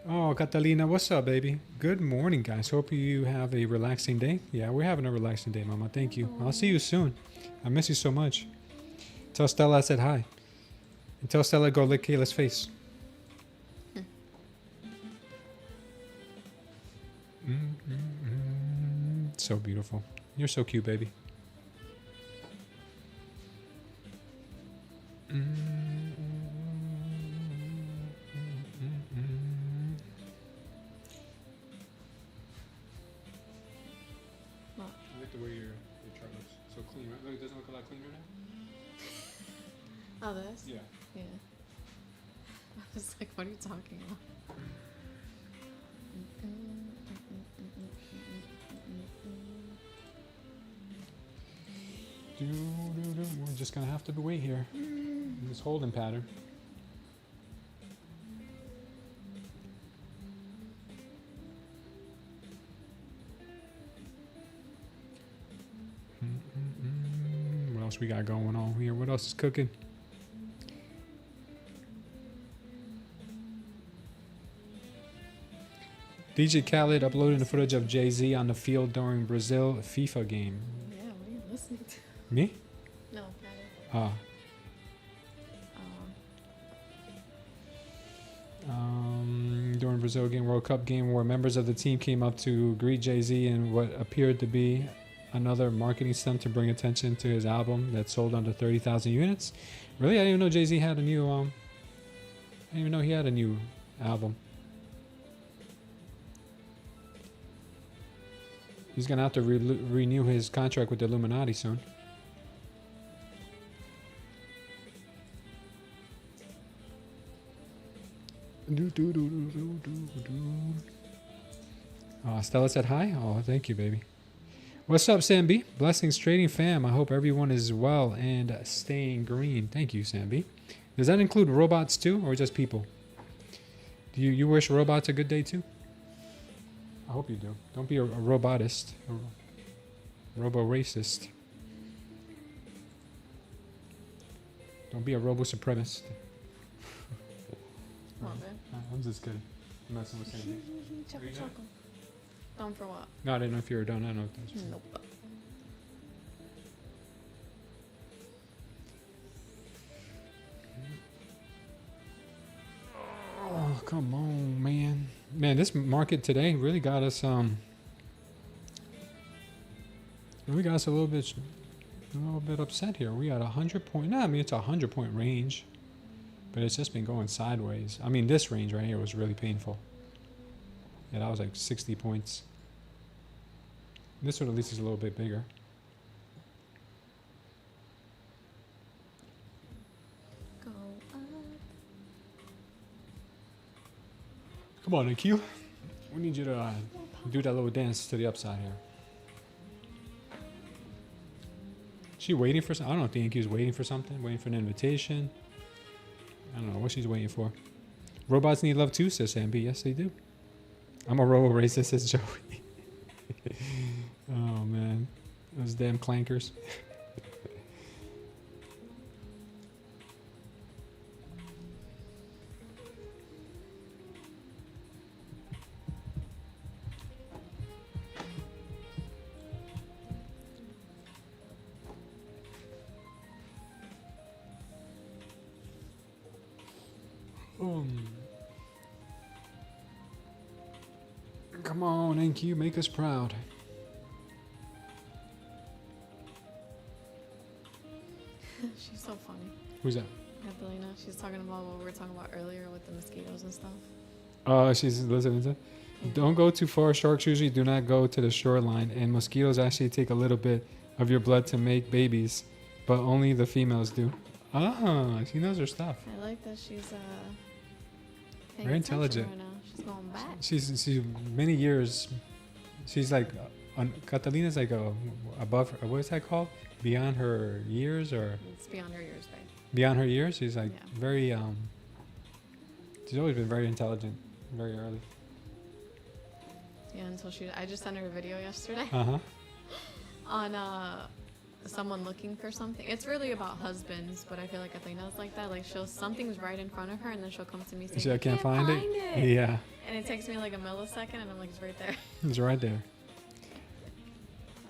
Oh, Catalina, what's up, baby? Good morning, guys. Hope you have a relaxing day. Yeah, we're having a relaxing day, Mama. Thank you. I'll see you soon. I miss you so much. Tell Stella I said hi. And tell Stella go lick Kayla's face. So beautiful. You're so cute, baby. the way your chart looks. So clean, right? Look, it doesn't look a lot cleaner now? Oh, this? Yeah. Yeah. I was like, what are you talking about? We're just gonna have to wait here. In this holding pattern. What else we got going on here? What else is cooking? DJ Khaled uploading the footage of Jay-Z on the field during Brazil FIFA game. Yeah, what are you listening to? Me? No, not it. Ah. During Brazil game, World Cup game, where members of the team came up to greet Jay-Z in what appeared to be another marketing stunt to bring attention to his album that sold under 30,000 units. Really? I didn't even know Jay-Z had a new, I didn't even know he had a new album. He's gonna have to renew his contract with the Illuminati soon. Stella said hi. Oh, thank you, baby. What's up, Sam B? Blessings trading fam. I hope everyone is well and staying green. Thank you, Sam B. Does that include robots too, or just people? Do you wish robots a good day too? I hope you do. Don't be a robotist, a robo-racist. Don't be a robo-supremacist. Come on, babe. I'm just kidding. I'm messing with Sandy. Choco choco. Done for what? No, I didn't know if you were done. I don't know if that's Nope. Oh, come on, man. Man, this market today really got us really got us a little bit upset here. We got 100 point. No, I mean it's a 100-point range, but it's just been going sideways. I mean, this range right here was really painful. Yeah, that was like 60 points. This one at least is a little bit bigger. Go up. Come on, IQ. We need you to do that little dance to the upside here. She waiting for something? I don't know if the IQ's waiting for something. Waiting for an invitation. I don't know what she's waiting for. Robots need love too, says Ambi. Yes, they do. I'm a robo-racist, says Joey. Oh, man. Those damn clankers. Come on, NQ, make us proud. She's so funny. Who's that? Evelina. She's talking about what we were talking about earlier with the mosquitoes and stuff. Oh, she's listening to. Yeah. Don't go too far. Sharks usually do not go to the shoreline, and mosquitoes actually take a little bit of your blood to make babies, but only the females do. Ah, she knows her stuff. I like that she's paying Very attention intelligent. right now. She's going back. She's many years. She's like, Catalina's like above. What is that called? Beyond her years, or It's beyond her years, babe. beyond her years. She's like Yeah. very. She's always been very intelligent, very early. Yeah, until I just sent her a video yesterday Uh huh. on someone looking for something. It's really about husbands, but I feel like Athena's like that. Like something's right in front of her, and then she'll come to me saying, She, I can't find it. it. Yeah, And it takes me like a millisecond, and I'm like, it's right there. it's right there.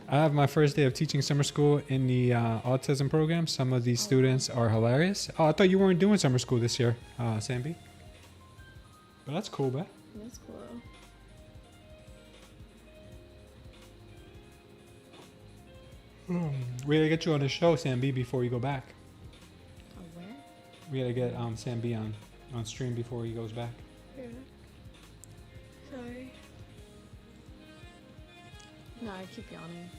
I have my first day of teaching summer school in the autism program. Some of these students are hilarious. Oh, I thought you weren't doing summer school this year, Sambi. But that's cool, man. That's cool. We gotta get you on the show, Sam B, before you go back. Oh, where? We gotta get Sam B on stream before he goes back. Yeah. Sorry. No, I keep yawning.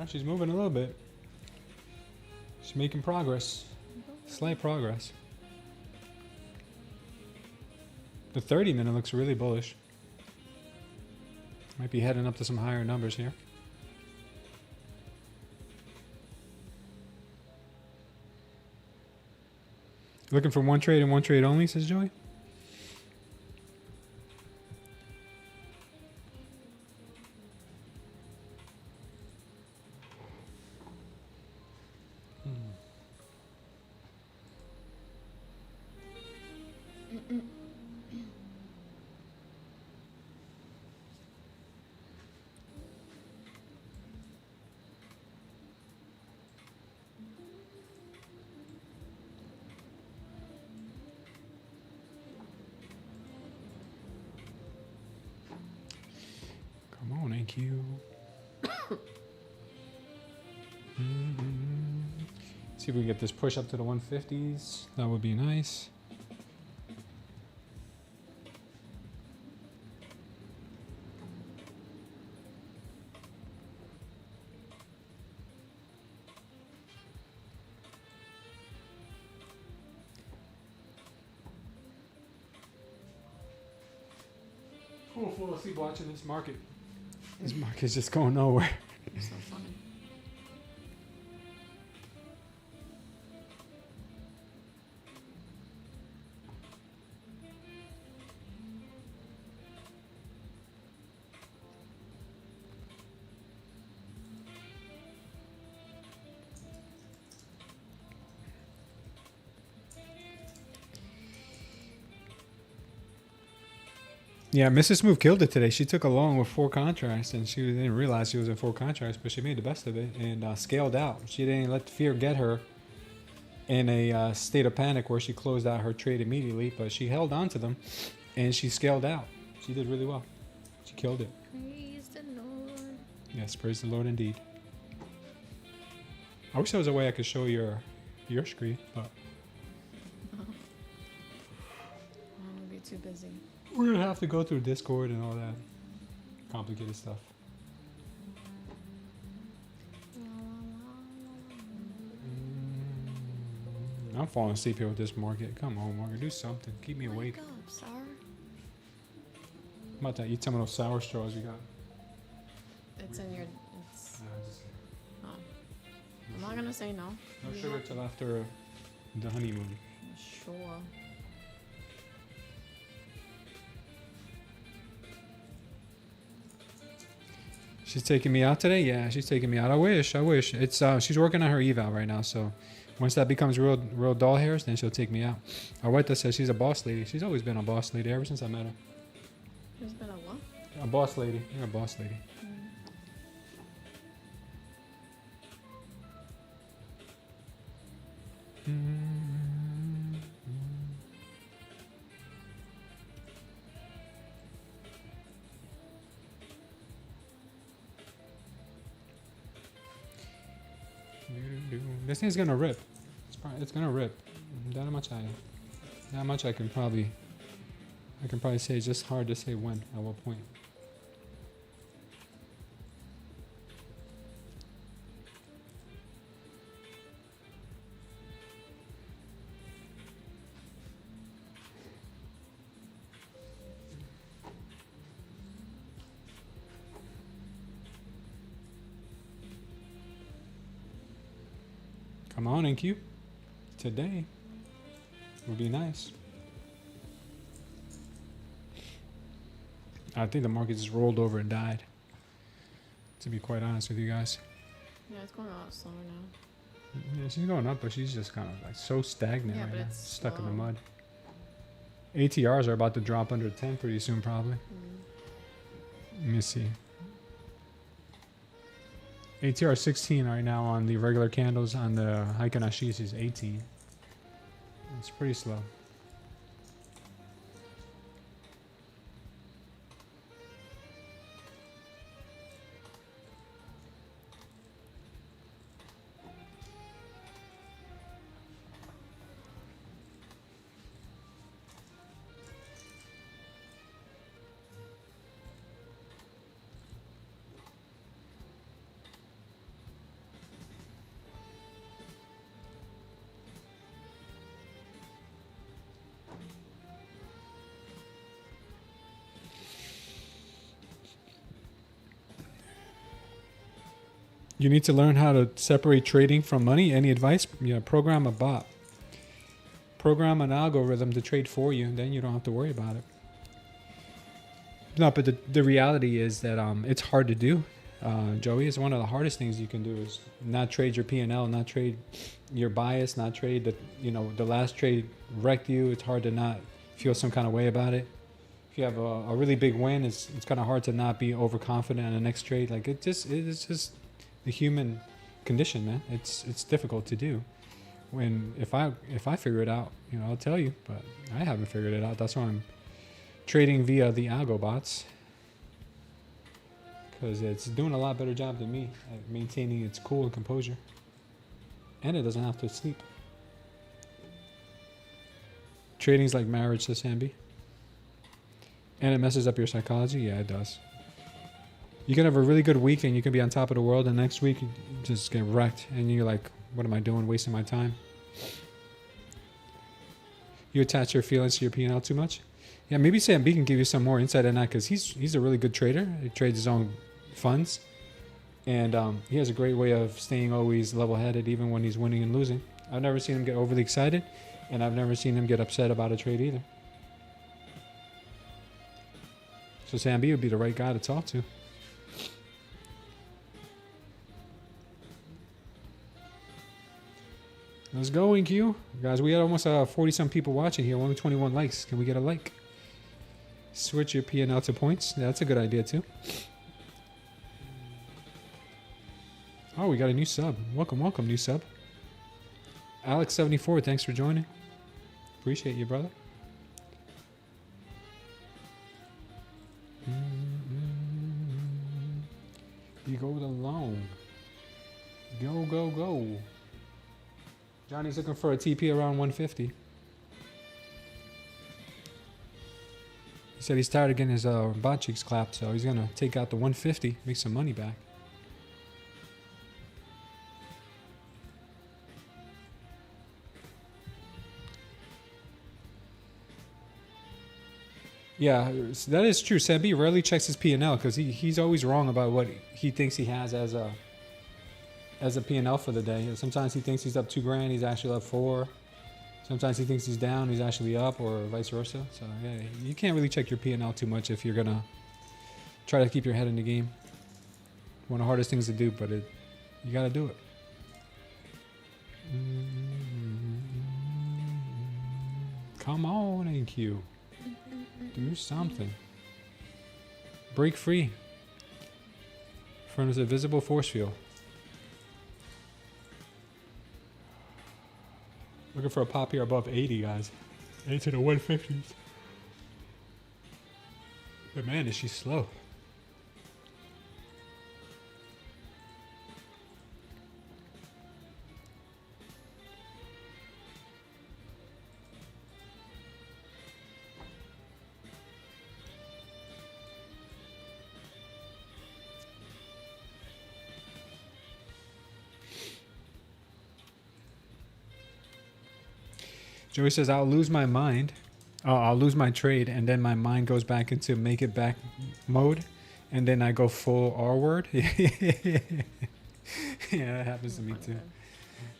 She's moving a little bit. She's making progress. Slight progress. The 30-minute looks really bullish. Might be heading up to some higher numbers here. Looking for one trade and one trade only, says Joey. Come on, NQ. See if we can get this push up to the 150s. That would be nice. Cool, fall asleep watching this market. This market's just going nowhere. It's so funny. Yeah, Mrs. Smooth killed it today. She took a long with 4 contracts, and she didn't realize she was in 4 contracts, but she made the best of it and scaled out. She didn't let fear get her in a state of panic where she closed out her trade immediately, but she held on to them, and she scaled out. She did really well. She killed it. Praise the Lord. Yes, praise the Lord indeed. I wish there was a way I could show your screen, but I'm gonna be too busy. we're gonna have to go through Discord and all that complicated stuff. I'm falling asleep here with this market. Come on, market, do something. Keep me awake. Wake up, sir. I'm about to eat some of those sour straws you got. It's in your. It's. Just Oh. I'm not gonna say no. no sugar till after the honeymoon. Sure. She's taking me out today? Yeah, she's taking me out. I wish. It's she's working on her eval right now, so once that becomes real doll hairs, then she'll take me out. Abueta says she's a boss lady. She's always been a boss lady ever since I met her. There's been a what? A boss lady. You're a boss lady. This thing's gonna rip. It's gonna rip. That much I can probably say. It's just hard to say when, at what point. Come on, NQ. Today would be nice. I think the market just rolled over and died. To be quite honest with you guys. Yeah, it's going a lot slower now. Yeah, she's going up, but she's just kind of like so stagnant Yeah, right but now. it's Stuck in the slow. mud. ATRs are about to drop under 10 pretty soon, probably. Let me see. ATR 16 right now on the regular candles. On the Heiken Ashis is 18. It's pretty slow. You need to learn how to separate trading from money. Any advice? Program a bot. Program an algorithm to trade for you, and then you don't have to worry about it. No, but the reality is that it's hard to do. Joey, it's one of the hardest things you can do is not trade your P&L, not trade your bias, not trade the last trade wrecked you. It's hard to not feel some kind of way about it. If you have a really big win, it's kind of hard to not be overconfident in the next trade. Like it's just the human condition, man. It's difficult to do. If I figure it out, I'll tell you, but I haven't figured it out. That's why I'm trading via the algo bots, because it's doing a lot better job than me at maintaining its cool and composure, and it doesn't have to sleep. Trading's like marriage, says Sambi. And it messes up your psychology? Yeah, it does. You can have a really good week and you can be on top of the world, and next week you just get wrecked and you're like, what am I doing, wasting my time? You attach your feelings to your P&L too much? Yeah, maybe Sam B can give you some more insight on that, because he's a really good trader. He trades his own funds, and he has a great way of staying always level-headed even when he's winning and losing. I've never seen him get overly excited, and I've never seen him get upset about a trade either. So Sam B would be the right guy to talk to. Let's go, InQ. Guys, we had almost 40-some people watching here. Only 21 likes. Can we get a like? Switch your P&L to points. Yeah, that's a good idea, too. Oh, we got a new sub. Welcome, welcome, new sub. Alex74, thanks for joining. Appreciate you, brother. You go alone. Go, go, go. Johnny's looking for a TP around 150. He said he's tired of getting his bot cheeks clapped, so he's going to take out the 150, make some money back. Yeah, that is true. Sambi rarely checks his P&L because he's always wrong about what he thinks he has as a P&L for the day. Sometimes he thinks he's up $2,000, he's actually up 4. Sometimes he thinks he's down, he's actually up, or vice versa. So yeah, you can't really check your P&L too much if you're gonna try to keep your head in the game. One of the hardest things to do, but you gotta do it. Come on, InQ. Do something. Break free from this invisible force field. Looking for a pop here above 80, guys. Into the 150s. But man, is she slow. Joey says, I'll lose my mind. I'll lose my trade, and then my mind goes back into make it back mode, and then I go full R word. Yeah, that happens to me too.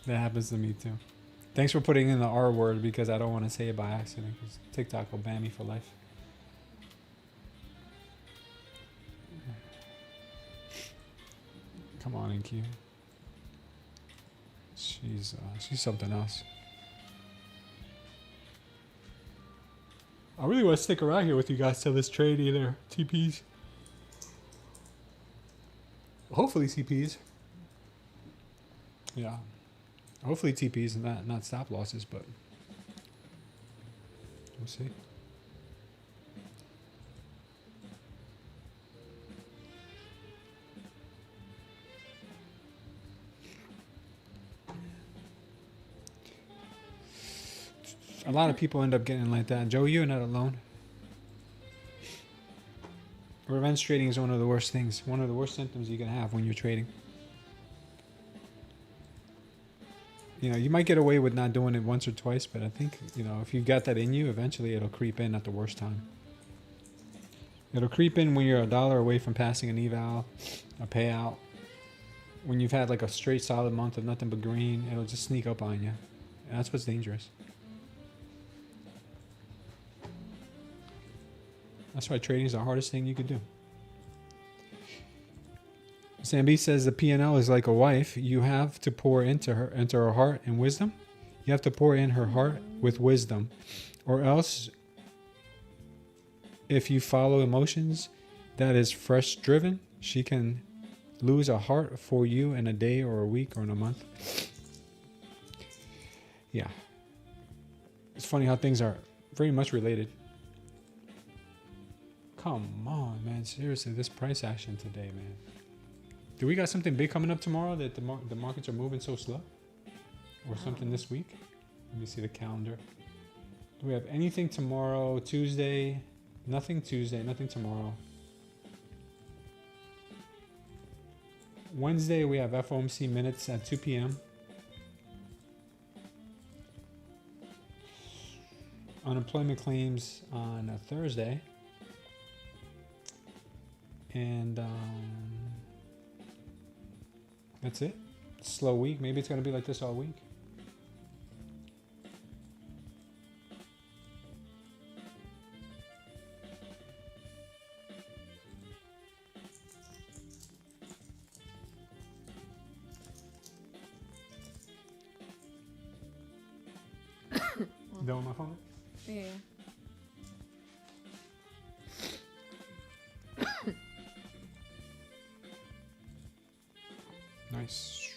That happens to me too. Thanks for putting in the R word, because I don't want to say it by accident, because TikTok will ban me for life. Come on, InQ. She's something else. I really want to stick around here with you guys till this trade either TPs. Hopefully CPs. Yeah. Hopefully TPs and not stop losses, but we'll see. A lot of people end up getting like that. Joe, you're not alone. Revenge trading is one of the worst things. One of the worst symptoms you can have when you're trading. You might get away with not doing it once or twice, but I think, if you got that in you, eventually it'll creep in at the worst time. It'll creep in when you're $1 away from passing an eval, a payout. when you've had like a straight solid month of nothing but green, it'll just sneak up on you. And that's what's dangerous. That's why trading is the hardest thing you could do. Sam B says the P&L is like a wife. You have to pour into her heart and wisdom. You have to pour in her heart with wisdom, or else, if you follow emotions that is fresh driven, she can lose a heart for you in a day or a week or in a month. Yeah. It's funny how things are very much related. Come on, man. Seriously, this price action today, man. Do we got something big coming up tomorrow that the markets are moving so slow? Or something this week? Let me see the calendar. Do we have anything tomorrow? Tuesday? Nothing Tuesday, nothing tomorrow. Wednesday, we have FOMC minutes at 2 p.m. Unemployment claims on a Thursday. And that's it. Slow week. Maybe it's going to be like this all week. Done with my phone? Yeah. Nice.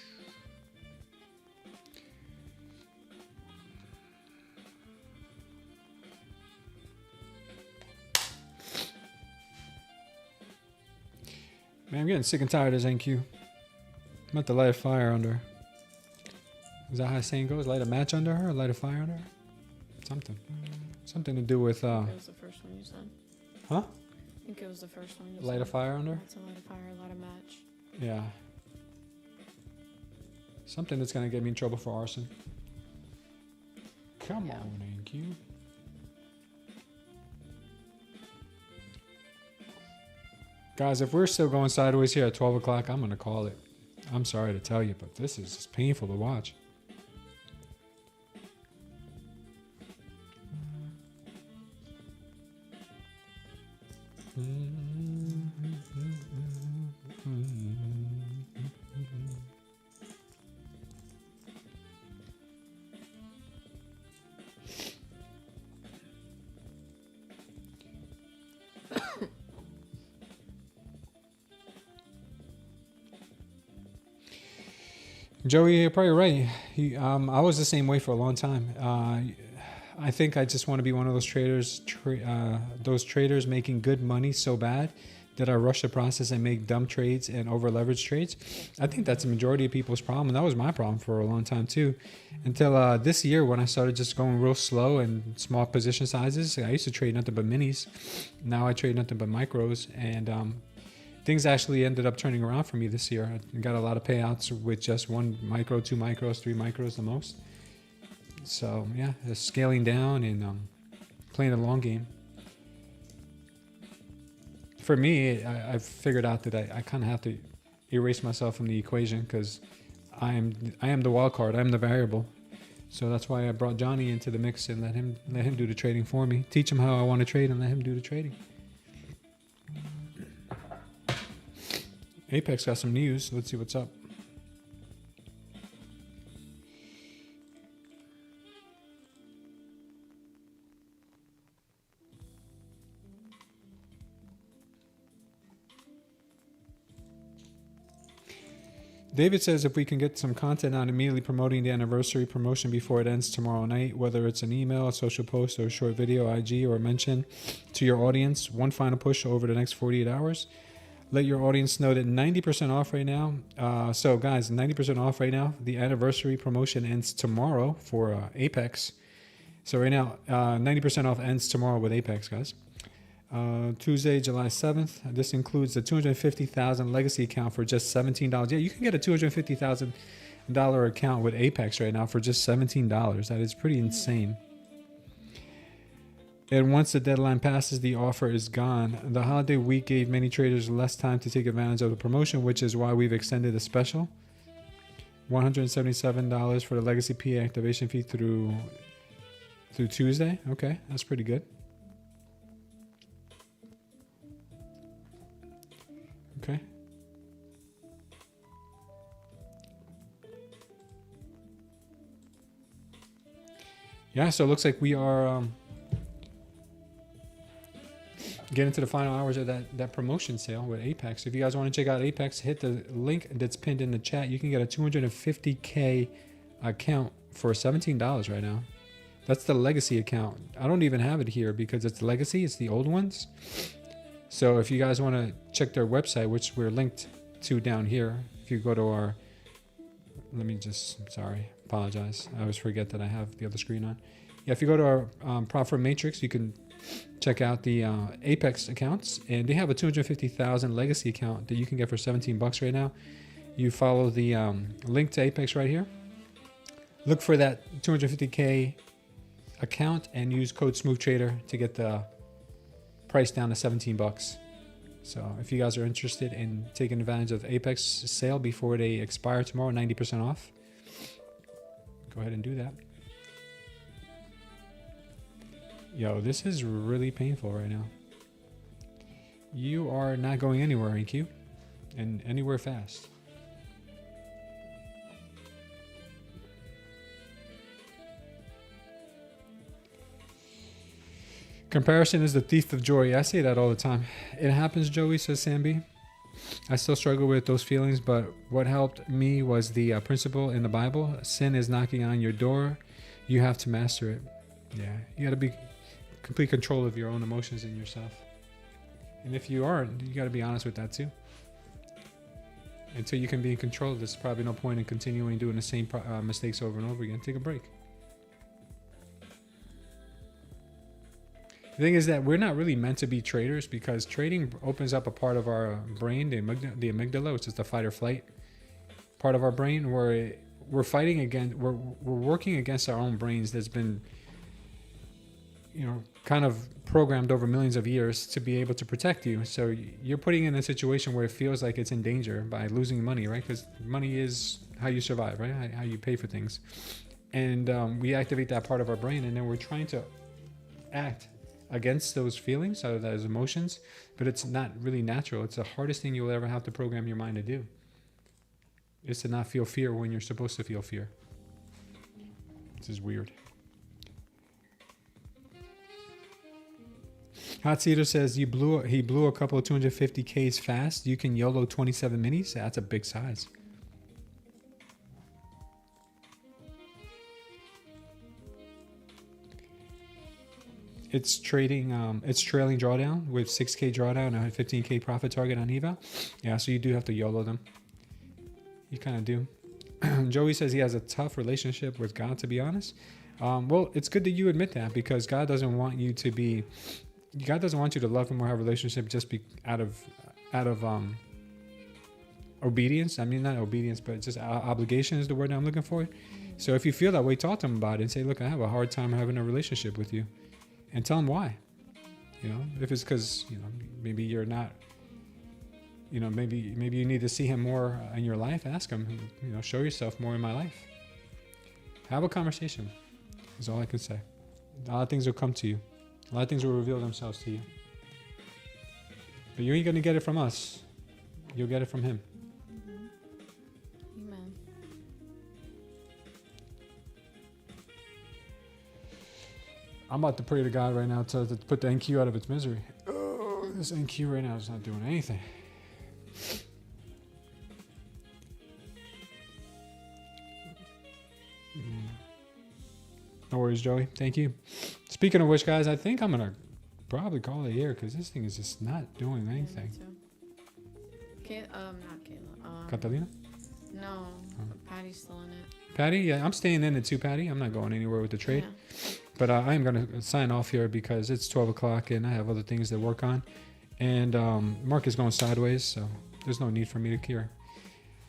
Man, I'm getting sick and tired of this NQ. I'm about to light a fire under her. Is that how the saying goes? Light a match under her or light a fire under her? Something. Something to do with... I think it was the first one you said. Huh? I think it was the first one you said. Light a fire under her? To light a fire, light a match. Yeah. Something that's going to get me in trouble for arson. Come on, NQ. Guys, if we're still going sideways here at 12 o'clock, I'm going to call it. I'm sorry to tell you, but this is just painful to watch. Joey, you're probably right. I was the same way for a long time. I think I just want to be one of those traders making good money so bad that I rush the process and make dumb trades and over leverage trades. I think that's the majority of people's problem, and that was my problem for a long time too. Until this year, when I started just going real slow and small position sizes. I used to trade nothing but minis. Now I trade nothing but micros, and things actually ended up turning around for me this year. I got a lot of payouts with just 1 micro, 2 micros, 3 micros the most. So yeah, just scaling down and playing the long game. For me, I've figured out that I kind of have to erase myself from the equation because I am the wild card. I'm the variable. So that's why I brought Johnny into the mix and let him do the trading for me. Teach him how I want to trade and let him do the trading. Apex got some news. Let's see what's up. David says if we can get some content on immediately promoting the anniversary promotion before it ends tomorrow night, whether it's an email, a social post, or a short video, IG, or a mention to your audience, one final push over the next 48 hours. Let your audience know that 90% off right now. So guys, 90% off right now. The anniversary promotion ends tomorrow for Apex. So right now, 90% off ends tomorrow with Apex, guys. Tuesday, July 7th. This includes the $250,000 legacy account for just $17. Yeah, you can get a $250,000 account with Apex right now for just $17. That is pretty insane. And once the deadline passes, the offer is gone. The holiday week gave many traders less time to take advantage of the promotion, which is why we've extended the special. $177 for the Legacy P activation fee through Tuesday. Okay, that's pretty good. Okay. Yeah, so it looks like we are getting to the final hours of that promotion sale with Apex. If you guys want to check out Apex, hit the link that's pinned in the chat. You can get a 250K account for $17 right now. That's the legacy account. I don't even have it here because it's legacy. It's the old ones. So if you guys want to check their website, which we're linked to down here, if you go to our, apologize. I always forget that I have the other screen on. Yeah, if you go to our profit matrix, you can check out the Apex accounts, and they have a 250,000 legacy account that you can get for $17 right now. You follow the link to Apex right here. Look for that 250K account and use code SmoothTrader to get the price down to $17. So if you guys are interested in taking advantage of Apex sale before they expire tomorrow, 90% off, go ahead and do that. Yo, this is really painful right now. You are not going anywhere, EQ, and anywhere fast. Comparison is the thief of joy. I say that all the time. It happens, Joey, says Sambi. I still struggle with those feelings, but what helped me was the principle in the Bible. Sin is knocking on your door. You have to master it. Yeah, you got to be complete control of your own emotions and yourself. And if you aren't, you got to be honest with that too. Until you can be in control, there's probably no point in continuing doing the same mistakes over and over again. Take a break. The thing is that we're not really meant to be traders because trading opens up a part of our brain, the amygdala, which is the fight or flight part of our brain, where we're fighting against, we're working against our own brains that's been, kind of programmed over millions of years to be able to protect you. So you're putting in a situation where it feels like it's in danger by losing money, right? Because money is how you survive, right? How you pay for things. And we activate that part of our brain, and then we're trying to act against those feelings, or those emotions, but it's not really natural. It's the hardest thing you'll ever have to program your mind to do. Is to not feel fear when you're supposed to feel fear. This is weird. Hot Cedar says he blew a couple of 250Ks fast. You can YOLO 27 minis. That's a big size. It's trading. It's trailing drawdown with 6K drawdown and a 15K profit target on eval. Yeah, so you do have to YOLO them. You kind of do. Joey says he has a tough relationship with God, to be honest. Well, it's good that you admit that, because God doesn't want you to be. God doesn't want you to love Him or have a relationship just be out of obedience. I mean, not obedience, but just obligation is the word I'm looking for. So if you feel that way, talk to Him about it and say, "Look, I have a hard time having a relationship with you," and tell Him why. If it's because maybe you're not. Maybe you need to see Him more in your life. Ask Him. Show yourself more in my life. Have a conversation. Is all I can say. A lot of things will come to you. A lot of things will reveal themselves to you. But you ain't going to get it from us. You'll get it from Him. Amen. I'm about to pray to God right now to put the NQ out of its misery. Oh, this NQ right now is not doing anything. No worries, Joey. Thank you. Speaking of which, guys, I think I'm going to probably call it here because this thing is just not doing anything. Not Kayla. Catalina? No, Patty's still in it. Patty? Yeah, I'm staying in it too, Patty. I'm not going anywhere with the trade. Yeah. But I am going to sign off here because it's 12 o'clock and I have other things to work on. And market is going sideways, so there's no need for me to care.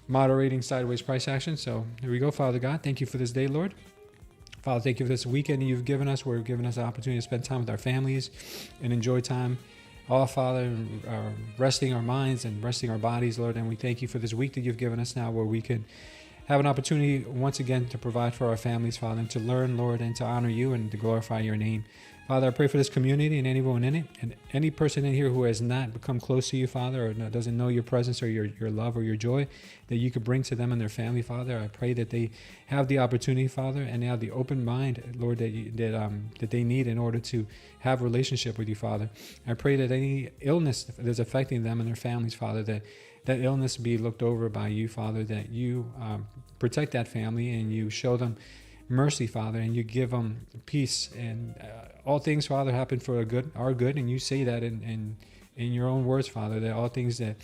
Moderating sideways price action. So here we go, Father God. Thank you for this day, Lord. Father, thank you for this weekend you've given us. We're giving us the opportunity to spend time with our families and enjoy time. Oh, Father, resting our minds and resting our bodies, Lord. And we thank you for this week that you've given us now, where we can have an opportunity once again to provide for our families, Father, and to learn, Lord, and to honor you and to glorify your name. Father, I pray for this community and anyone in it, and any person in here who has not become close to you, Father, or doesn't know your presence or your love or your joy that you could bring to them and their family, Father. I pray that they have the opportunity, Father, and they have the open mind, Lord, that they need in order to have a relationship with you, Father. I pray that any illness that's affecting them and their families, Father, that illness be looked over by you, Father, that you protect that family and you show them mercy, Father, and you give them peace. And all things, Father, happen for our good, and you say that in your own words, Father, that all things that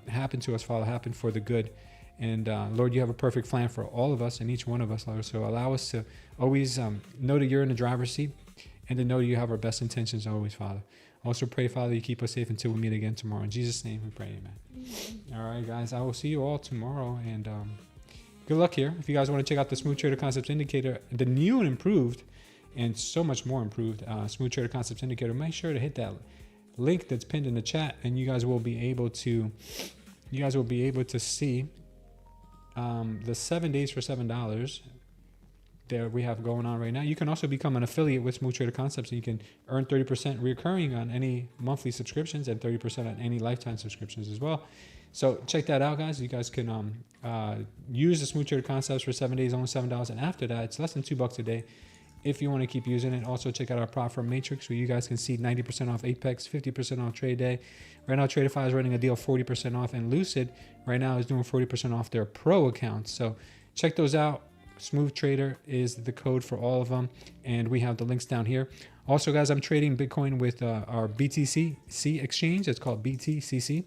happen to us, Father, happen for the good. And Lord, you have a perfect plan for all of us and each one of us, Lord. So allow us to always know that you're in the driver's seat, and to know you have our best intentions always, Father. Also pray, Father, you keep us safe until we meet again tomorrow. In Jesus' name we pray, amen. All right, guys, I will see you all tomorrow, and good luck here. If you guys want to check out the Smooth Trader Concepts Indicator, the new and improved, and so much more improved Smooth Trader Concepts Indicator, make sure to hit that link that's pinned in the chat, and you guys will be able to see the 7 days for $7 that we have going on right now. You can also become an affiliate with Smooth Trader Concepts, and you can earn 30% recurring on any monthly subscriptions and 30% on any lifetime subscriptions as well. So check that out, guys. You guys can use the Smooth Trader Concepts for 7 days, only $7, and after that, it's less than $2 a day if you want to keep using it. Also, check out our Profit Matrix, where you guys can see 90% off Apex, 50% off Trade Day. Right now, Tradeify is running a deal 40% off, and Lucid right now is doing 40% off their Pro accounts. So check those out. Smooth Trader is the code for all of them, and we have the links down here. Also, guys, I'm trading Bitcoin with our BTC exchange. It's called BTCC.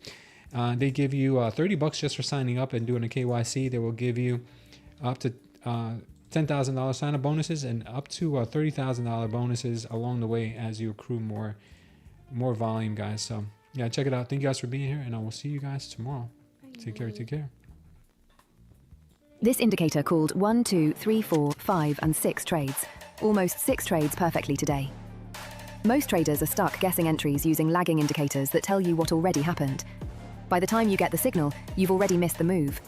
They give you $30 just for signing up and doing a KYC. They will give you up to $10,000 sign-up bonuses and up to $30,000 bonuses along the way as you accrue more volume, guys. So yeah, check it out. Thank you guys for being here, and I will see you guys tomorrow. Take care. Take care. This indicator called 1, 2, 3, 4, 5, and 6 trades. Almost 6 trades perfectly today. Most traders are stuck guessing entries using lagging indicators that tell you what already happened. By the time you get the signal, you've already missed the move.